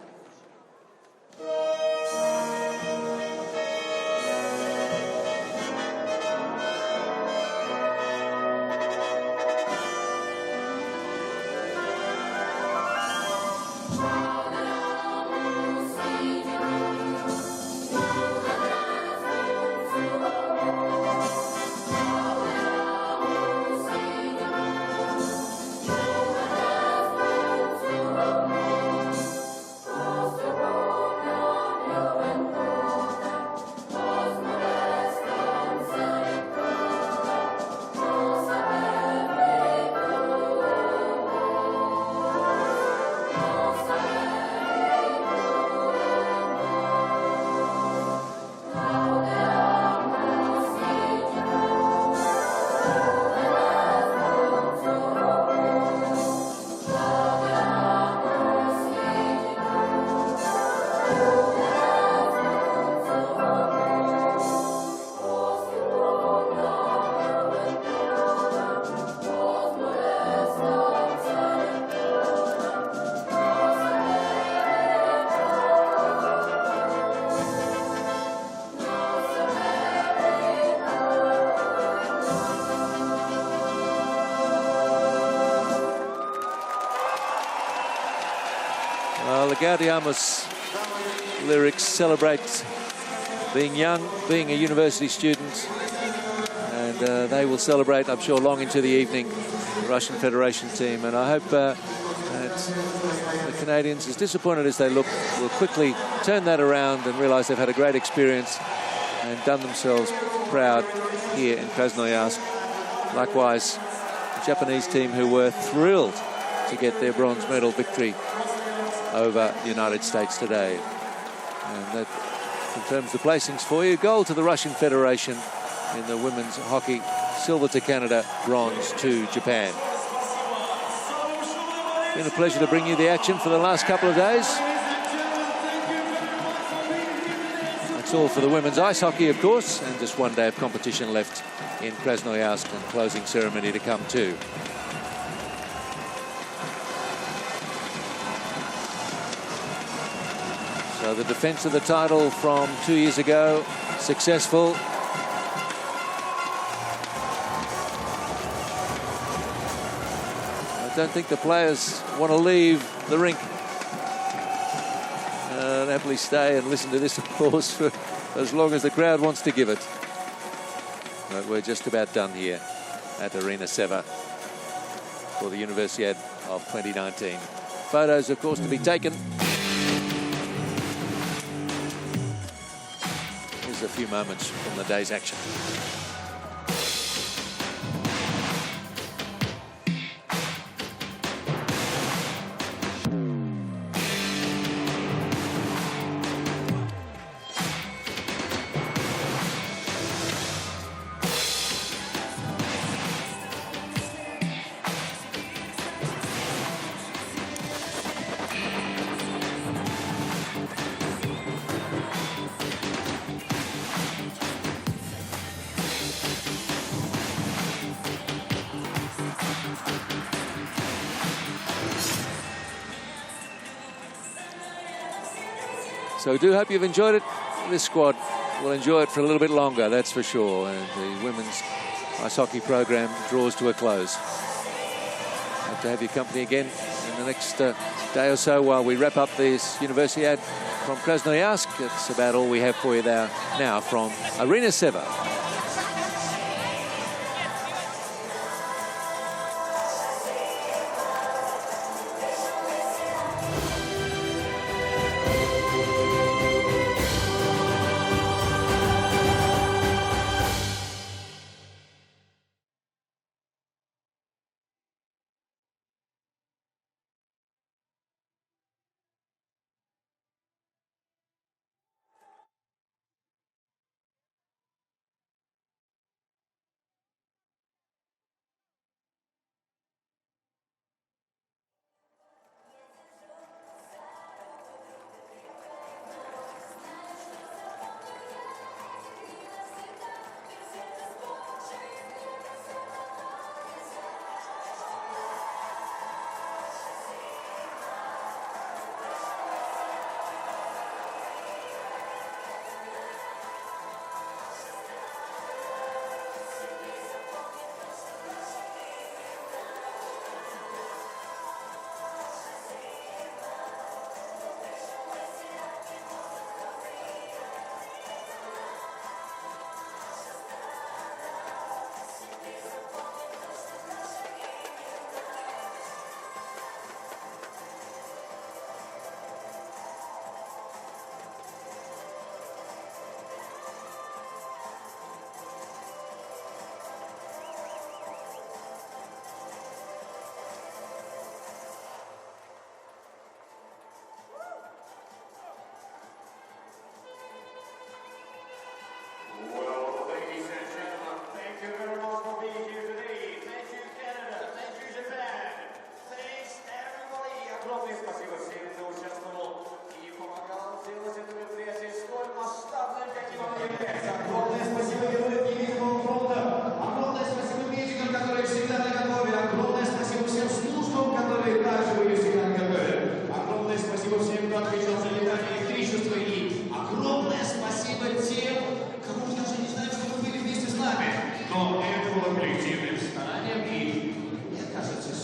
Well, the Gaudiamus lyrics celebrate being young, being a university student, and they will celebrate, I'm sure, long into the evening, the Russian Federation team. And I hope that the Canadians, as disappointed as they look, will quickly turn that around and realise they've had a great experience and done themselves proud here in Krasnoyarsk. Likewise, the Japanese team, who were thrilled to get their bronze medal victory over the United States today. And that confirms the placings for you. Gold to the Russian Federation in the women's hockey, silver to Canada, bronze to Japan. Been a pleasure to bring you the action for the last couple of days. That's all for the women's ice hockey, of course, and just one day of competition left in Krasnoyarsk, and closing ceremony to come too. So the defence of the title from 2 years ago, successful. I don't think the players want to leave the rink and happily stay and listen to this applause for as long as the crowd wants to give it. But we're just about done here at Arena Seva for the Universiade of 2019. Photos, of course, to be taken. Here's a few moments from the day's action. So do hope you've enjoyed it. This squad will enjoy it for a little bit longer, that's for sure. And the women's ice hockey program draws to a close. Hope to have your company again in the next day or so while we wrap up this Universiade from Krasnoyarsk. That's about all we have for you there now from Arena Seva.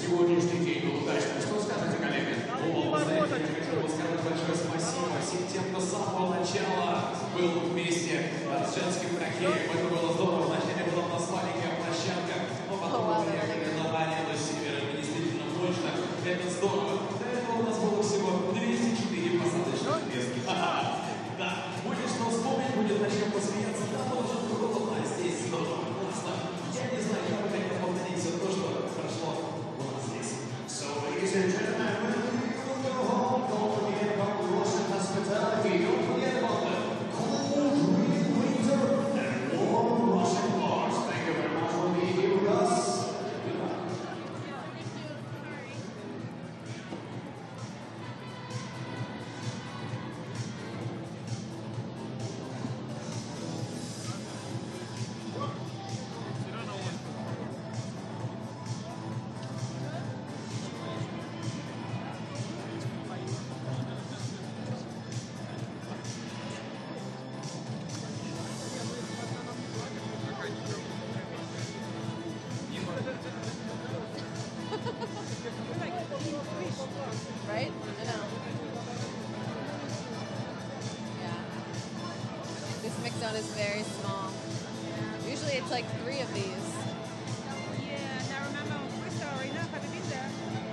Сегодняшний день был удачным. Что скажете, коллеги? всем тем, кто с самого начала был вместе с женским хоккеем. Это было здорово. Вначале была у нас маленькая площадка, но потом мы приехали на арену севера. Это действительно мощно. Это здорово. До этого у нас было всего 204 посадочных мест. Да, будет что вспомнить, будет на чем посмеяться. Да, тоже здорово. Здесь здорово. Классно. Я не знаю, я бы хотел повторить все то, что прошло у нас здесь. So, ladies and gentlemen, when you go home, don't forget about Russian hospitality. Don't forget about the cold, rainy winter and warm Russian bars. Thank you very much for being here with us. Right? I know. Yeah. This mix zone is very small. Usually it's like 3 of these.